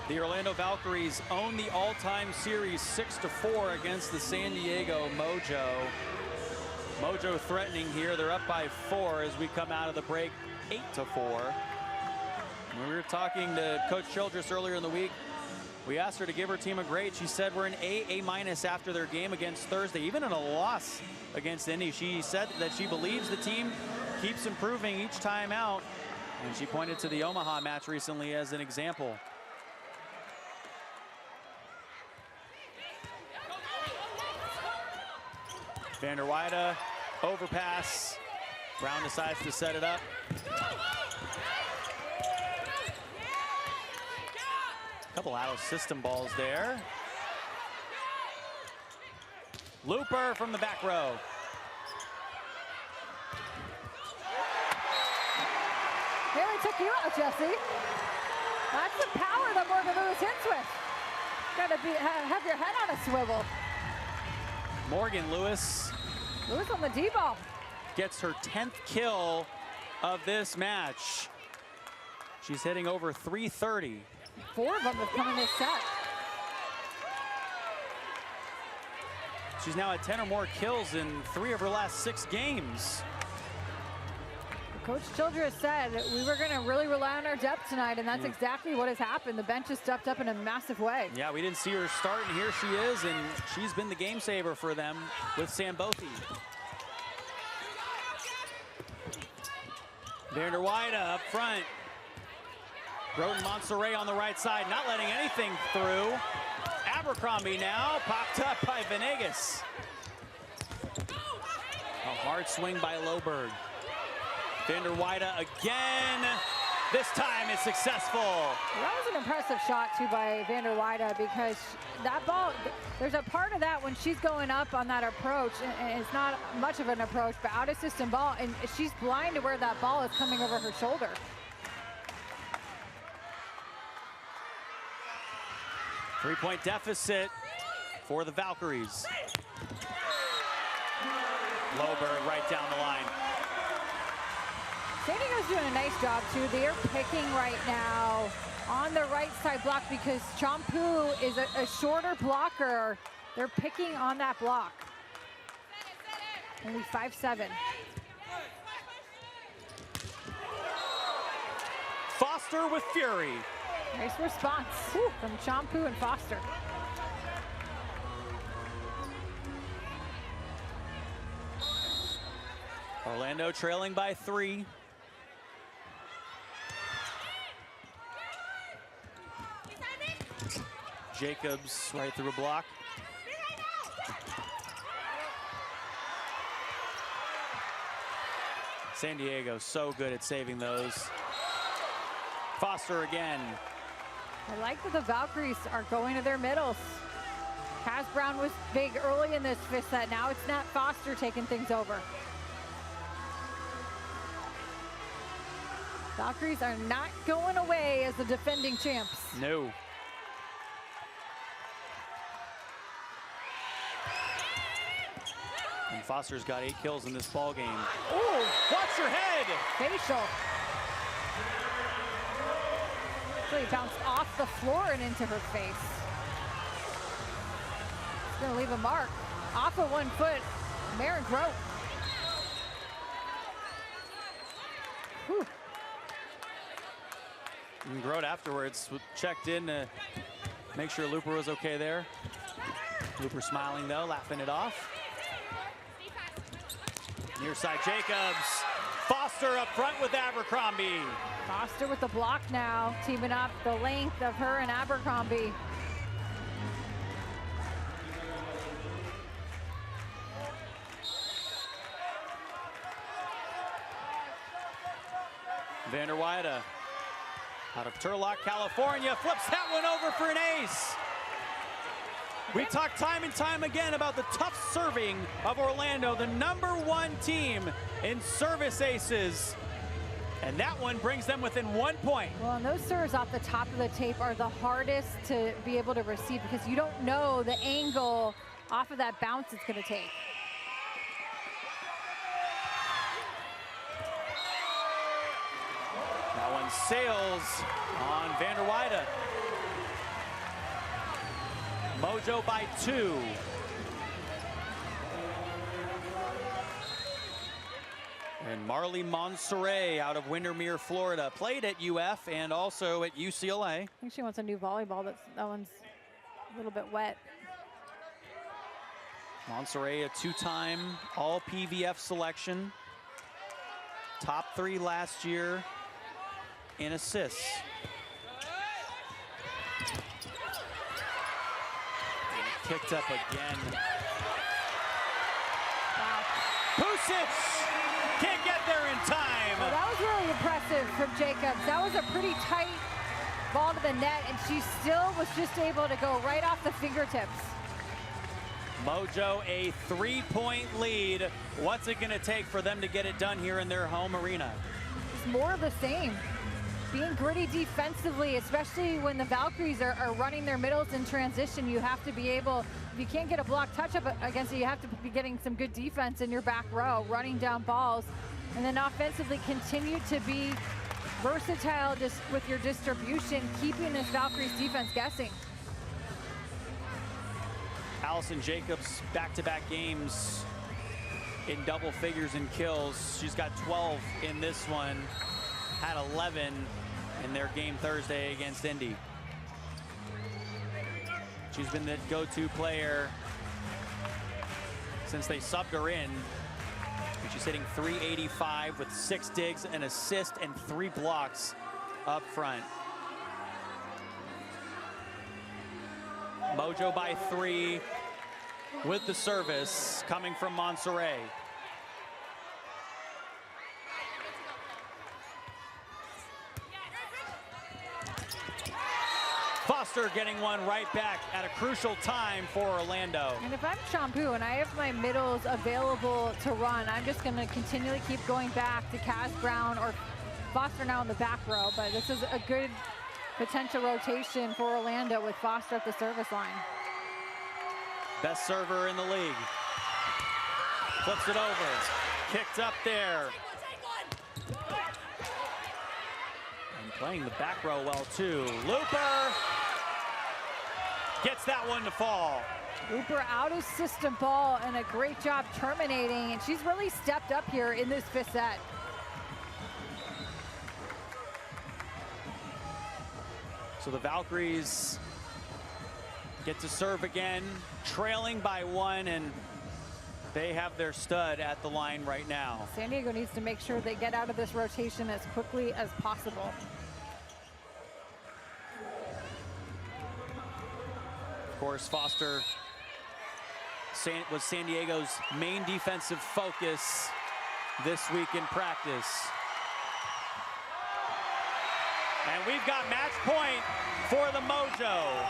The Orlando Valkyries own the all-time series 6-4 against the San Diego Mojo. Mojo threatening here. They're up by 4 as we come out of the break, 8-4. We were talking to Coach Childress earlier in the week. We asked her to give her team a grade. She said we're an A- after their game against Thursday. Even in a loss against Indy, she said that she believes the team keeps improving each time out. And she pointed to the Omaha match recently as an example. Vander Weide, overpass. Brown decides to set it up. A couple out of system balls there. Looper from the back row. Nearly took you out, Jesse. That's the power that Morgan Lewis hits with. Gotta have your head on a swivel. Morgan Lewis. Lewis on the D-ball. Gets her 10th kill of this match. She's hitting over 330. 4 of them have come in this set. She's now at 10 or more kills in 3 of her last 6 games. Coach Childress said we were going to really rely on our depth tonight, and that's exactly what has happened. The bench has stepped up in a massive way. Yeah, we didn't see her start, and here she is, and she's been the game saver for them with Sambothi. Vander Weide up front. Broden Montserrat on the right side, not letting anything through. Abercrombie now, popped up by Venegas. A hard swing by Loberg. Vander Weide again. This time is successful. That was an impressive shot, too, by Vander Weide, because that ball, there's a part of that when she's going up on that approach, and it's not much of an approach, but out of system ball, and she's blind to where that ball is coming over her shoulder. Three-point deficit for the Valkyries. Loberg right down the line. San Diego's doing a nice job, too. They're picking right now on the right side block because Champu is a shorter blocker. They're picking on that block. Only 5'7". Foster with fury. Nice response from Champu and Foster. Orlando trailing by 3. Jacobs right through a block. San Diego so good at saving those. Foster again. I like that the Valkyries are going to their middles. Kaz Brown was big early in this fifth set. Now it's Nat Foster taking things over. Valkyries are not going away as the defending champs. No. And Foster's got 8 kills in this ball game. Ooh, watch your head! Facial. Actually bounced off the floor and into her face. It's gonna leave a mark. Off of 1 foot, Maren Grote. Whew. And Grote afterwards checked in to make sure Looper was okay there. Looper smiling though, laughing it off. Near side Jacobs. Foster up front with Abercrombie. Foster with the block now, teaming up the length of her and Abercrombie. Vander Weide out of Turlock, California, flips that one over for an ace. We talk time and time again about the tough serving of Orlando, the #1 team in service aces. And that one brings them within 1 point. Well, and those serves off the top of the tape are the hardest to be able to receive because you don't know the angle off of that bounce it's going to take. That one sails on Vander Weide. Mojo by 2. And Marley Monserrat out of Windermere, Florida, played at UF and also at UCLA. I think she wants a new volleyball. That one's a little bit wet. Monserrat, a 2-time all PVF selection. Top 3 last year in assists. Kicked up again. Wow. Pusic can't get there in time. Well, that was really impressive from Jacobs. That was a pretty tight ball to the net, and she still was just able to go right off the fingertips. Mojo a 3-point lead. What's it gonna take for them to get it done here in their home arena? It's more of the same. Being gritty defensively, especially when the Valkyries are running their middles in transition, you have to be able, if you can't get a block touch up against it, you have to be getting some good defense in your back row, running down balls, and then offensively continue to be versatile just with your distribution, keeping this Valkyries defense guessing. Allison Jacobs, back-to-back games in double figures in kills. She's got 12 in this one, had 11 in their game Thursday against Indy. She's been the go-to player since they subbed her in. And she's hitting .385 with 6 digs, an assist, and 3 blocks up front. Mojo by 3 with the service coming from Monserrat. Foster getting one right back at a crucial time for Orlando. And if I'm Shampoo and I have my middles available to run, I'm just going to continually keep going back to Kaz Brown or Foster now in the back row. But this is a good potential rotation for Orlando with Foster at the service line. Best server in the league. Flips it over. Kicked up there. And playing the back row well too. Looper gets that one to fall. Looper out of system ball and a great job terminating. And she's really stepped up here in this fifth set. So the Valkyries get to serve again, trailing by one, and they have their stud at the line right now. San Diego needs to make sure they get out of this rotation as quickly as possible. Of course, Foster was San Diego's main defensive focus this week in practice. And we've got match point for the Mojo.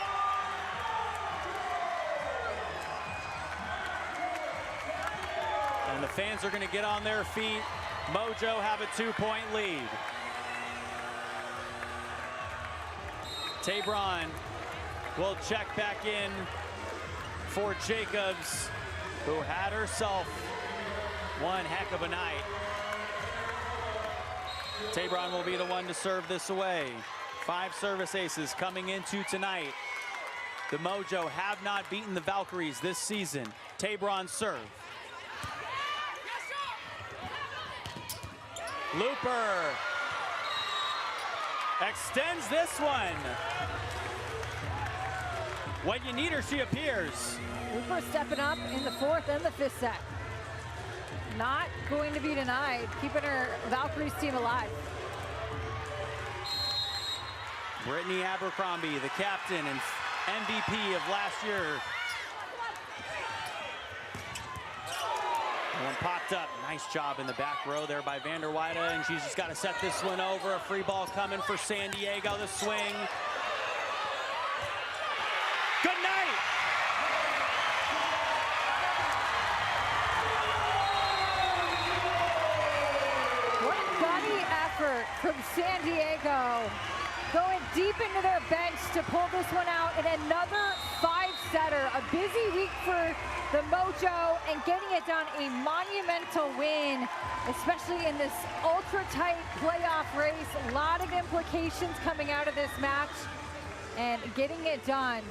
And the fans are going to get on their feet. Mojo have a 2-point lead. Tabron will check back in for Jacobs, who had herself one heck of a night. Tabron will be the one to serve this away. 5 service aces coming into tonight. The Mojo have not beaten the Valkyries this season. Tabron serve. Looper extends this one. When you need her, she appears. Looper stepping up in the fourth and the fifth set. Not going to be denied, keeping her Valkyries team alive. Brittany Abercrombie, the captain and MVP of last year. One popped up. Nice job in the back row there by Vander Weide, and she's just got to set this one over. A free ball coming for San Diego. The swing. Good night. What a body effort from San Diego. Going deep into their bench to pull this one out in another 5-setter. A busy week for the Mojo and getting it done, a monumental win, especially in this ultra-tight playoff race. A lot of implications coming out of this match and getting it done.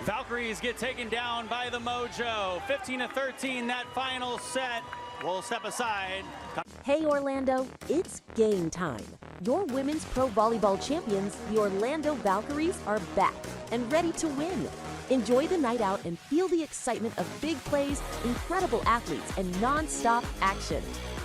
Valkyries get taken down by the Mojo. 15-13, that final set. We'll step aside. Hey Orlando, it's game time. Your women's pro volleyball champions, the Orlando Valkyries, are back and ready to win. Enjoy the night out and feel the excitement of big plays, incredible athletes, and non-stop action.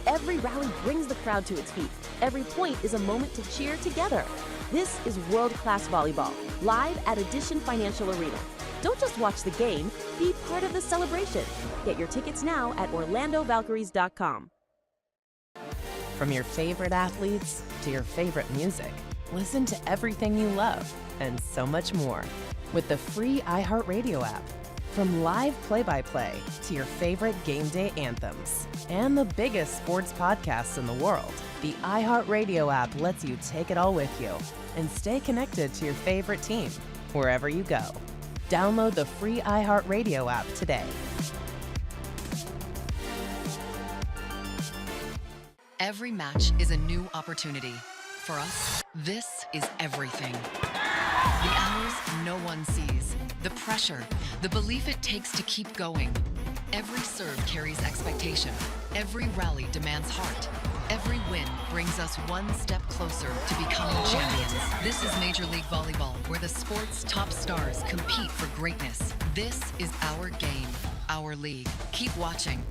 Every rally brings the crowd to its feet. Every point is a moment to cheer together. This is world-class volleyball, live at Edition Financial Arena. Don't just watch the game, be part of the celebration. Get your tickets now at orlandovalkyries.com. From your favorite athletes to your favorite music, listen to everything you love and so much more with the free iHeartRadio app. From live play-by-play to your favorite game day anthems and the biggest sports podcasts in the world, the iHeartRadio app lets you take it all with you and stay connected to your favorite team wherever you go. Download the free iHeartRadio app today. Every match is a new opportunity. For us, this is everything. The hours no one sees, the pressure, the belief it takes to keep going. Every serve carries expectation. Every rally demands heart. Every win brings us one step closer to becoming champions. This is Major League Volleyball, where the sport's top stars compete for greatness. This is our game, our league. Keep watching.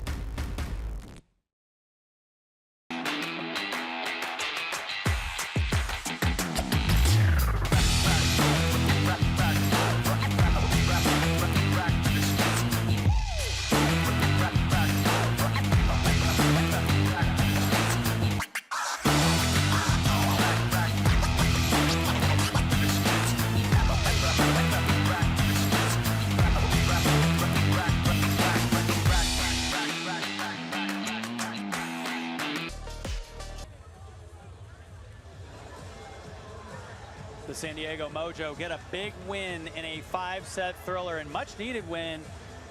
The San Diego Mojo get a big win in a 5-set thriller and much needed win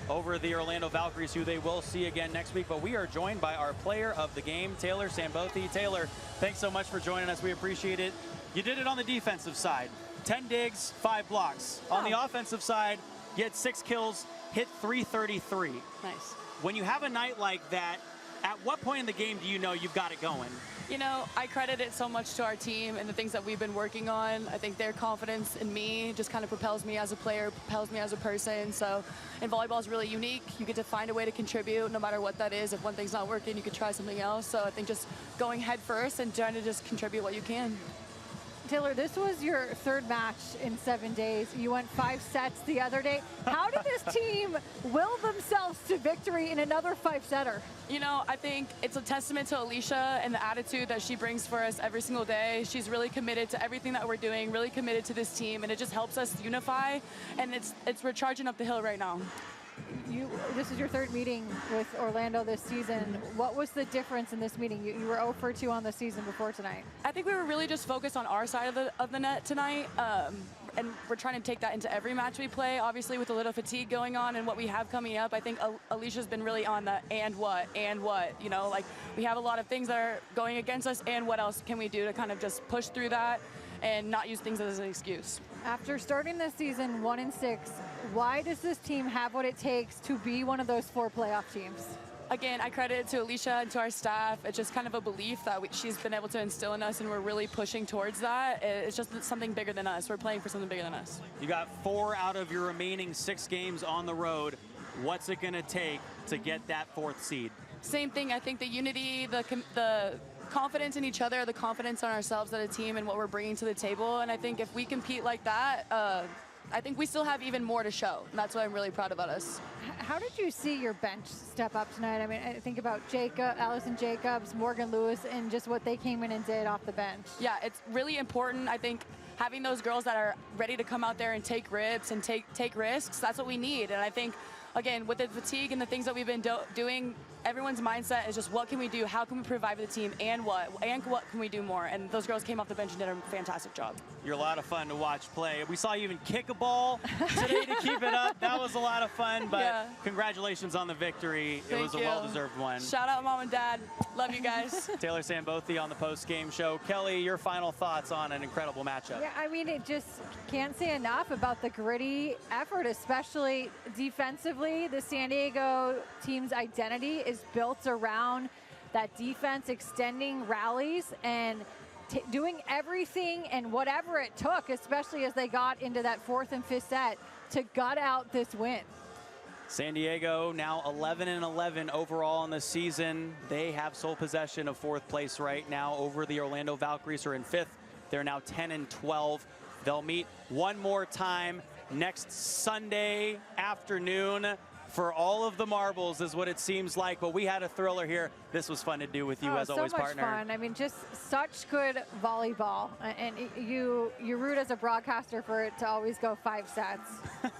over the Orlando Valkyries, who they will see again next week. But we are joined by our player of the game, Taylor Sambothy. Taylor, thanks so much for joining us. We appreciate it. You did it on the defensive side. 10 digs, 5 blocks. On the offensive side, you had 6 kills, hit 333. Nice. When you have a night like that, at what point in the game do you know you've got it going? You know, I credit it so much to our team and the things that we've been working on. I think their confidence in me just kind of propels me as a player, propels me as a person. So, and volleyball is really unique. You get to find a way to contribute no matter what that is. If one thing's not working, you could try something else. So I think just going head first and trying to just contribute what you can. Taylor, this was your 3rd match in 7 days. You went 5 sets the other day. How did this team will themselves to victory in another 5-setter? You know, I think it's a testament to Alicia and the attitude that she brings for us every single day. She's really committed to everything that we're doing, really committed to this team, and it just helps us unify. And we're charging up the hill right now. This is your 3rd meeting with Orlando this season. What was the difference in this meeting? You were 0 for 2 on the season before tonight. I think we were really just focused on our side of the net tonight. And we're trying to take that into every match we play, obviously with a little fatigue going on and what we have coming up. I think Alicia's been really on the and what, you know, like we have a lot of things that are going against us, and what else can we do to kind of just push through that and not use things as an excuse. After starting this season 1-6, why does this team have what it takes to be one of those 4 playoff teams? Again, I credit it to Alicia and to our staff. It's just kind of a belief that she's been able to instill in us, and we're really pushing towards that. It's just something bigger than us. We're playing for something bigger than us. You got 4 out of your remaining 6 games on the road. What's it going to take to get that 4th seed? Same thing. I think the unity, the confidence in each other, the confidence in ourselves as a team and what we're bringing to the table. And I think if we compete like that, I think we still have even more to show. And that's what I'm really proud about us. How did you see your bench step up tonight? I mean, I think about Allison Jacobs, Morgan Lewis, and just what they came in and did off the bench. Yeah, it's really important. I think having those girls that are ready to come out there and take rips and take risks, that's what we need. And I think, again, with the fatigue and the things that we've been doing, everyone's mindset is just what can we do, how can we provide for the team, and what can we do more? And those girls came off the bench and did a fantastic job. You're a lot of fun to watch play. We saw you even kick a ball today to keep it up. That was a lot of fun, but congratulations on the victory. Thank it was you. a well-deserved one. Shout out Mom and Dad. Love you guys. Taylor Sambothy on the post-game show. Kelly, your final thoughts on an incredible matchup? Yeah, I mean, it just can't say enough about the gritty effort, especially defensively. The San Diego team's identity is built around that defense, extending rallies and doing everything and whatever it took, especially as they got into that 4th and 5th set, to gut out this win. San Diego now 11-11 overall in the season. They have sole possession of 4th place right now over the Orlando Valkyries, who are in 5th. They're now 10-12. They'll meet one more time next Sunday afternoon for all of the marbles, is what it seems like. But we had a thriller here. This was fun to do with you, as always, partner. So much fun. I mean, just such good volleyball. And you root as a broadcaster for it to always go 5 sets.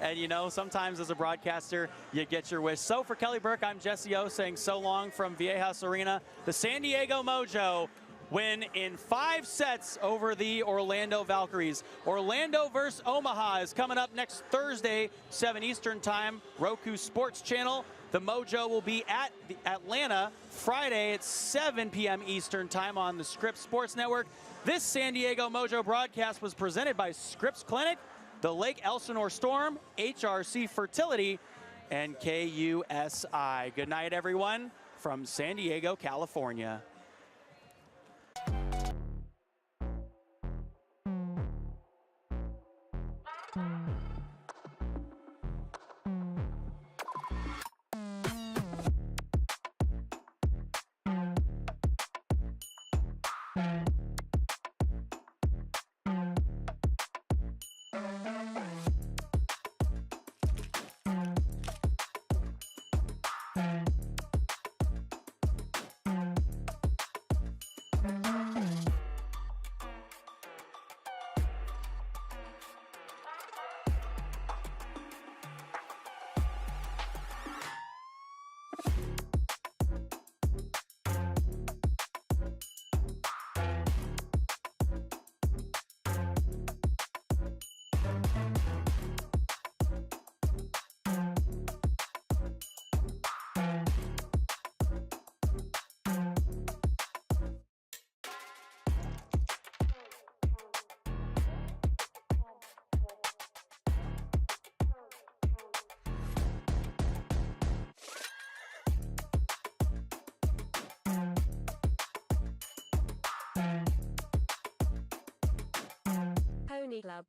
And you know, sometimes as a broadcaster, you get your wish. So for Kelly Burke, I'm Jesse O saying so long from Viejas Arena. The San Diego Mojo win in 5 sets over the Orlando Valkyries. Orlando versus Omaha is coming up next Thursday, 7 Eastern time, Roku Sports Channel. The Mojo will be at the Atlanta Friday at 7 p.m. Eastern time on the Scripps Sports Network. This San Diego Mojo broadcast was presented by Scripps Clinic, the Lake Elsinore Storm, HRC Fertility, and KUSI. Good night, everyone, from San Diego, California. Tennis Club.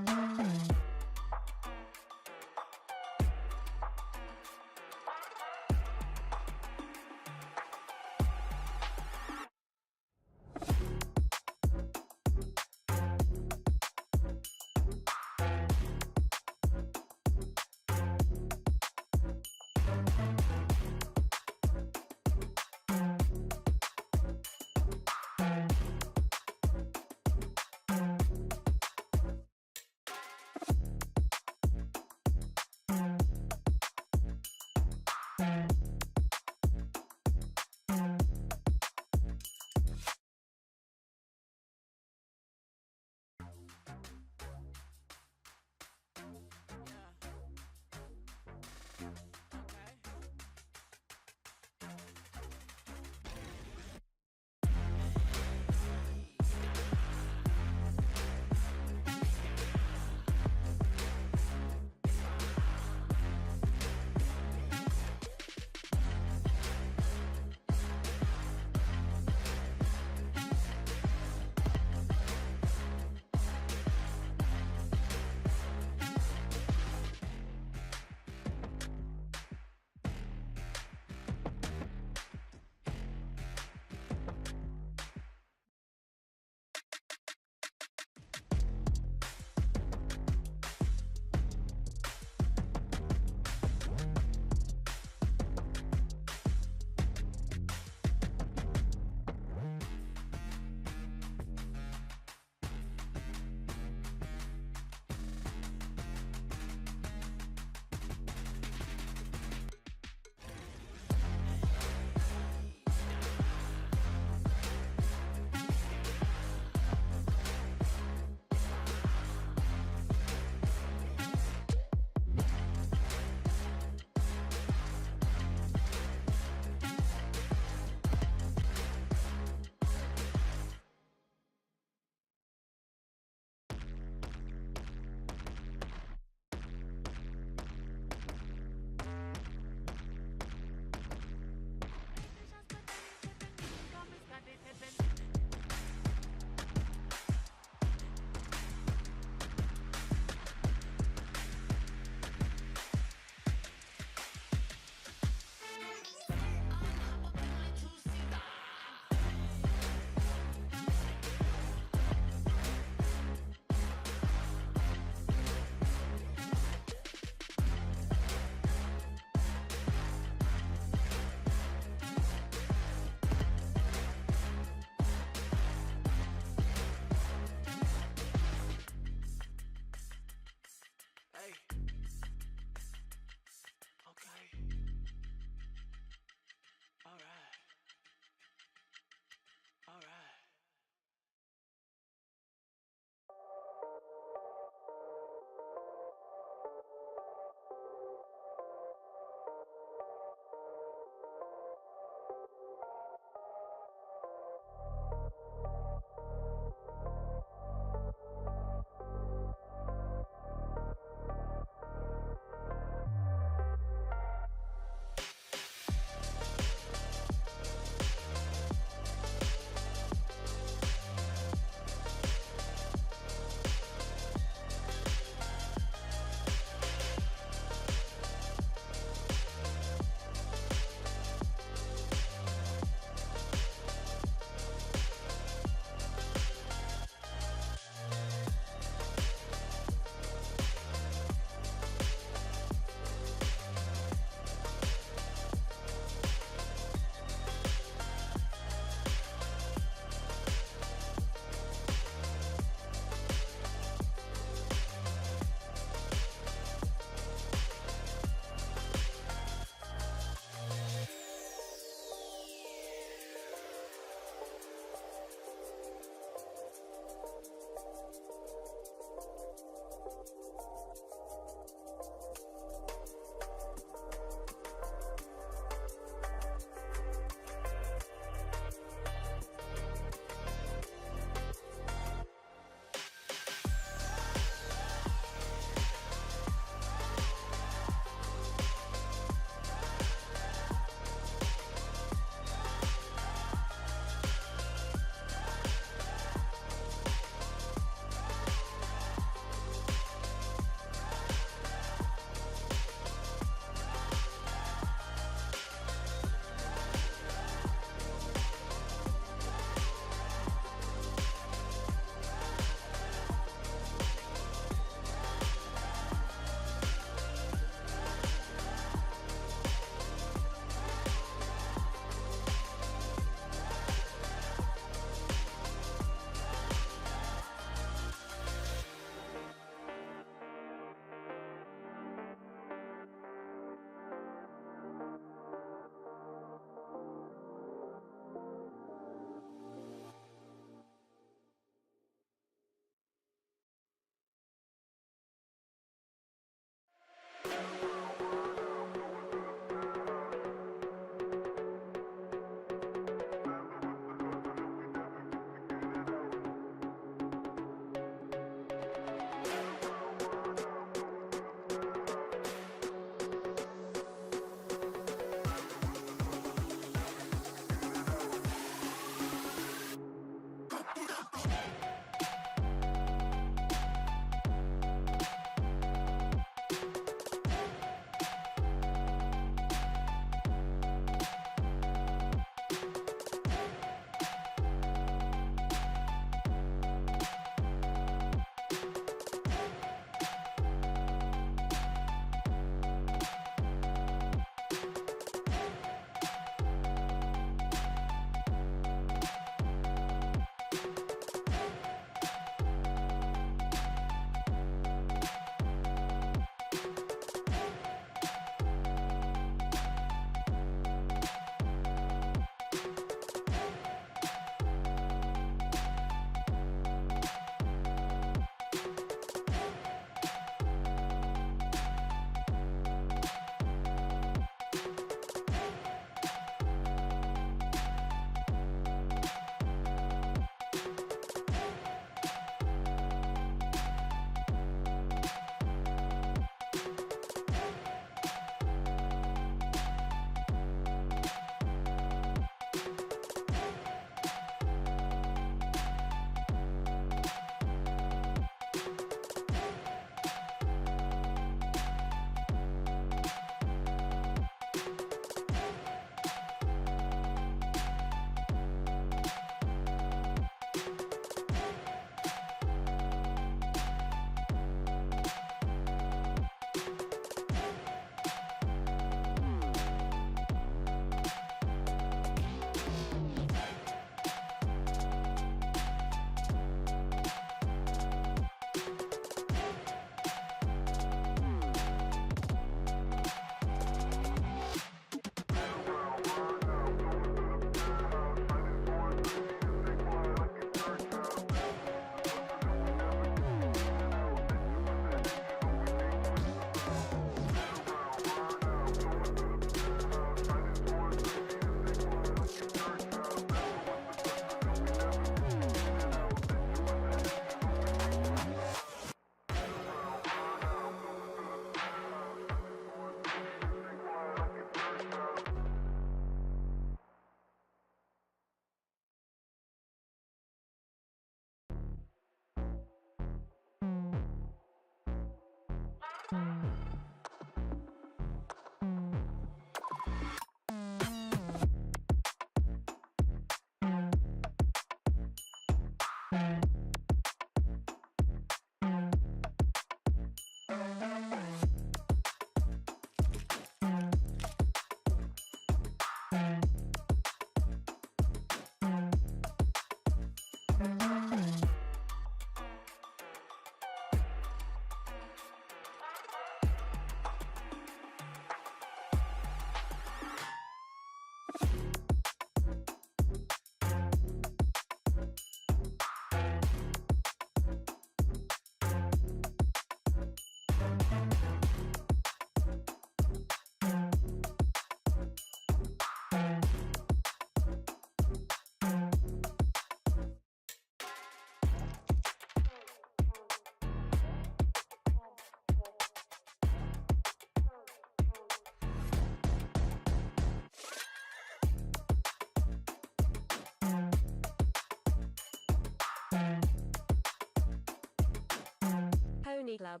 Pony Club.